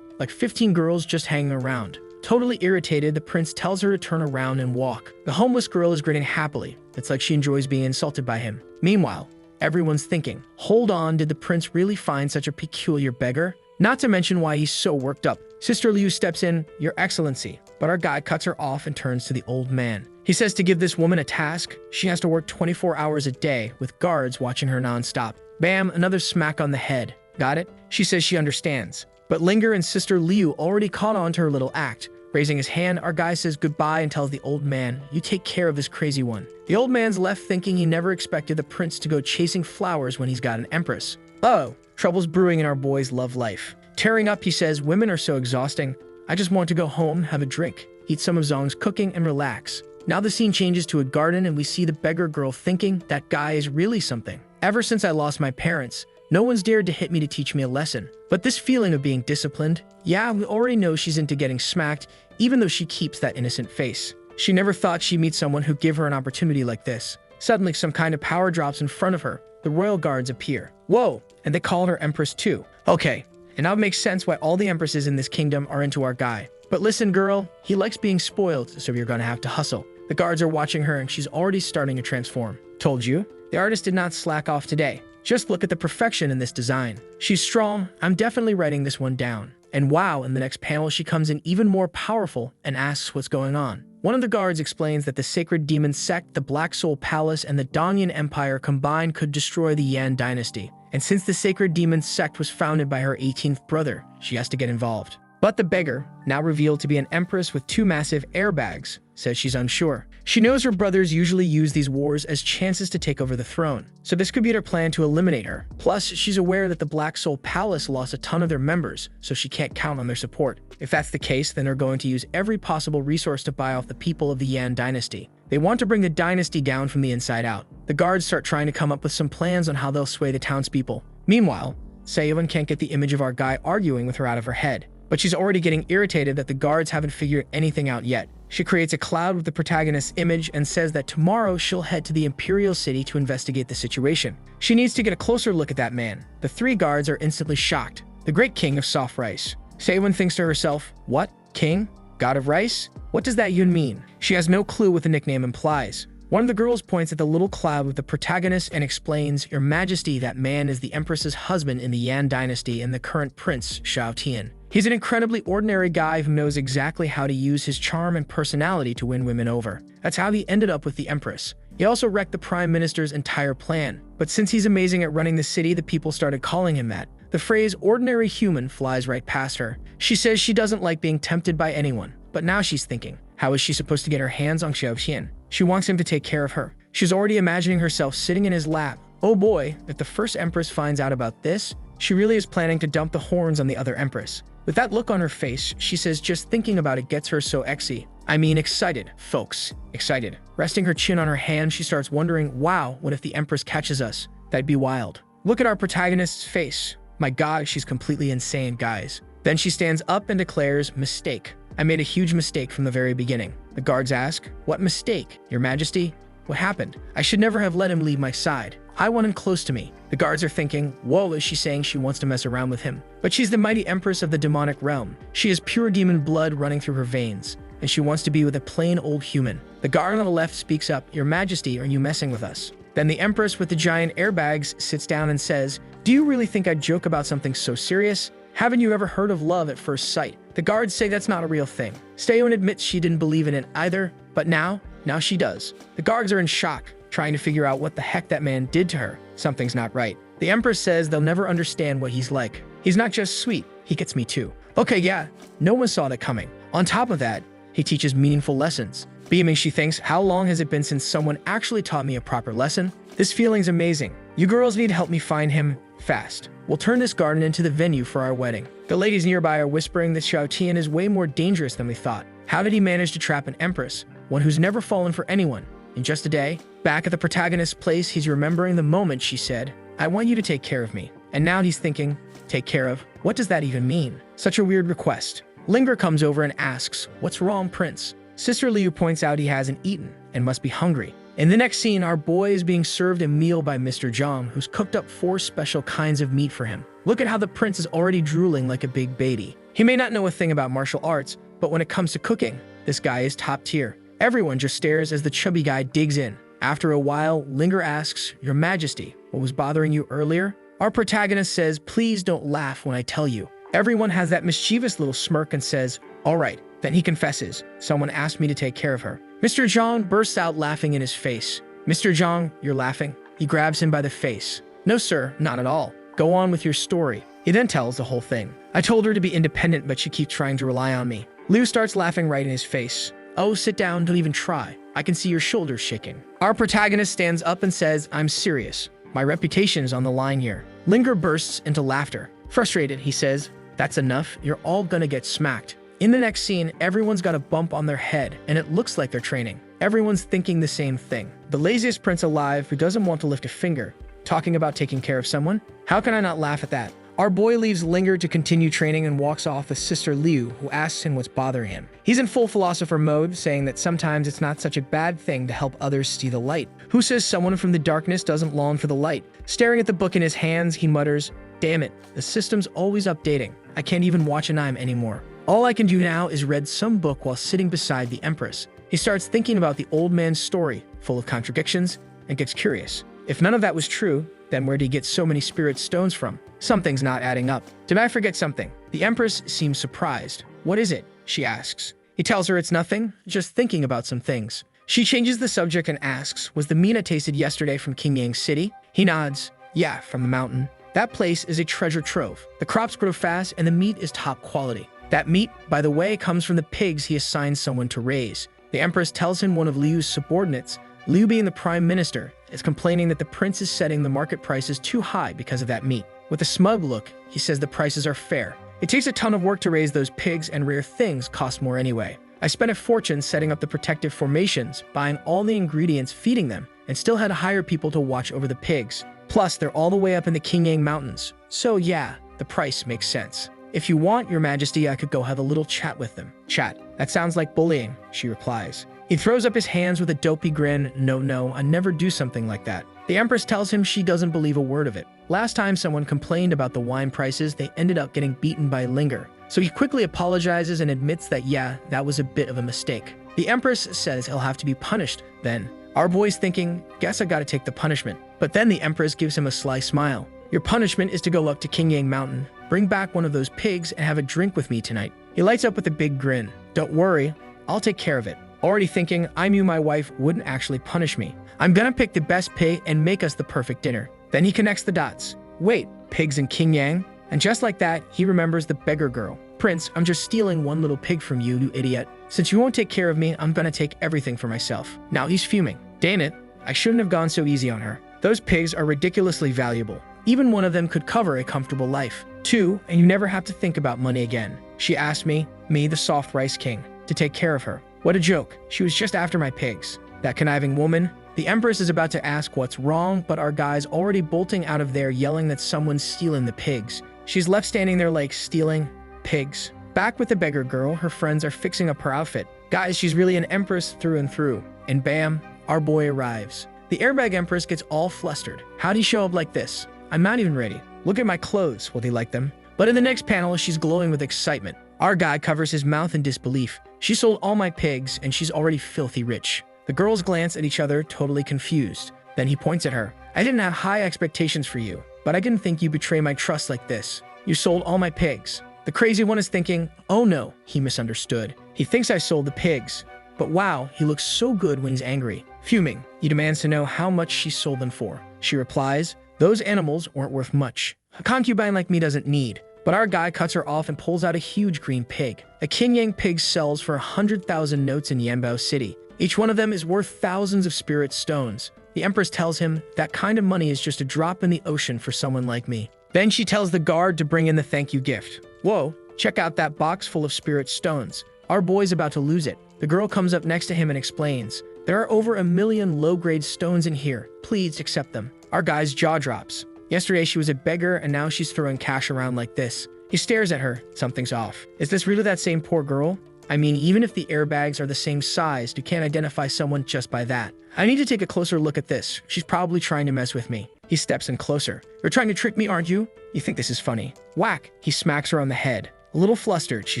like 15 girls just hanging around. Totally irritated, the prince tells her to turn around and walk. The homeless girl is grinning happily. It's like she enjoys being insulted by him. Meanwhile, everyone's thinking, hold on, did the prince really find such a peculiar beggar? Not to mention why he's so worked up. Sister Liu steps in, Your Excellency, but our guy cuts her off and turns to the old man. He says to give this woman a task, she has to work 24 hours a day with guards watching her nonstop. Bam, another smack on the head. Got it? She says she understands. But Linger and Sister Liu already caught on to her little act. Raising his hand, our guy says goodbye and tells the old man, you take care of this crazy one. The old man's left thinking he never expected the prince to go chasing flowers when he's got an empress. Oh, trouble's brewing in our boy's love life. Tearing up, he says, women are so exhausting. I just want to go home, have a drink, eat some of Zong's cooking, and relax. Now the scene changes to a garden and we see the beggar girl thinking that guy is really something. Ever since I lost my parents, no one's dared to hit me to teach me a lesson. But this feeling of being disciplined, yeah, we already know she's into getting smacked, even though she keeps that innocent face. She never thought she'd meet someone who'd give her an opportunity like this. Suddenly, some kind of power drops in front of her. The royal guards appear. Whoa, and they call her Empress too. Okay, and now it makes sense why all the empresses in this kingdom are into our guy. But listen, girl, he likes being spoiled, so you're gonna have to hustle. The guards are watching her and she's already starting to transform. Told you? The artist did not slack off today. Just look at the perfection in this design. She's strong. I'm definitely writing this one down. And wow, in the next panel, she comes in even more powerful and asks what's going on. One of the guards explains that the Sacred Demon Sect, the Black Soul Palace, and the Dongyan Empire combined could destroy the Yan dynasty. And since the Sacred Demon Sect was founded by her 18th brother, she has to get involved. But the beggar, now revealed to be an empress with 2 massive airbags, says she's unsure. She knows her brothers usually use these wars as chances to take over the throne, so this could be their plan to eliminate her. Plus, she's aware that the Black Soul Palace lost a ton of their members, so she can't count on their support. If that's the case, then they're going to use every possible resource to buy off the people of the Yan dynasty. They want to bring the dynasty down from the inside out. The guards start trying to come up with some plans on how they'll sway the townspeople. Meanwhile, Xiao can't get the image of our guy arguing with her out of her head, but she's already getting irritated that the guards haven't figured anything out yet. She creates a cloud with the protagonist's image and says that tomorrow she'll head to the Imperial City to investigate the situation. She needs to get a closer look at that man. The 3 guards are instantly shocked. The great king of soft rice. Xiao thinks to herself, what? King? God of rice? What does that even mean? She has no clue what the nickname implies. One of the girls points at the little cloud with the protagonist and explains, Your Majesty, that man is the Empress's husband in the Yan dynasty and the current prince, Xiao Tian. He's an incredibly ordinary guy who knows exactly how to use his charm and personality to win women over. That's how he ended up with the Empress. He also wrecked the Prime Minister's entire plan. But since he's amazing at running the city, the people started calling him that. The phrase ordinary human flies right past her. She says she doesn't like being tempted by anyone. But now she's thinking, how is she supposed to get her hands on Xiao Tian? She wants him to take care of her. She's already imagining herself sitting in his lap. Oh boy, if the first Empress finds out about this, she really is planning to dump the horns on the other Empress. With that look on her face, she says just thinking about it gets her so exy. I mean excited, folks. Excited. Resting her chin on her hand, she starts wondering, wow, what if the Empress catches us? That'd be wild. Look at our protagonist's face. My god, she's completely insane, guys. Then she stands up and declares, mistake. I made a huge mistake from the very beginning. The guards ask, what mistake, Your Majesty? What happened? I should never have let him leave my side. I want him close to me. The guards are thinking, whoa, is she saying she wants to mess around with him? But she's the mighty Empress of the demonic realm. She has pure demon blood running through her veins, and she wants to be with a plain old human. The guard on the left speaks up, Your Majesty, are you messing with us? Then the Empress with the giant airbags sits down and says, do you really think I'd joke about something so serious? Haven't you ever heard of love at first sight? The guards say that's not a real thing. Xiao admits she didn't believe in it either, but now she does. The guards are in shock, trying to figure out what the heck that man did to her. Something's not right. The Empress says they'll never understand what he's like. He's not just sweet, he gets me too. Okay, yeah, no one saw that coming. On top of that, he teaches meaningful lessons. Beaming, she thinks, how long has it been since someone actually taught me a proper lesson? This feeling's amazing. You girls need to help me find him fast. We'll turn this garden into the venue for our wedding. The ladies nearby are whispering that Xiao Tian is way more dangerous than we thought. How did he manage to trap an Empress, one who's never fallen for anyone, in just a day? Back at the protagonist's place, he's remembering the moment she said, I want you to take care of me. And now he's thinking, take care of? What does that even mean? Such a weird request. Linger comes over and asks, what's wrong, Prince? Sister Liu points out he hasn't eaten and must be hungry. In the next scene, our boy is being served a meal by Mr. Zhang, who's cooked up 4 special kinds of meat for him. Look at how the prince is already drooling like a big baby. He may not know a thing about martial arts, but when it comes to cooking, this guy is top tier. Everyone just stares as the chubby guy digs in. After a while, Linger asks, Your Majesty, what was bothering you earlier? Our protagonist says, please don't laugh when I tell you. Everyone has that mischievous little smirk and says, all right. Then he confesses, someone asked me to take care of her. Mr. Zhang bursts out laughing in his face. Mr. Zhang, you're laughing? He grabs him by the face. No, sir, not at all. Go on with your story. He then tells the whole thing. I told her to be independent, but she keeps trying to rely on me. Liu starts laughing right in his face. Oh, sit down, don't even try. I can see your shoulders shaking. Our protagonist stands up and says, I'm serious. My reputation is on the line here. Linger bursts into laughter. Frustrated, he says, that's enough, you're all gonna get smacked. In the next scene, everyone's got a bump on their head, and it looks like they're training. Everyone's thinking the same thing. The laziest prince alive who doesn't want to lift a finger, talking about taking care of someone? How can I not laugh at that? Our boy leaves Linger to continue training and walks off with Sister Liu, who asks him what's bothering him. He's in full philosopher mode, saying that sometimes it's not such a bad thing to help others see the light. Who says someone from the darkness doesn't long for the light? Staring at the book in his hands, he mutters, damn it, the system's always updating. I can't even watch an anime anymore. All I can do now is read some book while sitting beside the Empress. He starts thinking about the old man's story, full of contradictions, and gets curious. If none of that was true, then where did he get so many spirit stones from? Something's not adding up. Did I forget something? The Empress seems surprised. What is it? She asks. He tells her it's nothing, just thinking about some things. She changes the subject and asks, was the meat I tasted yesterday from King Yang City? He nods. Yeah, from the mountain. That place is a treasure trove. The crops grow fast and the meat is top quality. That meat, by the way, comes from the pigs he assigned someone to raise. The Empress tells him one of Liu's subordinates, Liu being the prime minister, is complaining that the prince is setting the market prices too high because of that meat. With a smug look, he says the prices are fair. It takes a ton of work to raise those pigs, and rare things cost more anyway. I spent a fortune setting up the protective formations, buying all the ingredients, feeding them, and still had to hire people to watch over the pigs. Plus, they're all the way up in the Qingyang Mountains. So yeah, the price makes sense. If you want, Your Majesty, I could go have a little chat with them. Chat? That sounds like bullying, she replies. He throws up his hands with a dopey grin. No, I never do something like that. The Empress tells him she doesn't believe a word of it. Last time someone complained about the wine prices, they ended up getting beaten by Linger. So he quickly apologizes and admits that yeah, that was a bit of a mistake. The Empress says he'll have to be punished then. Our boy's thinking, guess I gotta take the punishment. But then the Empress gives him a sly smile. Your punishment is to go up to Qingyang Mountain, bring back one of those pigs, and have a drink with me tonight. He lights up with a big grin. Don't worry, I'll take care of it. Already thinking, I knew my wife wouldn't actually punish me. I'm gonna pick the best pig and make us the perfect dinner. Then he connects the dots. Wait, pigs in Qingyang? And just like that, he remembers the beggar girl. Prince, I'm just stealing one little pig from you, you idiot. Since you won't take care of me, I'm gonna take everything for myself. Now he's fuming. Damn it, I shouldn't have gone so easy on her. Those pigs are ridiculously valuable. Even one of them could cover a comfortable life. 2, and you never have to think about money again. She asked me, the soft rice king, to take care of her. What a joke. She was just after my pigs. That conniving woman. The Empress is about to ask what's wrong, but our guy's already bolting out of there yelling that someone's stealing the pigs. She's left standing there like, stealing pigs. Back with the beggar girl, her friends are fixing up her outfit. Guys, she's really an empress through and through. And bam, our boy arrives. The airbag Empress gets all flustered. How'd he show up like this? I'm not even ready. Look at my clothes. Will they like them? But in the next panel, she's glowing with excitement. Our guy covers his mouth in disbelief. She sold all my pigs, and she's already filthy rich. The girls glance at each other, totally confused. Then he points at her. I didn't have high expectations for you, but I didn't think you'd betray my trust like this. You sold all my pigs. The crazy one is thinking, oh no, he misunderstood. He thinks I sold the pigs. But wow, he looks so good when he's angry. Fuming, he demands to know how much she sold them for. She replies, those animals weren't worth much. A concubine like me doesn't need. But our guy cuts her off and pulls out a huge green pig. A Qingyang pig sells for 100,000 notes in Yanbao City. Each one of them is worth thousands of spirit stones. The Empress tells him that kind of money is just a drop in the ocean for someone like me. Then she tells the guard to bring in the thank you gift. Whoa, check out that box full of spirit stones. Our boy's about to lose it. The girl comes up next to him and explains, there are over 1 million low-grade stones in here. Please accept them. Our guy's jaw drops. Yesterday she was a beggar, and now she's throwing cash around like this. He stares at her. Something's off. Is this really that same poor girl? I mean, even if the airbags are the same size, you can't identify someone just by that. I need to take a closer look at this. She's probably trying to mess with me. He steps in closer. You're trying to trick me, aren't you? You think this is funny. Whack! He smacks her on the head. A little flustered, she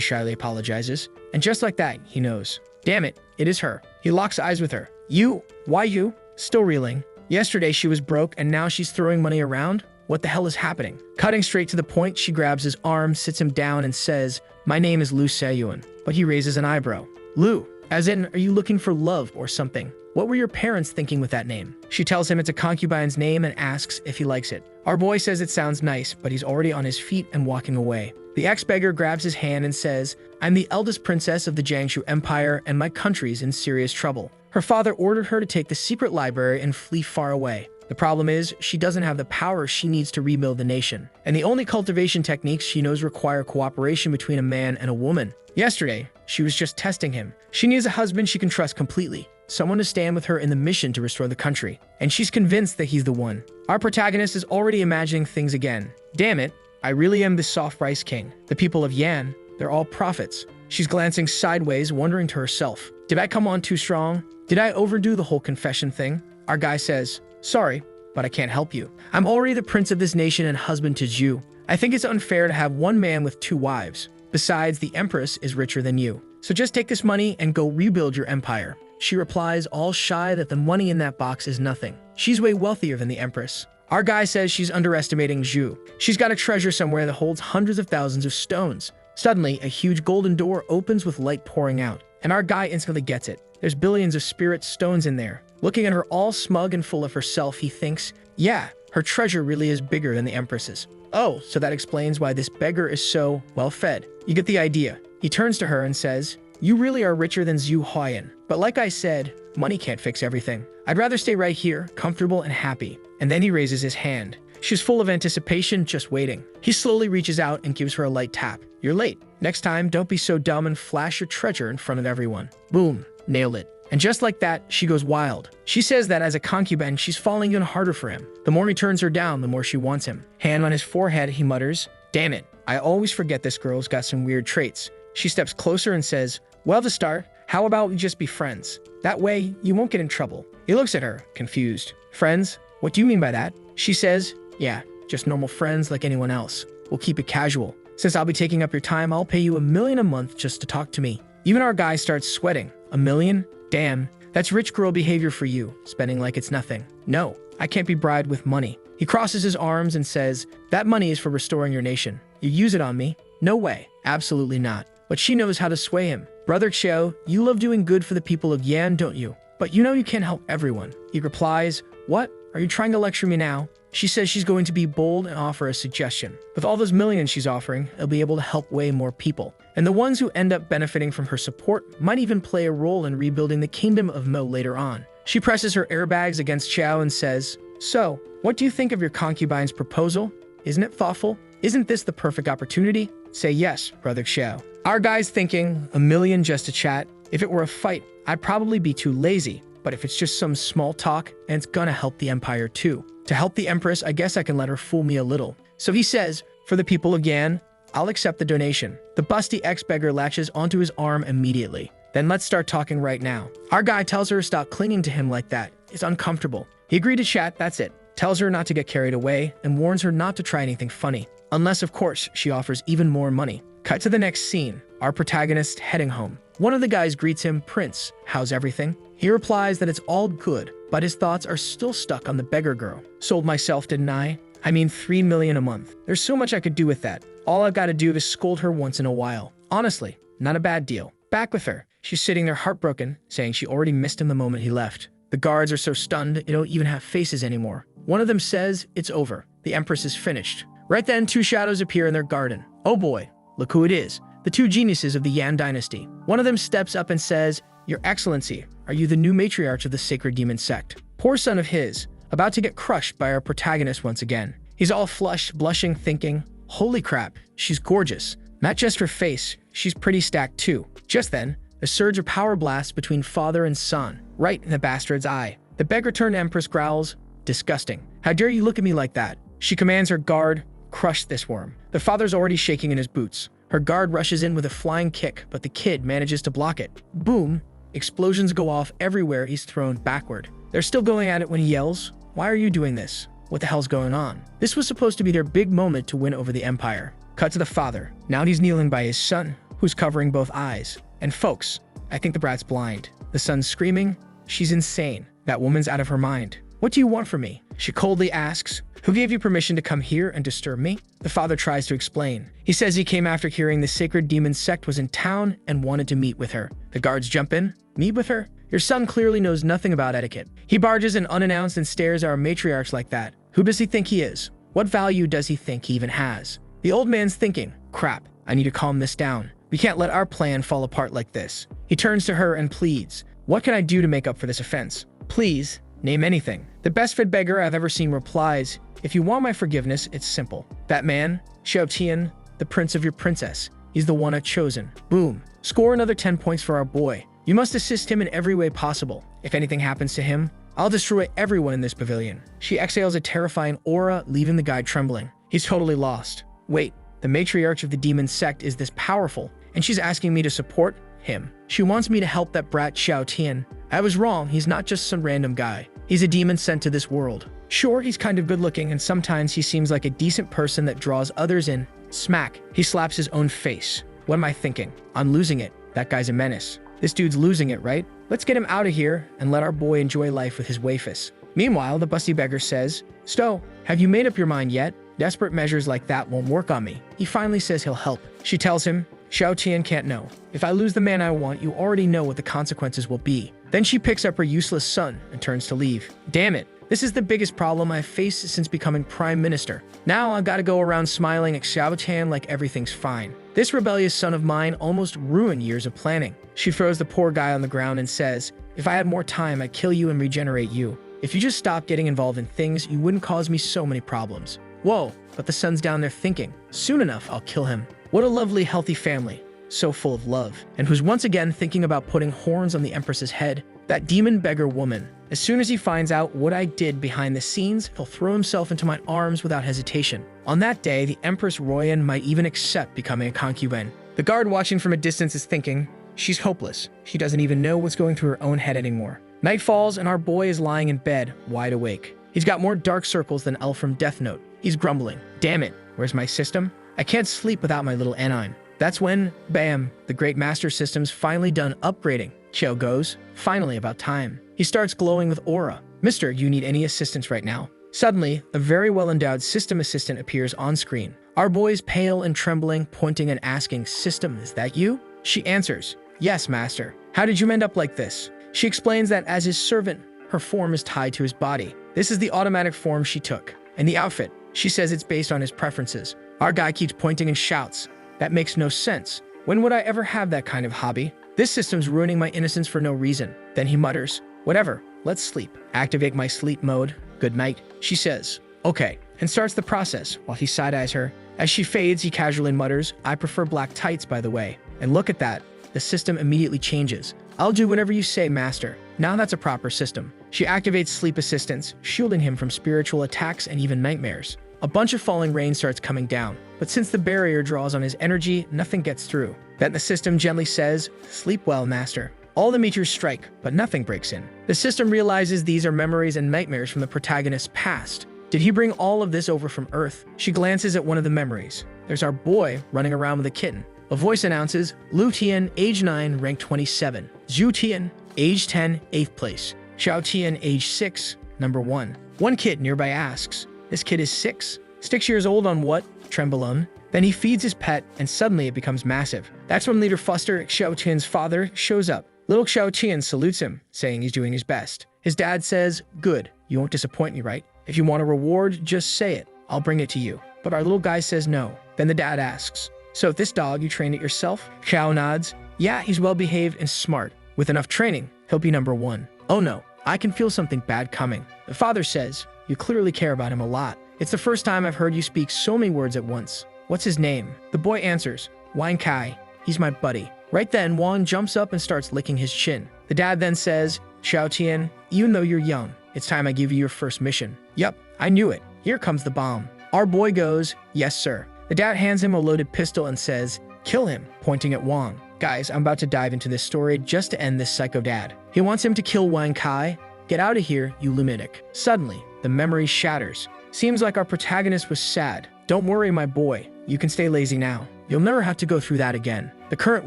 shyly apologizes. And just like that, he knows. Damn it, it is her. He locks eyes with her. You? Why you? Still reeling. Yesterday she was broke, and now she's throwing money around? What the hell is happening? Cutting straight to the point, she grabs his arm, sits him down, and says, my name is Xiao Tian. But he raises an eyebrow. Lu, as in, are you looking for love or something? What were your parents thinking with that name? She tells him it's a concubine's name and asks if he likes it. Our boy says it sounds nice, but he's already on his feet and walking away. The ex-beggar grabs his hand and says, I'm the eldest princess of the Jiangsu Empire, and my country's in serious trouble. Her father ordered her to take the secret library and flee far away. The problem is, she doesn't have the power she needs to rebuild the nation. And the only cultivation techniques she knows require cooperation between a man and a woman. Yesterday, she was just testing him. She needs a husband she can trust completely. Someone to stand with her in the mission to restore the country. And she's convinced that he's the one. Our protagonist is already imagining things again. Damn it, I really am the soft rice king. The people of Yan, they're all prophets. She's glancing sideways, wondering to herself, did I come on too strong? Did I overdo the whole confession thing? Our guy says, sorry, but I can't help you. I'm already the prince of this nation and husband to Zhu. I think it's unfair to have one man with 2 wives. Besides, the Empress is richer than you. So just take this money and go rebuild your empire. She replies, all shy, that the money in that box is nothing. She's way wealthier than the Empress. Our guy says she's underestimating Zhu. She's got a treasure somewhere that holds hundreds of thousands of stones. Suddenly, a huge golden door opens with light pouring out, and our guy instantly gets it. There's billions of spirit stones in there. Looking at her all smug and full of herself, he thinks, yeah, her treasure really is bigger than the Empress's. Oh, so that explains why this beggar is so well-fed. You get the idea. He turns to her and says, "You really are richer than Zu Ruin. But like I said, money can't fix everything. I'd rather stay right here, comfortable and happy." And then he raises his hand. She's full of anticipation, just waiting. He slowly reaches out and gives her a light tap. "You're late. Next time, don't be so dumb and flash your treasure in front of everyone." Boom. Nailed it. And just like that, she goes wild. She says that as a concubine, she's falling even harder for him. The more he turns her down, the more she wants him. Hand on his forehead, he mutters, "Damn it. I always forget this girl's got some weird traits." She steps closer and says, "Well, to start, how about we just be friends? That way, you won't get in trouble." He looks at her, confused. "Friends? What do you mean by that?" She says, "Yeah, just normal friends like anyone else. We'll keep it casual. Since I'll be taking up your time, I'll pay you $1 million a month just to talk to me." Even our guy starts sweating. $1 million? Damn, that's rich girl behavior for you, spending like it's nothing. No, I can't be bribed with money. He crosses his arms and says, "That money is for restoring your nation. You use it on me? No way, absolutely not." But she knows how to sway him. "Brother Xiao, you love doing good for the people of Yan, don't you? But you know you can't help everyone." He replies, "What? Are you trying to lecture me now?" She says she's going to be bold and offer a suggestion. With all those millions she's offering, it'll be able to help way more people. And the ones who end up benefiting from her support might even play a role in rebuilding the kingdom of Mo later on. She presses her airbags against Xiao and says, "So, what do you think of your concubine's proposal? Isn't it thoughtful? Isn't this the perfect opportunity? Say yes, Brother Xiao." Our guy's thinking, $1 million just to chat. If it were a fight, I'd probably be too lazy. But if it's just some small talk, and it's gonna help the empire too. To help the Empress, I guess I can let her fool me a little. So he says, "For the people of Yan, I'll accept the donation." The busty ex-beggar latches onto his arm immediately. "Then let's start talking right now." Our guy tells her to stop clinging to him like that. It's uncomfortable. He agreed to chat, that's it. Tells her not to get carried away, and warns her not to try anything funny. Unless, of course, she offers even more money. Cut to the next scene. Our protagonist heading home. One of the guys greets him, "Prince, how's everything?" He replies that it's all good, but his thoughts are still stuck on the beggar girl. "Sold myself, didn't I? I mean, $3 million a month. There's so much I could do with that. All I've got to do is scold her once in a while. Honestly, not a bad deal." Back with her. She's sitting there heartbroken, saying she already missed him the moment he left. The guards are so stunned, they don't even have faces anymore. One of them says, "It's over. The Empress is finished." Right then, two shadows appear in their garden. Oh boy, look who it is. The two geniuses of the Yan dynasty. One of them steps up and says, "Your Excellency, are you the new matriarch of the Sacred Demon Sect?" Poor son of his, about to get crushed by our protagonist once again. He's all flushed, blushing, thinking, "Holy crap, she's gorgeous. Not just her face, she's pretty stacked too." Just then, a surge of power blasts between father and son, right in the bastard's eye. The beggar-turned-empress growls, "Disgusting. How dare you look at me like that?" She commands her guard, "Crush this worm." The father's already shaking in his boots. Her guard rushes in with a flying kick, but the kid manages to block it. Boom! Explosions go off everywhere. He's thrown backward. They're still going at it when he yells, "Why are you doing this? What the hell's going on?" This was supposed to be their big moment to win over the Empire. Cut to the father. Now he's kneeling by his son, who's covering both eyes. And folks, I think the brat's blind. The son's screaming, "She's insane. That woman's out of her mind. What do you want from me?" She coldly asks, "Who gave you permission to come here and disturb me?" The father tries to explain. He says he came after hearing the Sacred Demon Sect was in town and wanted to meet with her. The guards jump in. "Meet with her? Your son clearly knows nothing about etiquette." He barges in unannounced and stares at our matriarch like that. Who does he think he is? What value does he think he even has? The old man's thinking, "Crap, I need to calm this down. We can't let our plan fall apart like this." He turns to her and pleads, "What can I do to make up for this offense? Please, name anything." The best-fed beggar I've ever seen replies, "If you want my forgiveness, it's simple. That man, Xiao Tian, the prince of your princess, he's the one I've chosen." Boom. Score another 10 points for our boy. You must assist him in every way possible. If anything happens to him, I'll destroy everyone in this pavilion. She exhales a terrifying aura, leaving the guy trembling. He's totally lost. Wait, the matriarch of the demon sect is this powerful, and she's asking me to support him. She wants me to help that brat Xiao Tian. I was wrong, he's not just some random guy. He's a demon sent to this world. Sure, he's kind of good looking, and sometimes he seems like a decent person that draws others in. Smack. He slaps his own face. What am I thinking? I'm losing it. That guy's a menace. This dude's losing it, right? Let's get him out of here and let our boy enjoy life with his Waifus. Meanwhile, the busty beggar says, "Stowe, have you made up your mind yet? Desperate measures like that won't work on me." He finally says he'll help. She tells him, "Xiao Tian can't know. If I lose the man I want, you already know what the consequences will be." Then she picks up her useless son and turns to leave. Damn it, This is the biggest problem I've faced since becoming prime minister. Now I've got to go around smiling at Xiao Tian like everything's fine. This rebellious son of mine almost ruined years of planning. She throws the poor guy on the ground and says, if I had more time, I'd kill you and regenerate you. If you just stopped getting involved in things, you wouldn't cause me so many problems. Whoa, but the son's down there thinking, soon enough, I'll kill him. What a lovely, healthy family. So full of love. And who's once again thinking about putting horns on the Empress's head? That demon beggar woman. As soon as he finds out what I did behind the scenes, he'll throw himself into my arms without hesitation. On that day, the Empress Zu Ruin might even accept becoming a concubine. The guard watching from a distance is thinking, she's hopeless. She doesn't even know what's going through her own head anymore. Night falls and our boy is lying in bed, wide awake. He's got more dark circles than L from Death Note. He's grumbling. Damn it, where's my system? I can't sleep without my little N9. That's when, bam, the Great Master System's finally done upgrading. Xiao goes, finally about time. He starts glowing with aura. Mister, you need any assistance right now? Suddenly, a very well-endowed system assistant appears on screen. Our boy's pale and trembling, pointing and asking, System, is that you? She answers, yes, master. How did you end up like this? She explains that as his servant, her form is tied to his body. This is the automatic form she took. And the outfit, she says it's based on his preferences. Our guy keeps pointing and shouts, that makes no sense. When would I ever have that kind of hobby? This system's ruining my innocence for no reason. Then he mutters, whatever, let's sleep. Activate my sleep mode. Good night, she says. Okay, and starts the process while he side-eyes her. As she fades, he casually mutters, I prefer black tights, by the way. And look at that. The system immediately changes. I'll do whatever you say, master. Now that's a proper system. She activates sleep assistance, shielding him from spiritual attacks and even nightmares. A bunch of falling rain starts coming down, but since the barrier draws on his energy, nothing gets through. Then the system gently says, sleep well, master. All the meteors strike, but nothing breaks in. The system realizes these are memories and nightmares from the protagonist's past. Did he bring all of this over from Earth? She glances at one of the memories. There's our boy running around with a kitten. A voice announces, Lu Tian, age 9, rank 27. Zhu Tian, age 10, 8th place. Xiao Tian, age 6, number 1. One kid nearby asks, this kid is 6? 6 years old on what? Trembulon? Then he feeds his pet, and suddenly it becomes massive. That's when Leader Fuster, Xiao Tian's father, shows up. Little Xiao Tian salutes him, saying he's doing his best. His dad says, good, you won't disappoint me, right? If you want a reward, just say it. I'll bring it to you. But our little guy says no. Then the dad asks, so this dog, you trained it yourself? Xiao nods. Yeah, he's well-behaved and smart. With enough training, he'll be number 1. Oh no, I can feel something bad coming. The father says, you clearly care about him a lot. It's the first time I've heard you speak so many words at once. What's his name? The boy answers, Wang Kai. He's my buddy. Right then, Wang jumps up and starts licking his chin. The dad then says, Xiao Tian, even though you're young, it's time I give you your first mission. Yup, I knew it. Here comes the bomb. Our boy goes, yes, sir. The dad hands him a loaded pistol and says, kill him, pointing at Wang. Guys, I'm about to dive into this story just to end this psycho dad. He wants him to kill Wang Kai. Get out of here, you lunatic. Suddenly, the memory shatters. Seems like our protagonist was sad. Don't worry, my boy. You can stay lazy now. You'll never have to go through that again. The current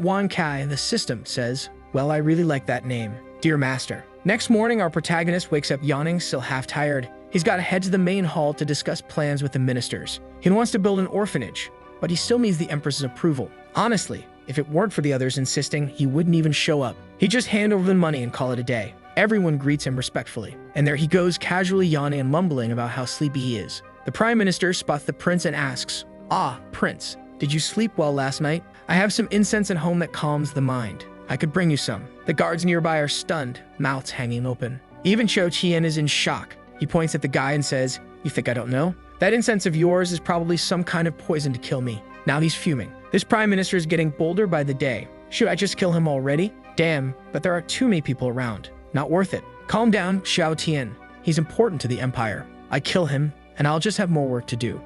Wang Kai, the system, says, well, I really like that name. Dear Master. Next morning, our protagonist wakes up yawning, still half tired. He's got to head to the main hall to discuss plans with the ministers. He wants to build an orphanage, but he still needs the Empress's approval. Honestly, if it weren't for the others insisting, he wouldn't even show up. He'd just hand over the money and call it a day. Everyone greets him respectfully. And there he goes, casually yawning and mumbling about how sleepy he is. The Prime Minister spots the prince and asks, ah, Prince, did you sleep well last night? I have some incense at home that calms the mind. I could bring you some. The guards nearby are stunned, mouths hanging open. Even Xiao Tian is in shock. He points at the guy and says, you think I don't know? That incense of yours is probably some kind of poison to kill me. Now he's fuming. This Prime Minister is getting bolder by the day. Should I just kill him already? Damn, but there are too many people around. Not worth it. Calm down, Xiao Tian. He's important to the Empire. I kill him, and I'll just have more work to do.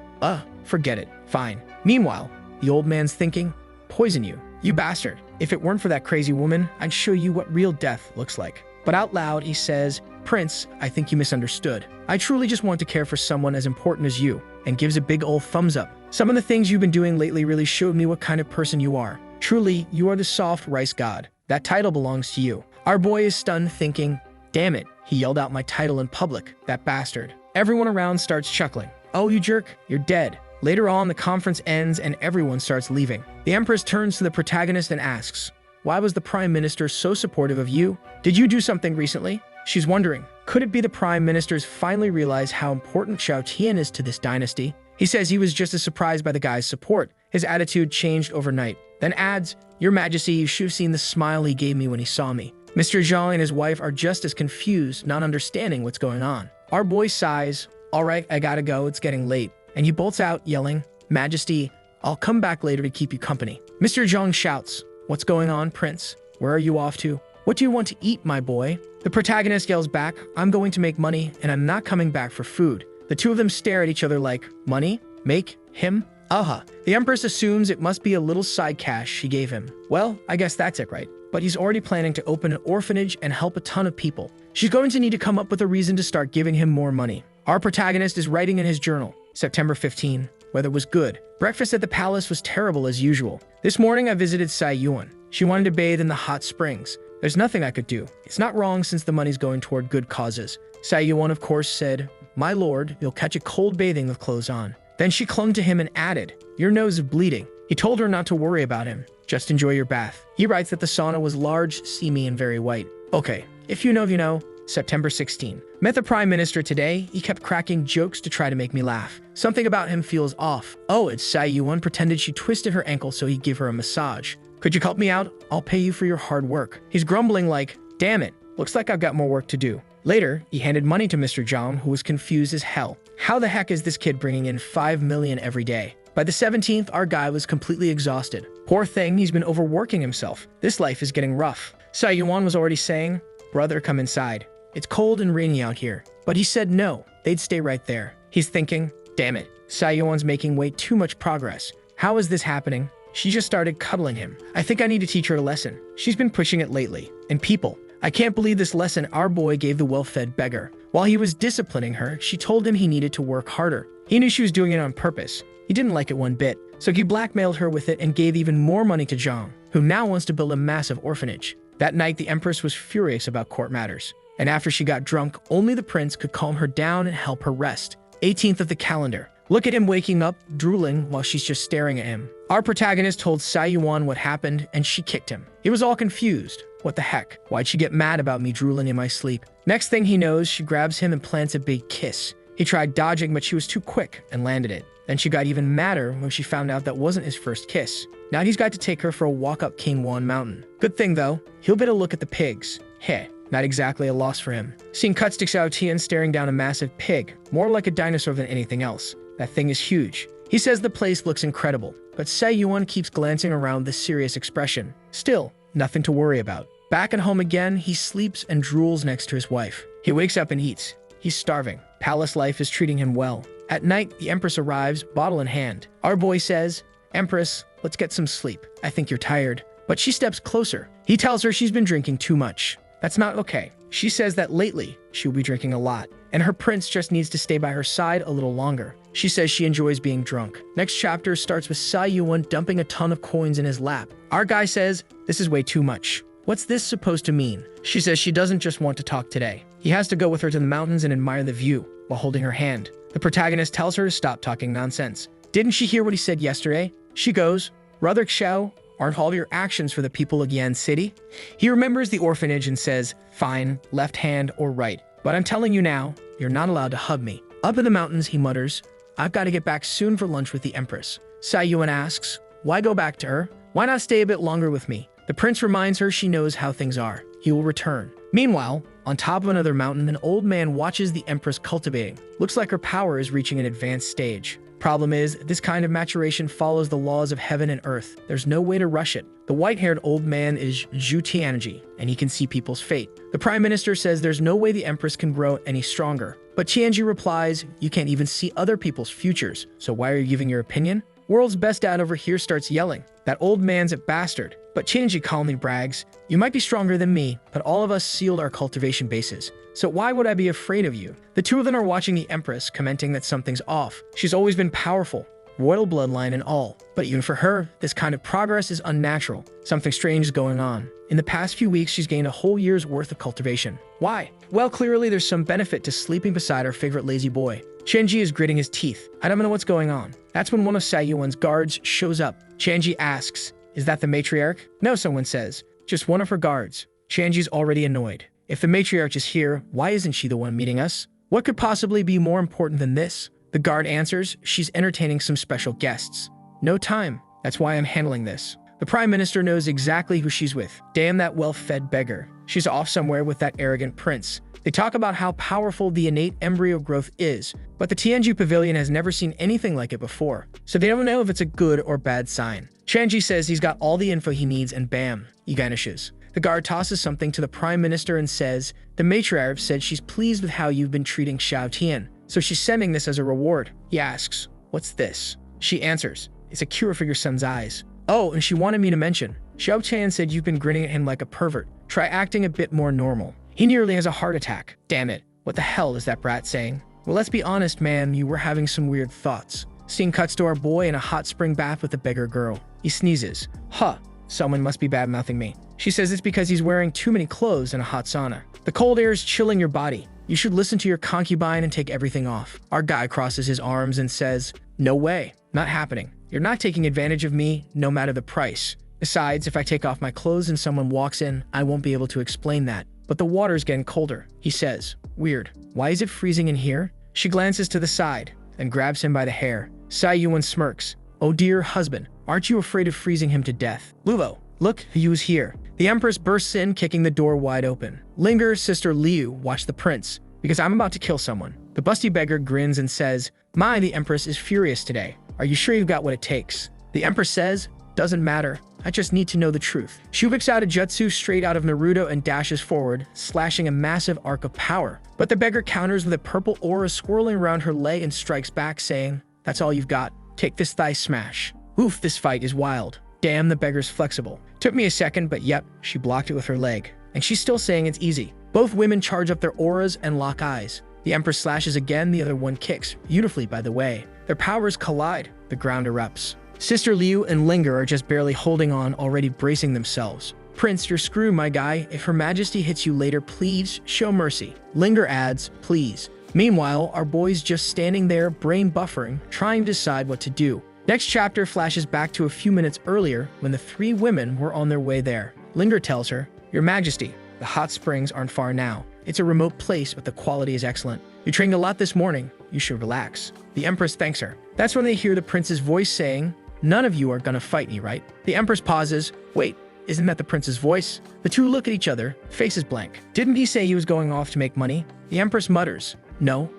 Forget it. Fine. Meanwhile, the old man's thinking, poison you. You bastard. If it weren't for that crazy woman, I'd show you what real death looks like. But out loud, he says, Prince, I think you misunderstood. I truly just want to care for someone as important as you, and gives a big old thumbs up. Some of the things you've been doing lately really showed me what kind of person you are. Truly, you are the soft rice god. That title belongs to you. Our boy is stunned, thinking, damn it, he yelled out my title in public, that bastard. Everyone around starts chuckling. Oh, you jerk, you're dead. Later on, the conference ends and everyone starts leaving. The Empress turns to the protagonist and asks, why was the Prime Minister so supportive of you? Did you do something recently? She's wondering. Could it be the Prime Minister's finally realized how important Xiao Tian is to this dynasty? He says he was just as surprised by the guy's support. His attitude changed overnight. Then adds, "Your Majesty, you should have seen the smile he gave me when he saw me." Mr. Zhang and his wife are just as confused, not understanding what's going on. Our boy sighs, "All right, I gotta go, it's getting late." And he bolts out, yelling, "Majesty, I'll come back later to keep you company." Mr. Zhang shouts, "What's going on, Prince? Where are you off to? What do you want to eat, my boy?" The protagonist yells back, "I'm going to make money, and I'm not coming back for food." The two of them stare at each other like, "Money? Make? Him? Aha." The Empress assumes it must be a little side cash she gave him. Well, I guess that's it, right? But he's already planning to open an orphanage and help a ton of people. She's going to need to come up with a reason to start giving him more money. Our protagonist is writing in his journal, September 15. Weather was good. Breakfast at the palace was terrible as usual. This morning I visited Xiao Yuan. She wanted to bathe in the hot springs. There's nothing I could do. It's not wrong since the money's going toward good causes. Xiao Yuan, of course, said, "My lord, you'll catch a cold bathing with clothes on." Then she clung to him and added, "Your nose is bleeding." He told her not to worry about him. Just enjoy your bath. He writes that the sauna was large, steamy, and very white. Okay, if you know, you know. September 16. Met the Prime Minister today. He kept cracking jokes to try to make me laugh. Something about him feels off. Oh, it's Xiao Yuan pretended she twisted her ankle so he'd give her a massage. "Could you help me out? I'll pay you for your hard work." He's grumbling like, "Damn it, looks like I've got more work to do." Later, he handed money to Mr. Zhang, who was confused as hell. How the heck is this kid bringing in 5 million every day? By the 17th, our guy was completely exhausted. Poor thing, he's been overworking himself. This life is getting rough. Xiao Yuan was already saying, "Brother, come inside. It's cold and rainy out here." But he said no, they'd stay right there. He's thinking, damn it, Xiao Yuan's making way too much progress. How is this happening? She just started cuddling him. I think I need to teach her a lesson. She's been pushing it lately. And people, I can't believe this lesson our boy gave the well-fed beggar. While he was disciplining her, she told him he needed to work harder. He knew she was doing it on purpose. He didn't like it one bit, so he blackmailed her with it and gave even more money to Zhang, who now wants to build a massive orphanage. That night, the Empress was furious about court matters. And after she got drunk, only the prince could calm her down and help her rest. 18th of the calendar. Look at him waking up, drooling while she's just staring at him. Our protagonist told Xiao Yuan what happened, and she kicked him. He was all confused. What the heck? Why'd she get mad about me drooling in my sleep? Next thing he knows, she grabs him and plants a big kiss. He tried dodging, but she was too quick and landed it. Then she got even madder when she found out that wasn't his first kiss. Now he's got to take her for a walk up King Wan Mountain. Good thing though, he'll get a look at the pigs. Heh. Not exactly a loss for him. Scene cuts to Xiao Tian staring down a massive pig, more like a dinosaur than anything else. That thing is huge. He says the place looks incredible, but Xiao Yuan keeps glancing around with serious expression. Still, nothing to worry about. Back at home again, he sleeps and drools next to his wife. He wakes up and eats. He's starving. Palace life is treating him well. At night, the Empress arrives, bottle in hand. Our boy says, "Empress, let's get some sleep. I think you're tired." But she steps closer. He tells her she's been drinking too much. That's not okay. She says that lately, she'll be drinking a lot, and her prince just needs to stay by her side a little longer. She says she enjoys being drunk. Next chapter starts with Xiao Yuan dumping a ton of coins in his lap. Our guy says, "This is way too much. What's this supposed to mean?" She says she doesn't just want to talk today. He has to go with her to the mountains and admire the view, while holding her hand. The protagonist tells her to stop talking nonsense. Didn't she hear what he said yesterday? She goes, "Brother Xiao, aren't all your actions for the people of Yan City?" He remembers the orphanage and says, "Fine, left hand or right. But I'm telling you now, you're not allowed to hug me." Up in the mountains, he mutters, "I've got to get back soon for lunch with the Empress." Xiao Yuan asks, "Why go back to her? Why not stay a bit longer with me?" The prince reminds her she knows how things are. He will return. Meanwhile, on top of another mountain, an old man watches the Empress cultivating. Looks like her power is reaching an advanced stage. Problem is, this kind of maturation follows the laws of heaven and earth. There's no way to rush it. The white-haired old man is Zhu Tianji, and he can see people's fate. The Prime Minister says there's no way the Empress can grow any stronger. But Tianji replies, "You can't even see other people's futures, so why are you giving your opinion?" World's best dad over here starts yelling. That old man's a bastard. But Tianji calmly brags, "You might be stronger than me, but all of us sealed our cultivation bases. So why would I be afraid of you?" The two of them are watching the Empress, commenting that something's off. She's always been powerful, royal bloodline and all. But even for her, this kind of progress is unnatural. Something strange is going on. In the past few weeks, she's gained a whole year's worth of cultivation. Why? Well, clearly there's some benefit to sleeping beside her favorite lazy boy. Tianji is gritting his teeth. I don't know what's going on. That's when one of Xiao Yuan's guards shows up. Tianji asks, "Is that the matriarch?" "No," someone says. "Just one of her guards." Tianji's already annoyed. If the matriarch is here, why isn't she the one meeting us? What could possibly be more important than this? The guard answers, she's entertaining some special guests. No time. That's why I'm handling this. The prime minister knows exactly who she's with. Damn that well-fed beggar. She's off somewhere with that arrogant prince. They talk about how powerful the innate embryo growth is, but the Tianju pavilion has never seen anything like it before, so they don't know if it's a good or bad sign. Tianji says he's got all the info he needs and bam, he vanishes. The guard tosses something to the prime minister and says, the matriarch said she's pleased with how you've been treating Xiao Tian, so she's sending this as a reward. He asks, what's this? She answers, it's a cure for your son's eyes. Oh, and she wanted me to mention, Xiao Tian said you've been grinning at him like a pervert. Try acting a bit more normal. He nearly has a heart attack. Damn it, what the hell is that brat saying? Well, let's be honest, man, you were having some weird thoughts. Scene cuts to our boy in a hot spring bath with a beggar girl. He sneezes. Huh, someone must be bad-mouthing me. She says it's because he's wearing too many clothes in a hot sauna. The cold air is chilling your body. You should listen to your concubine and take everything off. Our guy crosses his arms and says, no way, not happening. You're not taking advantage of me, no matter the price. Besides, if I take off my clothes and someone walks in, I won't be able to explain that. But the water's getting colder. He says, weird. Why is it freezing in here? She glances to the side and grabs him by the hair. Xiao Yuan smirks. Oh dear husband, aren't you afraid of freezing him to death? Luo, look who's here. The Empress bursts in, kicking the door wide open. Linger's sister Liu watch the prince, because I'm about to kill someone. The busty beggar grins and says, the Empress is furious today. Are you sure you've got what it takes? The Empress says, doesn't matter. I just need to know the truth. She whips out a jutsu straight out of Naruto and dashes forward, slashing a massive arc of power. But the beggar counters with a purple aura swirling around her leg and strikes back, saying, that's all you've got. Take this thigh smash. Oof, this fight is wild. Damn, the beggar's flexible. Took me a second, but yep, she blocked it with her leg. And she's still saying it's easy. Both women charge up their auras and lock eyes. The Empress slashes again, the other one kicks, beautifully by the way. Their powers collide, the ground erupts. Sister Liu and Linger are just barely holding on, already bracing themselves. Prince, you're screwed, my guy. If Her Majesty hits you later, please show mercy. Linger adds, please. Meanwhile, our boy's just standing there, brain buffering, trying to decide what to do. Next chapter flashes back to a few minutes earlier when the three women were on their way there. Linger tells her, Your Majesty, the hot springs aren't far now. It's a remote place, but the quality is excellent. You trained a lot this morning. You should relax. The Empress thanks her. That's when they hear the prince's voice saying, none of you are gonna fight me, right? The Empress pauses. Wait, isn't that the prince's voice? The two look at each other, faces blank. Didn't he say he was going off to make money? The Empress mutters, No,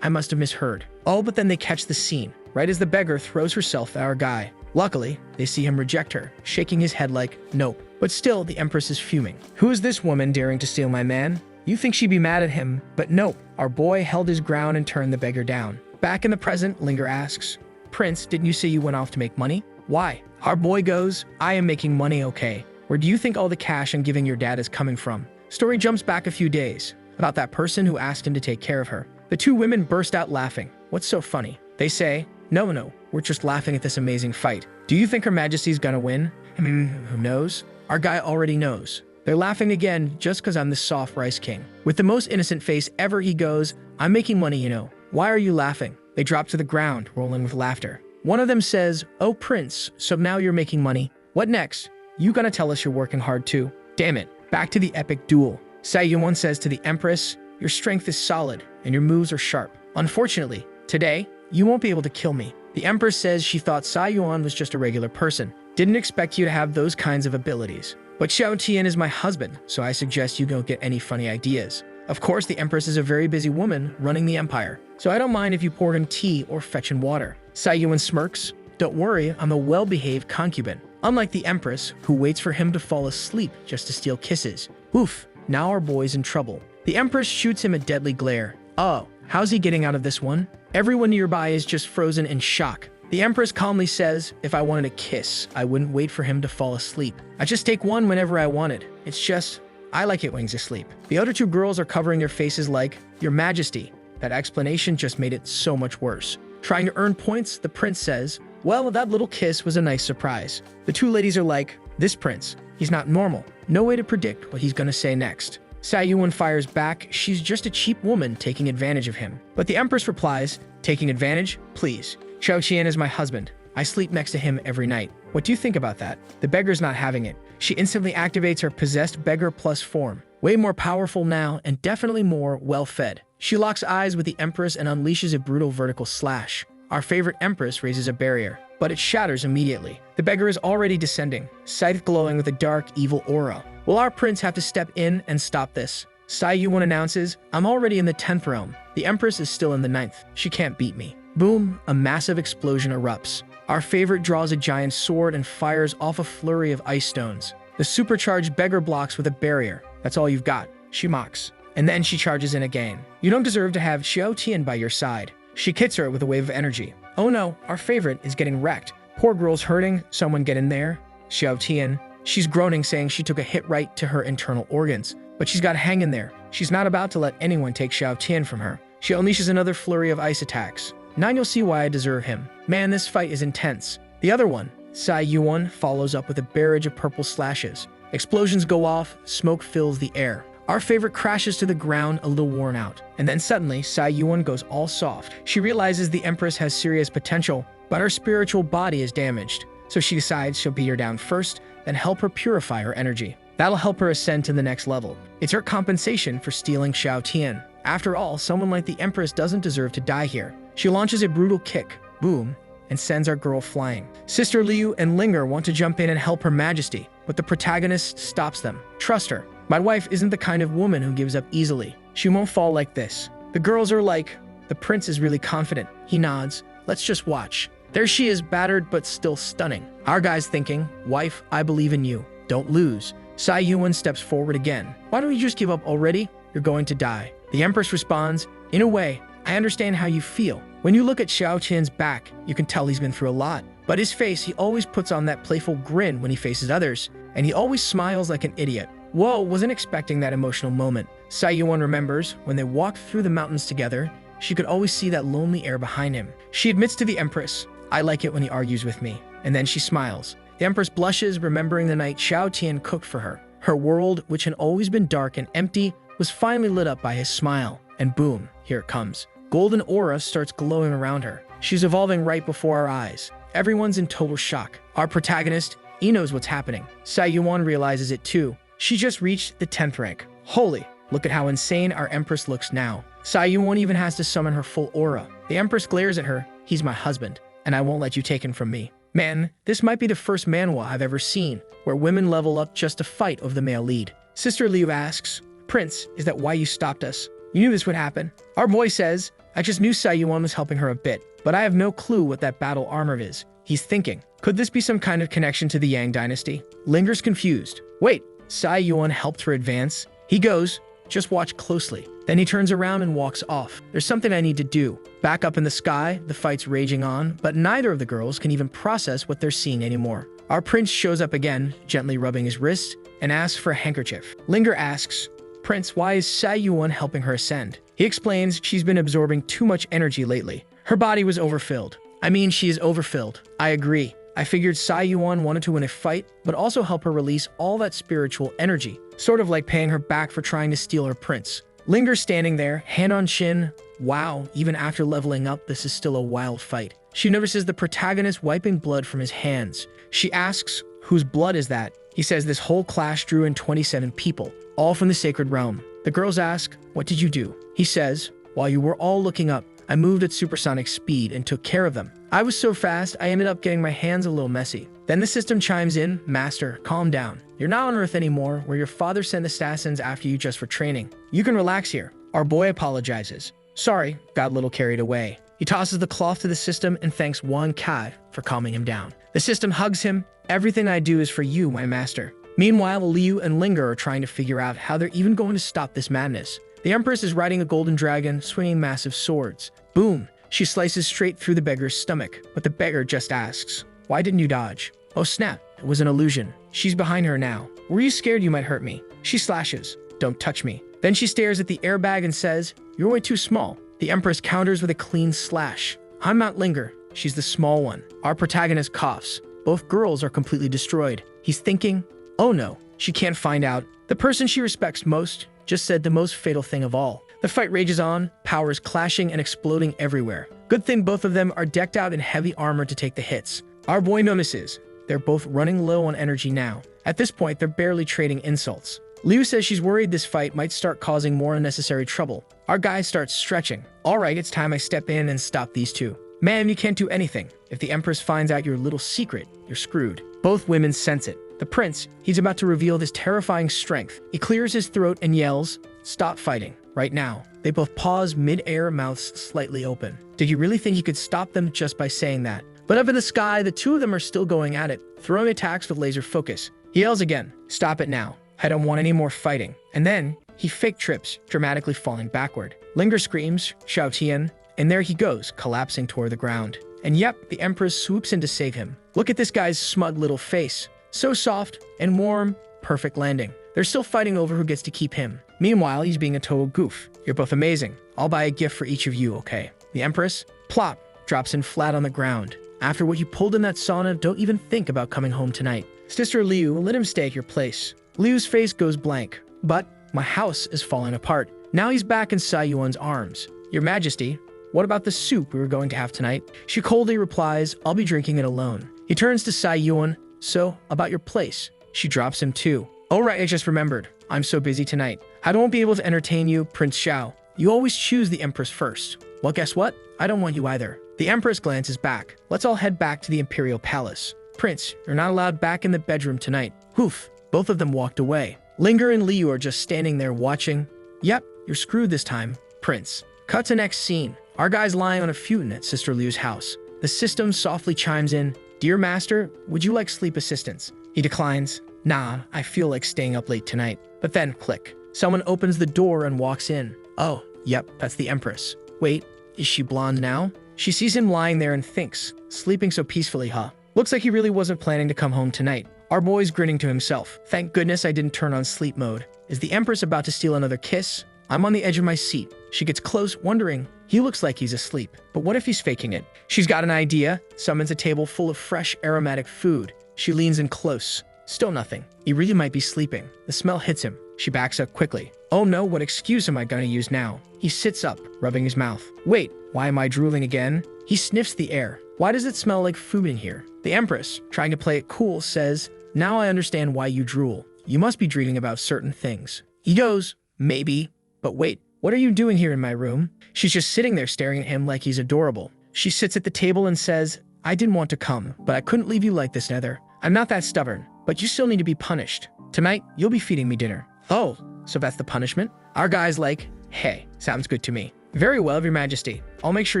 I must have misheard. Oh, but then they catch the scene, right as the beggar throws herself at our guy. Luckily, they see him reject her, shaking his head like, nope. But still, the Empress is fuming. Who is this woman daring to steal my man? You think she'd be mad at him, but nope. Our boy held his ground and turned the beggar down. Back in the present, Linger asks, Prince, didn't you say you went off to make money? Why? Our boy goes, I am making money, okay. Where do you think all the cash I'm giving your dad is coming from? Story jumps back a few days, about that person who asked him to take care of her. The two women burst out laughing. What's so funny? They say, No, we're just laughing at this amazing fight. Do you think Her Majesty's gonna win? Who knows? Our guy already knows. They're laughing again just because I'm the soft rice king. With the most innocent face ever, he goes, I'm making money, you know. Why are you laughing? They drop to the ground, rolling with laughter. One of them says, Oh, Prince, so now you're making money. What next? You gonna tell us you're working hard too? Damn it. Back to the epic duel. Xiao Yuan says to the Empress, Your strength is solid, and your moves are sharp. Unfortunately, today, you won't be able to kill me. The Empress says she thought Xiao Yuan was just a regular person. Didn't expect you to have those kinds of abilities. But Xiao Tian is my husband, so I suggest you don't get any funny ideas. Of course, the Empress is a very busy woman running the empire, so I don't mind if you pour him tea or fetch him water. Xiao Yuan smirks. Don't worry, I'm a well-behaved concubine. Unlike the Empress, who waits for him to fall asleep just to steal kisses. Oof, now our boy's in trouble. The Empress shoots him a deadly glare. Oh, how's he getting out of this one? Everyone nearby is just frozen in shock. The Empress calmly says, if I wanted a kiss, I wouldn't wait for him to fall asleep. I just take one whenever I wanted. It's just, I like it when he's asleep. The other two girls are covering their faces like, Your Majesty. That explanation just made it so much worse. Trying to earn points, the prince says, well, that little kiss was a nice surprise. The two ladies are like, this prince, he's not normal. No way to predict what he's gonna say next. Xiao Yuan fires back, she's just a cheap woman taking advantage of him. But the Empress replies, taking advantage? Please. Xiao Tian is my husband. I sleep next to him every night. What do you think about that? The beggar's not having it. She instantly activates her possessed beggar plus form. way more powerful now and definitely more well-fed. She locks eyes with the Empress and unleashes a brutal vertical slash. Our favorite Empress raises a barrier, but it shatters immediately. The beggar is already descending, scythe glowing with a dark, evil aura. Will our prince have to step in and stop this? Xiao Tian announces, I'm already in the 10th realm. The Empress is still in the 9th. She can't beat me. Boom, a massive explosion erupts. Our favorite draws a giant sword and fires off a flurry of ice stones. The supercharged beggar blocks with a barrier. That's all you've got, she mocks. And then she charges in again. You don't deserve to have Xiao Tian by your side. She kicks her with a wave of energy. Oh no, our favorite is getting wrecked. Poor girl's hurting, someone get in there. Xiao Tian. She's groaning, saying she took a hit right to her internal organs. But she's got to hang in there. She's not about to let anyone take Xiao Tian from her. She unleashes another flurry of ice attacks. Now you'll see why I deserve him. Man, this fight is intense. The other one, Xiao Tian, follows up with a barrage of purple slashes. Explosions go off, smoke fills the air. Our favorite crashes to the ground, a little worn out. And then suddenly, Xiao Tian goes all soft. She realizes the Empress has serious potential, but her spiritual body is damaged. So she decides she'll beat her down first, then help her purify her energy. That'll help her ascend to the next level. It's her compensation for stealing Xiao Tian. After all, someone like the Empress doesn't deserve to die here. She launches a brutal kick, boom, and sends our girl flying. Sister Liu and Linger want to jump in and help Her Majesty, but the protagonist stops them. Trust her. My wife isn't the kind of woman who gives up easily. She won't fall like this. The girls are like, the prince is really confident. He nods. Let's just watch. There she is, battered but still stunning. Our guy's thinking, wife, I believe in you. Don't lose. Xiao Tian steps forward again. Why don't you just give up already? You're going to die. The Empress responds, in a way, I understand how you feel. When you look at Xiao Tian's back, you can tell he's been through a lot. But his face, he always puts on that playful grin when he faces others, and he always smiles like an idiot. Whoa, wasn't expecting that emotional moment. Xiao Tian remembers, when they walked through the mountains together, she could always see that lonely air behind him. She admits to the Empress, I like it when he argues with me. And then she smiles. The Empress blushes, remembering the night Xiao Tian cooked for her. Her world, which had always been dark and empty, was finally lit up by his smile. And boom, here it comes. Golden aura starts glowing around her. She's evolving right before our eyes. Everyone's in total shock. Our protagonist, he knows what's happening. Xiao Tian realizes it too. She just reached the 10th rank. Holy, look at how insane our Empress looks now. Xiao Tian even has to summon her full aura. The Empress glares at her. He's my husband, and I won't let you take him from me. Man, this might be the first manhwa I've ever seen, where women level up just to fight over the male lead. Sister Liu asks, Prince, is that why you stopped us? You knew this would happen. Our boy says, I just knew Xiao Tian was helping her a bit, but I have no clue what that battle armor is. He's thinking, could this be some kind of connection to the Yang dynasty? Linger's confused. Wait, Xiao Tian helped her advance? He goes, just watch closely. Then he turns around and walks off. There's something I need to do. Back up in the sky, the fight's raging on, but neither of the girls can even process what they're seeing anymore. Our prince shows up again, gently rubbing his wrist, and asks for a handkerchief. Linger asks, Prince, why is Xiao Tian helping her ascend? He explains she's been absorbing too much energy lately. Her body was overfilled. I mean, she is overfilled. I agree. I figured Xiao Tian wanted to win a fight, but also help her release all that spiritual energy, sort of like paying her back for trying to steal her prince. Linger standing there, hand on chin. Wow, even after leveling up, this is still a wild fight. She notices the protagonist wiping blood from his hands. She asks, whose blood is that? He says this whole clash drew in 27 people, all from the sacred realm. The girls ask, what did you do? He says, while you were all looking up, I moved at supersonic speed and took care of them. I was so fast, I ended up getting my hands a little messy. Then the system chimes in, Master, calm down. You're not on Earth anymore, where your father sent assassins after you just for training. You can relax here. Our boy apologizes. Sorry, got a little carried away. He tosses the cloth to the system and thanks Wan Kai for calming him down. The system hugs him. Everything I do is for you, my master. Meanwhile, Liu and Linger are trying to figure out how they're even going to stop this madness. The Empress is riding a golden dragon, swinging massive swords. Boom! She slices straight through the beggar's stomach, but the beggar just asks, why didn't you dodge? Oh snap, it was an illusion. She's behind her now. Were you scared you might hurt me? She slashes, don't touch me. Then she stares at the airbag and says, you're way too small. The Empress counters with a clean slash. I'm not Linger, she's the small one. Our protagonist coughs. Both girls are completely destroyed. He's thinking, oh no, she can't find out. The person she respects most just said the most fatal thing of all. The fight rages on, powers clashing and exploding everywhere. Good thing both of them are decked out in heavy armor to take the hits. Our boy notices. They're both running low on energy now. At this point, they're barely trading insults. Liu says she's worried this fight might start causing more unnecessary trouble. Our guy starts stretching. All right, it's time I step in and stop these two. Ma'am, you can't do anything. If the Empress finds out your little secret, you're screwed. Both women sense it. The prince, he's about to reveal this terrifying strength. He clears his throat and yells, "Stop fighting, right now." They both pause mid-air, mouths slightly open. Did you really think you could stop them just by saying that? But up in the sky, the two of them are still going at it, throwing attacks with laser focus. He yells again, "Stop it now. I don't want any more fighting." And then, he fake trips, dramatically falling backward. Linger screams, "Xiao Tian," and there he goes, collapsing toward the ground. And yep, the Empress swoops in to save him. Look at this guy's smug little face. So soft and warm, perfect landing. They're still fighting over who gets to keep him. Meanwhile, he's being a total goof. You're both amazing. I'll buy a gift for each of you, okay? The Empress, plop, drops in flat on the ground. After what you pulled in that sauna, don't even think about coming home tonight. Sister Liu, let him stay at your place. Liu's face goes blank. But my house is falling apart. Now he's back in Sai Yuan's arms. Your Majesty, what about the soup we were going to have tonight? She coldly replies, I'll be drinking it alone. He turns to Sai Yuan. So, about your place. She drops him too. Oh right, I just remembered. I'm so busy tonight. I won't be able to entertain you, Prince Xiao. You always choose the Empress first. Well, guess what? I don't want you either. The Empress glances back. Let's all head back to the Imperial Palace. Prince, you're not allowed back in the bedroom tonight. Hoof. Both of them walked away. Linger and Liu are just standing there watching. Yep, you're screwed this time, Prince. Cut to next scene. Our guy's lying on a futon at Sister Liu's house. The system softly chimes in. Dear Master, would you like sleep assistance? He declines. Nah, I feel like staying up late tonight. But then, click. Someone opens the door and walks in. Oh, yep, that's the Empress. Wait, is she blonde now? She sees him lying there and thinks, sleeping so peacefully, huh? Looks like he really wasn't planning to come home tonight. Our boy's grinning to himself. Thank goodness I didn't turn on sleep mode. Is the Empress about to steal another kiss? I'm on the edge of my seat. She gets close, wondering. He looks like he's asleep. But what if he's faking it? She's got an idea, summons a table full of fresh, aromatic food. She leans in close. Still nothing. He really might be sleeping. The smell hits him. She backs up quickly. Oh no, what excuse am I gonna use now? He sits up, rubbing his mouth. Wait, why am I drooling again? He sniffs the air. Why does it smell like food in here? The Empress, trying to play it cool, says, Now I understand why you drool. You must be dreaming about certain things. He goes, Maybe. But wait, what are you doing here in my room? She's just sitting there staring at him like he's adorable. She sits at the table and says, I didn't want to come, but I couldn't leave you like this, Nether. I'm not that stubborn, but you still need to be punished. Tonight, you'll be feeding me dinner. Oh, so that's the punishment? Our guy's like, hey, sounds good to me. Very well, Your Majesty. I'll make sure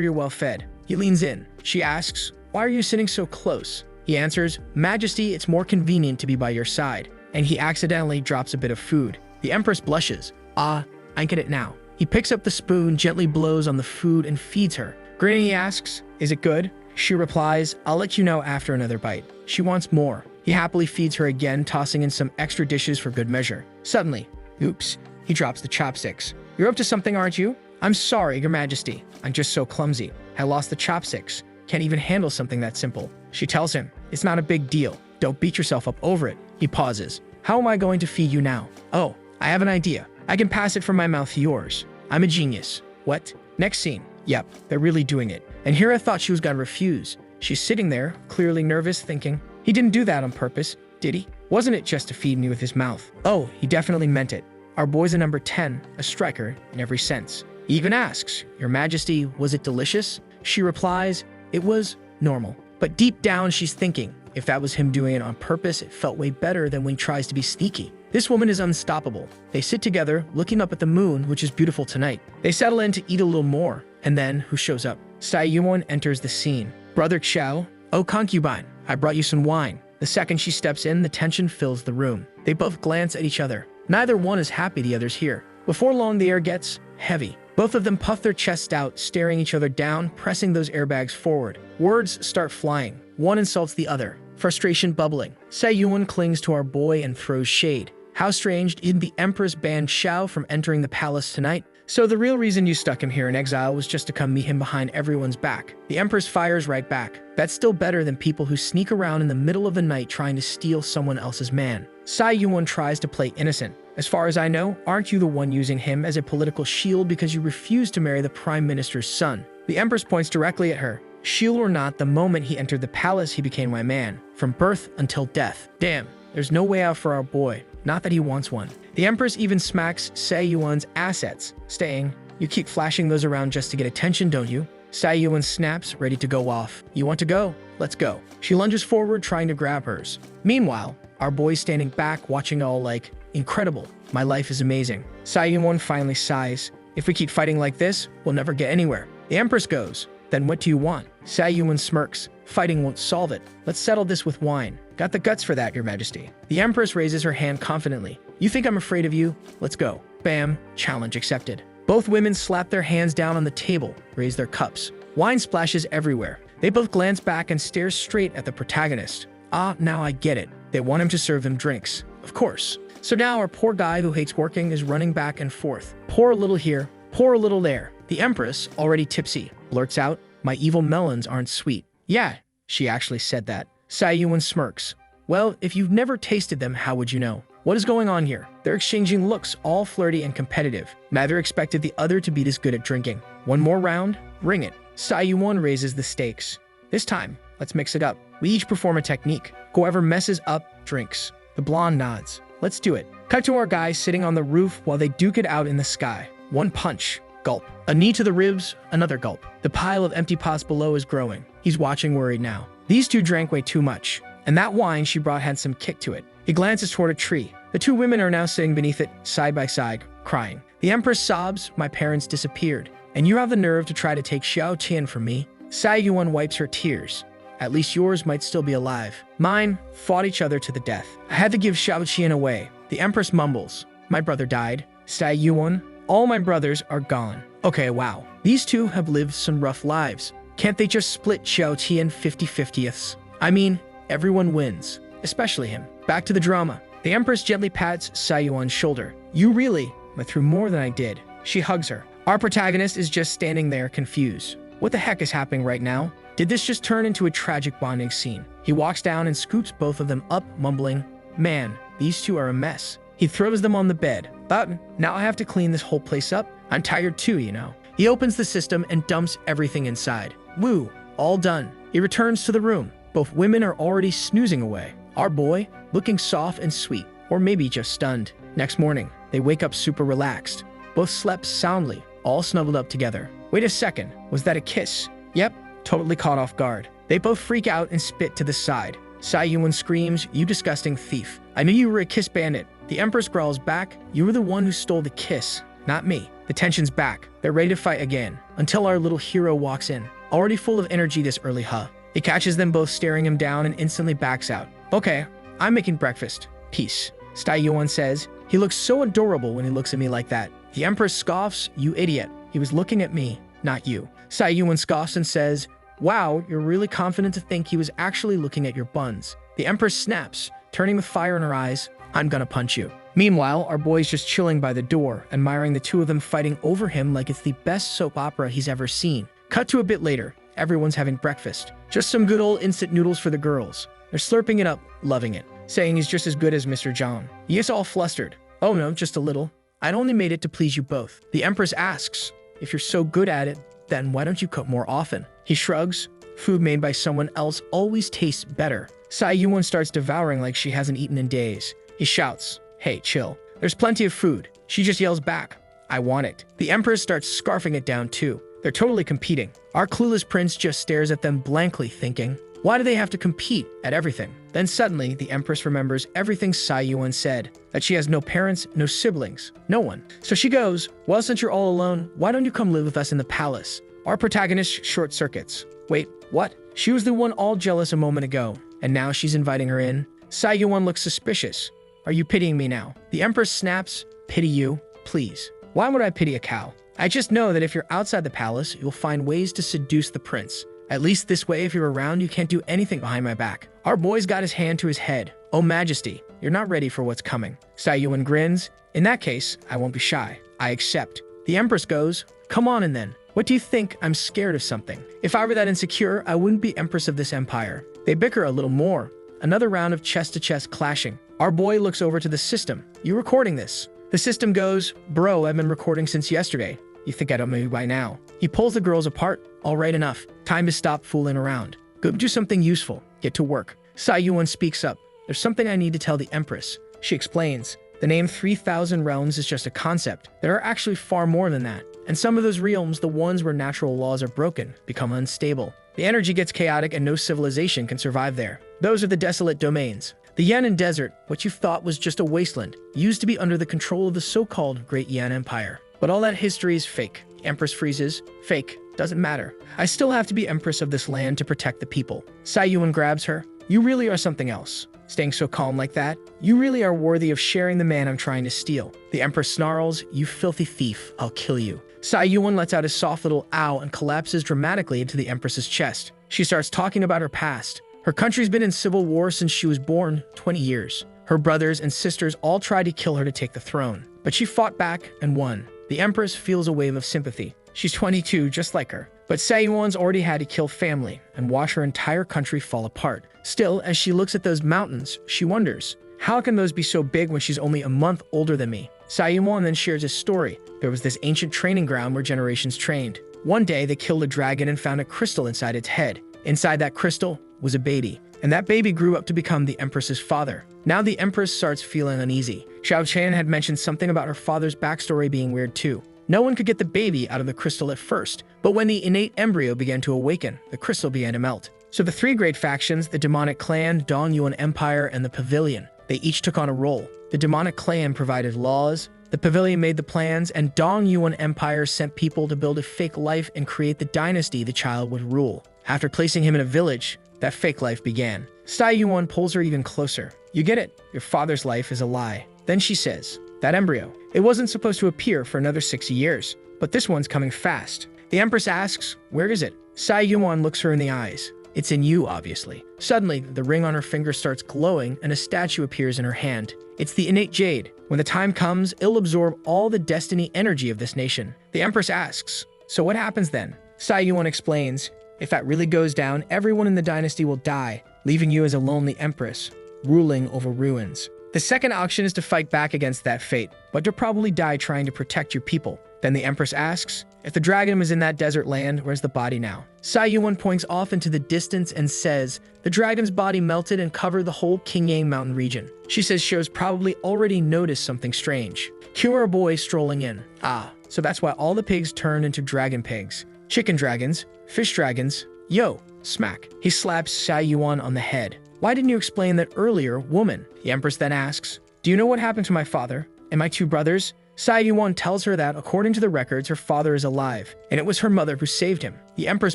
you're well fed. He leans in. She asks, why are you sitting so close? He answers, Majesty, it's more convenient to be by your side. And he accidentally drops a bit of food. The Empress blushes. I get it now. He picks up the spoon, gently blows on the food, and feeds her. Grinning, he asks, is it good? She replies, I'll let you know after another bite. She wants more. He happily feeds her again, tossing in some extra dishes for good measure. Suddenly, oops, he drops the chopsticks. You're up to something, aren't you? I'm sorry, Your Majesty. I'm just so clumsy. I lost the chopsticks. Can't even handle something that simple. She tells him, it's not a big deal. Don't beat yourself up over it. He pauses. How am I going to feed you now? Oh, I have an idea. I can pass it from my mouth to yours. I'm a genius. What? Next scene. Yep, they're really doing it. And Hera thought she was gonna refuse. She's sitting there, clearly nervous, thinking, he didn't do that on purpose, did he? Wasn't it just to feed me with his mouth? Oh, he definitely meant it. Our boy's a number 10, a striker in every sense. He even asks, Your Majesty, was it delicious? She replies, it was normal. But deep down, she's thinking, if that was him doing it on purpose, it felt way better than when he tries to be sneaky. This woman is unstoppable. They sit together, looking up at the moon, which is beautiful tonight. They settle in to eat a little more. And then, who shows up? Sai Yuan enters the scene. Brother Xiao, oh concubine, I brought you some wine. The second she steps in, the tension fills the room. They both glance at each other. Neither one is happy the other's here. Before long, the air gets heavy. Both of them puff their chests out, staring each other down, pressing those airbags forward. Words start flying. One insults the other. Frustration bubbling. Sai Yuan clings to our boy and throws shade. How strange, didn't the Empress ban Xiao from entering the palace tonight? So the real reason you stuck him here in exile was just to come meet him behind everyone's back. The Empress fires right back. That's still better than people who sneak around in the middle of the night trying to steal someone else's man. Sai Yuan tries to play innocent. As far as I know, aren't you the one using him as a political shield because you refused to marry the Prime Minister's son? The Empress points directly at her. Shield or not, the moment he entered the palace, he became my man. From birth until death. Damn. There's no way out for our boy. Not that he wants one. The Empress even smacks Xiao Yuan's assets, saying, "You keep flashing those around just to get attention, don't you?" Xiao Yuan snaps, ready to go off. "You want to go? Let's go." She lunges forward, trying to grab hers. Meanwhile, our boy's standing back, watching all like, "Incredible. My life is amazing." Xiao Yuan finally sighs. "If we keep fighting like this, we'll never get anywhere." The Empress goes, "Then what do you want?" Xiao Yuan smirks. "Fighting won't solve it. Let's settle this with wine." "Got the guts for that, Your Majesty." The Empress raises her hand confidently. "You think I'm afraid of you? Let's go." Bam. Challenge accepted. Both women slap their hands down on the table, raise their cups. Wine splashes everywhere. They both glance back and stare straight at the protagonist. Ah, now I get it. They want him to serve them drinks. Of course. So now our poor guy who hates working is running back and forth. Pour a little here, pour a little there. The Empress, already tipsy, blurts out, "My evil melons aren't sweet." "Yeah, she actually said that." Xiao Yuan smirks. "Well, if you've never tasted them, how would you know? What is going on here?" They're exchanging looks, all flirty and competitive. Neither expected the other to be this good at drinking. "One more round? Ring it." Xiao Yuan raises the stakes. "This time, let's mix it up. We each perform a technique. Whoever messes up, drinks." The blonde nods. "Let's do it." Cut to our guys sitting on the roof while they duke it out in the sky. One punch. Gulp. A knee to the ribs, another gulp. The pile of empty pots below is growing. He's watching worried now. These two drank way too much, and that wine she brought had some kick to it. He glances toward a tree. The two women are now sitting beneath it, side by side, crying. The Empress sobs, "My parents disappeared, and you have the nerve to try to take Xiao Tian from me?" Xiao Yuan wipes her tears. "At least yours might still be alive. Mine fought each other to the death. I had to give Xiao Tian away." The Empress mumbles. "My brother died." Xiao Yuan, "All my brothers are gone." Okay, wow. These two have lived some rough lives. Can't they just split Xiao Tian 50/50ths? I mean, everyone wins, especially him. Back to the drama. The Empress gently pats Xiao Yuan's shoulder. "You really went through more than I did." She hugs her. Our protagonist is just standing there, confused. What the heck is happening right now? Did this just turn into a tragic bonding scene? He walks down and scoops both of them up, mumbling, "Man, these two are a mess." He throws them on the bed. "But now I have to clean this whole place up. I'm tired too, you know." He opens the system and dumps everything inside. Woo, all done. He returns to the room. Both women are already snoozing away. Our boy, looking soft and sweet, or maybe just stunned. Next morning, they wake up super relaxed. Both slept soundly, all snuggled up together. Wait a second, was that a kiss? Yep, totally caught off guard. They both freak out and spit to the side. Xiao Yuan screams, "You disgusting thief. I knew you were a kiss bandit." The Empress growls back, "You were the one who stole the kiss, not me." The tension's back. They're ready to fight again, until our little hero walks in. Already full of energy this early, huh? He catches them both staring him down and instantly backs out. "Okay, I'm making breakfast. Peace." Xiao Yuan says, "He looks so adorable when he looks at me like that." The Empress scoffs, "You idiot. He was looking at me, not you." Xiao Yuan scoffs and says, "Wow, you're really confident to think he was actually looking at your buns." The Empress snaps, turning with fire in her eyes, "I'm gonna punch you." Meanwhile, our boy's just chilling by the door, admiring the two of them fighting over him like it's the best soap opera he's ever seen. Cut to a bit later. Everyone's having breakfast. Just some good old instant noodles for the girls. They're slurping it up, loving it, saying he's just as good as Mr. John. He is all flustered. "Oh no, just a little. I'd only made it to please you both." The Empress asks, "If you're so good at it, then why don't you cook more often?" He shrugs. "Food made by someone else always tastes better." Xiao Yuan starts devouring like she hasn't eaten in days. He shouts, "Hey, chill. There's plenty of food." She just yells back, "I want it." The Empress starts scarfing it down too. They're totally competing. Our clueless prince just stares at them blankly, thinking, why do they have to compete at everything? Then suddenly, the Empress remembers everything Xiao Yuan said, that she has no parents, no siblings, no one. So she goes, "Well, since you're all alone, why don't you come live with us in the palace?" Our protagonist short circuits. Wait, what? She was the one all jealous a moment ago, and now she's inviting her in? Xiao Yuan looks suspicious. "Are you pitying me now?" The Empress snaps, "Pity you? Please. Why would I pity a cow? I just know that if you're outside the palace, you'll find ways to seduce the prince. At least this way, if you're around, you can't do anything behind my back." Our boy's got his hand to his head. "Oh, Majesty, you're not ready for what's coming." Xiao Yuan grins. "In that case, I won't be shy. I accept." The Empress goes, "Come on in then. What do you think? I'm scared of something. If I were that insecure, I wouldn't be Empress of this empire." They bicker a little more. Another round of chest-to-chest clashing. Our boy looks over to the system. "You recording this?" The system goes, "Bro, I've been recording since yesterday. You think I don't know you by now." He pulls the girls apart. "All right, enough. Time to stop fooling around. Go do something useful. Get to work." Xiao Yuan speaks up. there's something I need to tell the Empress. She explains. The name 3,000 realms is just a concept. There are actually far more than that. And some of those realms, the ones where natural laws are broken, become unstable. The energy gets chaotic and no civilization can survive there. Those are the desolate domains. The Yan'an Desert, what you thought was just a wasteland, used to be under the control of the so-called Great Yan Empire. But all that history is fake. Empress freezes. Fake. Doesn't matter. I still have to be Empress of this land to protect the people. Xiao Yuan grabs her. You really are something else. Staying so calm like that, you really are worthy of sharing the man I'm trying to steal. The Empress snarls, you filthy thief, I'll kill you. Xiao Yuan lets out a soft little ow and collapses dramatically into the Empress's chest. She starts talking about her past. Her country's been in civil war since she was born, 20 years. Her brothers and sisters all tried to kill her to take the throne, but she fought back and won. The Empress feels a wave of sympathy. She's 22, just like her. But Xiao Yuan's already had to kill family and watch her entire country fall apart. Still, as she looks at those mountains, she wonders, how can those be so big when she's only a month older than me? Xiao Yuan then shares his story. There was this ancient training ground where generations trained. One day, they killed a dragon and found a crystal inside its head. Inside that crystal was a baby, and that baby grew up to become the Empress's father. Now the Empress starts feeling uneasy. Xiao Tian had mentioned something about her father's backstory being weird too. No one could get the baby out of the crystal at first, but when the innate embryo began to awaken, the crystal began to melt. So the three great factions, the demonic clan, Dong Yuan Empire, and the Pavilion, they each took on a role. The demonic clan provided laws, the Pavilion made the plans, and Dong Yuan Empire sent people to build a fake life and create the dynasty the child would rule. After placing him in a village, that fake life began. Xiao Yuan pulls her even closer. You get it, your father's life is a lie. Then she says, that embryo, it wasn't supposed to appear for another 60 years, but this one's coming fast. The Empress asks, where is it? Xiao Yuan looks her in the eyes. It's in you, obviously. Suddenly, the ring on her finger starts glowing and a statue appears in her hand. It's the innate jade. When the time comes, it'll absorb all the destiny energy of this nation. The Empress asks, so what happens then? Xiao Yuan explains, if that really goes down, everyone in the dynasty will die, leaving you as a lonely Empress, ruling over ruins. The second option is to fight back against that fate, but you'll probably die trying to protect your people. Then the Empress asks, if the dragon was in that desert land, where's the body now? Xiao Yuan points off into the distance and says, the dragon's body melted and covered the whole Qingyang mountain region. She says Xiao's probably already noticed something strange. Cue our boy strolling in. Ah, so that's why all the pigs turned into dragon pigs. Chicken dragons, fish dragons, yo, smack. He slaps Xiao Yuan on the head. Why didn't you explain that earlier, woman? The Empress then asks, do you know what happened to my father and my two brothers? Xiao Yuan tells her that, according to the records, her father is alive, and it was her mother who saved him. The Empress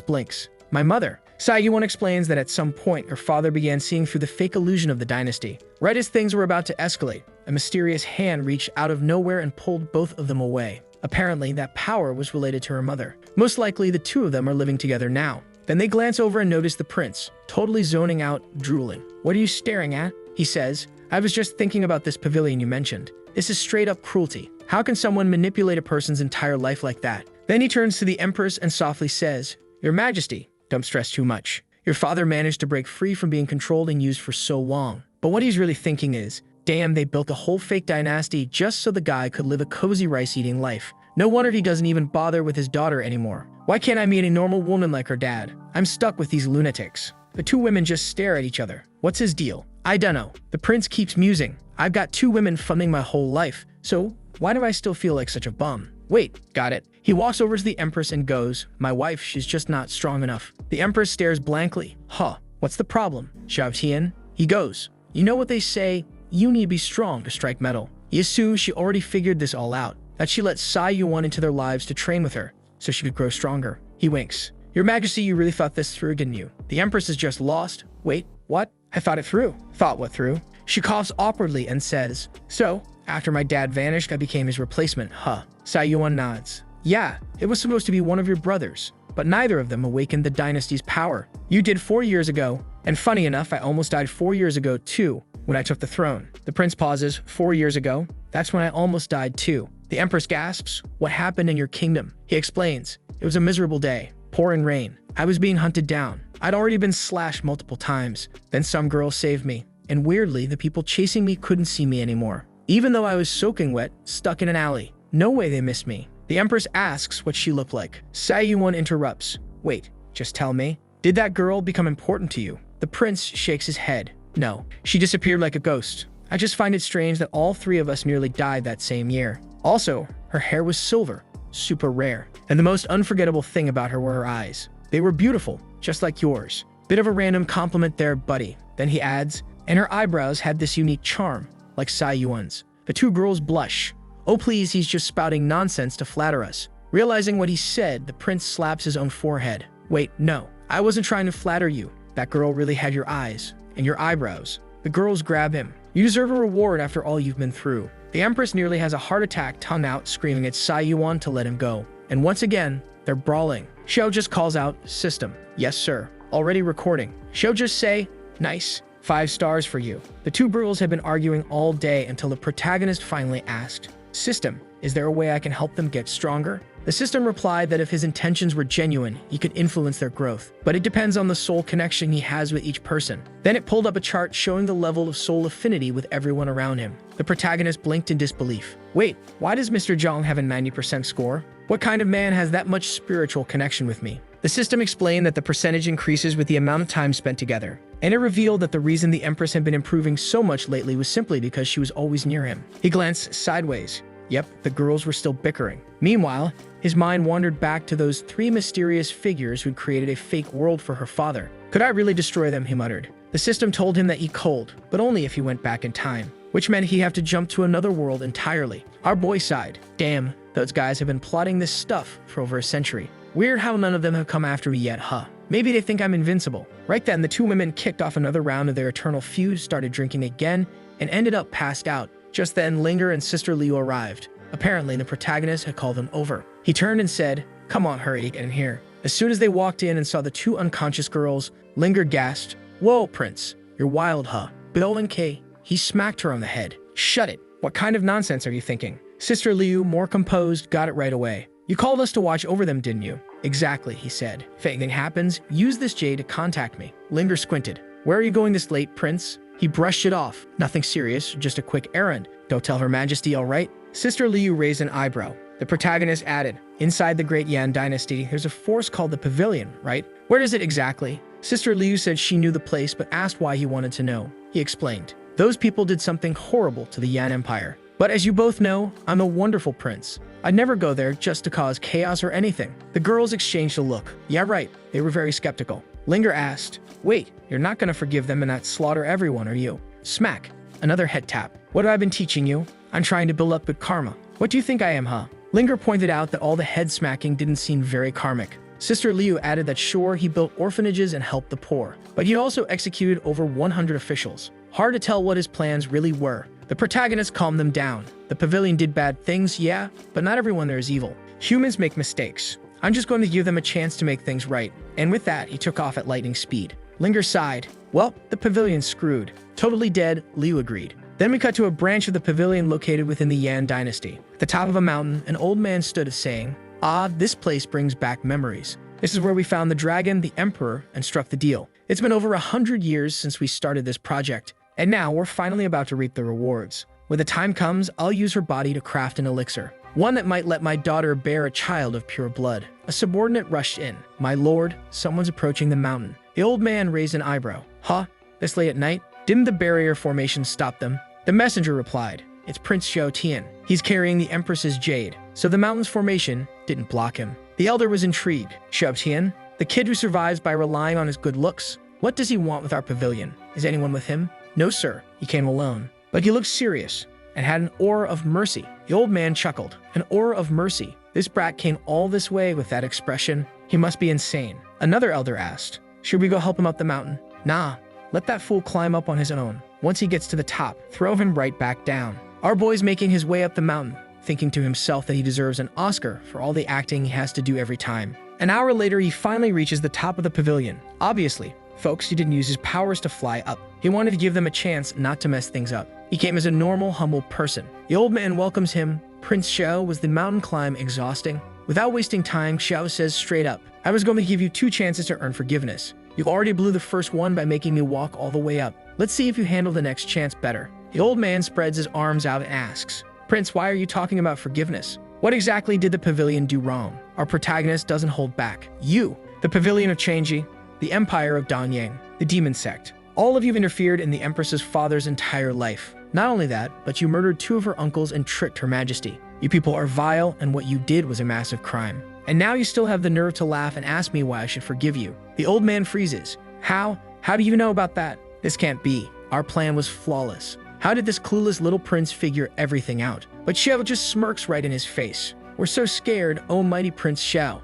blinks. My mother? Xiao Yuan explains that at some point, her father began seeing through the fake illusion of the dynasty. Right as things were about to escalate, a mysterious hand reached out of nowhere and pulled both of them away. Apparently, that power was related to her mother. Most likely, the two of them are living together now. Then they glance over and notice the prince, totally zoning out, drooling. What are you staring at? He says, I was just thinking about this pavilion you mentioned. This is straight up cruelty. How can someone manipulate a person's entire life like that? Then he turns to the Empress and softly says, Your Majesty, don't stress too much. Your father managed to break free from being controlled and used for so long. But what he's really thinking is, damn, they built a whole fake dynasty just so the guy could live a cozy rice-eating life. No wonder he doesn't even bother with his daughter anymore. Why can't I meet a normal woman like her dad? I'm stuck with these lunatics. The two women just stare at each other. What's his deal? I dunno. The prince keeps musing. I've got two women funding my whole life, so why do I still feel like such a bum? Wait, got it. He walks over to the Empress and goes, my wife, she's just not strong enough. The Empress stares blankly. Huh, what's the problem? Xiao Tian? He goes, you know what they say, you need to be strong to strike metal. He assumes she already figured this all out, that she let Xiao Yuan into their lives to train with her, so she could grow stronger. He winks. Your Majesty, you really thought this through, didn't you? The Empress is just lost. Wait, what? I thought it through. Thought what through? She coughs awkwardly and says, so, after my dad vanished, I became his replacement, huh? Xiao Yuan nods. Yeah, it was supposed to be one of your brothers, but neither of them awakened the dynasty's power. You did 4 years ago, and funny enough, I almost died 4 years ago too, when I took the throne. The prince pauses. 4 years ago? That's when I almost died too. The Empress gasps, what happened in your kingdom? He explains, it was a miserable day, pouring rain. I was being hunted down. I'd already been slashed multiple times. Then some girl saved me, and weirdly, the people chasing me couldn't see me anymore. Even though I was soaking wet, stuck in an alley. No way they missed me. The Empress asks what she looked like. Xiao Yuan interrupts. Wait, just tell me. Did that girl become important to you? The prince shakes his head. No, she disappeared like a ghost. I just find it strange that all three of us nearly died that same year. Also, her hair was silver, super rare. And the most unforgettable thing about her were her eyes. They were beautiful, just like yours. Bit of a random compliment there, buddy. Then he adds, and her eyebrows had this unique charm, like Xiao Yuan's. The two girls blush. Oh please, he's just spouting nonsense to flatter us. Realizing what he said, the prince slaps his own forehead. Wait, no, I wasn't trying to flatter you. That girl really had your eyes, and your eyebrows. The girls grab him. You deserve a reward after all you've been through. The Empress nearly has a heart attack, tongue out, screaming at Xiao Yuan to let him go. And once again, they're brawling. Xiao just calls out, system. Yes, sir. Already recording. Xiao just say, nice. 5 stars for you. The two girls had been arguing all day until the protagonist finally asked, system, is there a way I can help them get stronger? The system replied that if his intentions were genuine, he could influence their growth, but it depends on the soul connection he has with each person. Then it pulled up a chart showing the level of soul affinity with everyone around him. The protagonist blinked in disbelief. Wait, why does Mr. Zhang have a 90% score? What kind of man has that much spiritual connection with me? The system explained that the percentage increases with the amount of time spent together, and it revealed that the reason the Empress had been improving so much lately was simply because she was always near him. He glanced sideways. Yep, the girls were still bickering. Meanwhile, his mind wandered back to those 3 mysterious figures who'd created a fake world for her father. Could I really destroy them, he muttered. The system told him that he could, but only if he went back in time, which meant he'd have to jump to another world entirely. Our boy sighed. Damn, those guys have been plotting this stuff for over a century. Weird how none of them have come after me yet, huh? Maybe they think I'm invincible. Right then, the 2 women kicked off another round of their eternal feud, started drinking again, and ended up passed out. Just then, Linger and Sister Liu arrived. Apparently, the protagonist had called them over. He turned and said, come on, hurry, get in here. As soon as they walked in and saw the 2 unconscious girls, Linger gasped, whoa, Prince, you're wild, huh? But ONK, he smacked her on the head. Shut it. What kind of nonsense are you thinking? Sister Liu, more composed, got it right away. You called us to watch over them, didn't you? Exactly, he said. If anything happens, use this J to contact me. Linger squinted. Where are you going this late, Prince? He brushed it off. Nothing serious, just a quick errand. Don't tell Her Majesty, all right? Sister Liu raised an eyebrow. The protagonist added, inside the Great Yan Dynasty, there's a force called the Pavilion, right? Where is it exactly? Sister Liu said she knew the place, but asked why he wanted to know. He explained, those people did something horrible to the Yan Empire. But as you both know, I'm a wonderful prince. I'd never go there just to cause chaos or anything. The girls exchanged a look. Yeah, right. They were very skeptical. Linger asked, wait, you're not going to forgive them and not slaughter everyone, are you? Smack. Another head tap. What have I been teaching you? I'm trying to build up good karma. What do you think I am, huh? Linger pointed out that all the head smacking didn't seem very karmic. Sister Liu added that sure, he built orphanages and helped the poor, but he also executed over 100 officials. Hard to tell what his plans really were. The protagonist calmed them down. The pavilion did bad things, yeah, but not everyone there is evil. Humans make mistakes. I'm just going to give them a chance to make things right. And with that, he took off at lightning speed. Linger sighed. Well, the pavilion's screwed. Totally dead, Liu agreed. Then we cut to a branch of the pavilion located within the Yan Dynasty. At the top of a mountain, an old man stood saying, ah, this place brings back memories. This is where we found the dragon, the emperor, and struck the deal. It's been over 100 years since we started this project, and now we're finally about to reap the rewards. When the time comes, I'll use her body to craft an elixir. One that might let my daughter bear a child of pure blood. A subordinate rushed in. My lord, someone's approaching the mountain. The old man raised an eyebrow. Huh? This late at night? Didn't the barrier formation stop them? The messenger replied, it's Prince Xiao Tian. He's carrying the Empress's jade, so the mountain's formation didn't block him. The elder was intrigued. Xiao Tian, the kid who survives by relying on his good looks? What does he want with our pavilion? Is anyone with him? No, sir. He came alone. But he looked serious and had an aura of mercy. The old man chuckled. An aura of mercy. This brat came all this way with that expression. He must be insane. Another elder asked, should we go help him up the mountain? Nah, let that fool climb up on his own. Once he gets to the top, throw him right back down. Our boy's making his way up the mountain, thinking to himself that he deserves an Oscar for all the acting he has to do every time. An hour later, he finally reaches the top of the pavilion. Obviously, folks, he didn't use his powers to fly up. He wanted to give them a chance not to mess things up. He came as a normal, humble person. The old man welcomes him. Prince Xiao, was the mountain climb exhausting? Without wasting time, Xiao says straight up, I was going to give you 2 chances to earn forgiveness. You already blew the first one by making me walk all the way up. Let's see if you handle the next chance better. The old man spreads his arms out and asks, Prince, why are you talking about forgiveness? What exactly did the pavilion do wrong? Our protagonist doesn't hold back. You, the pavilion of Changji, the empire of Danyang, the demon sect. All of you have interfered in the Empress's father's entire life. Not only that, but you murdered 2 of her uncles and tricked Her Majesty. You people are vile, and what you did was a massive crime. And now you still have the nerve to laugh and ask me why I should forgive you." The old man freezes. How? How do you know about that? This can't be. Our plan was flawless. How did this clueless little prince figure everything out? But Xiao just smirks right in his face. "We're so scared, oh mighty Prince Xiao.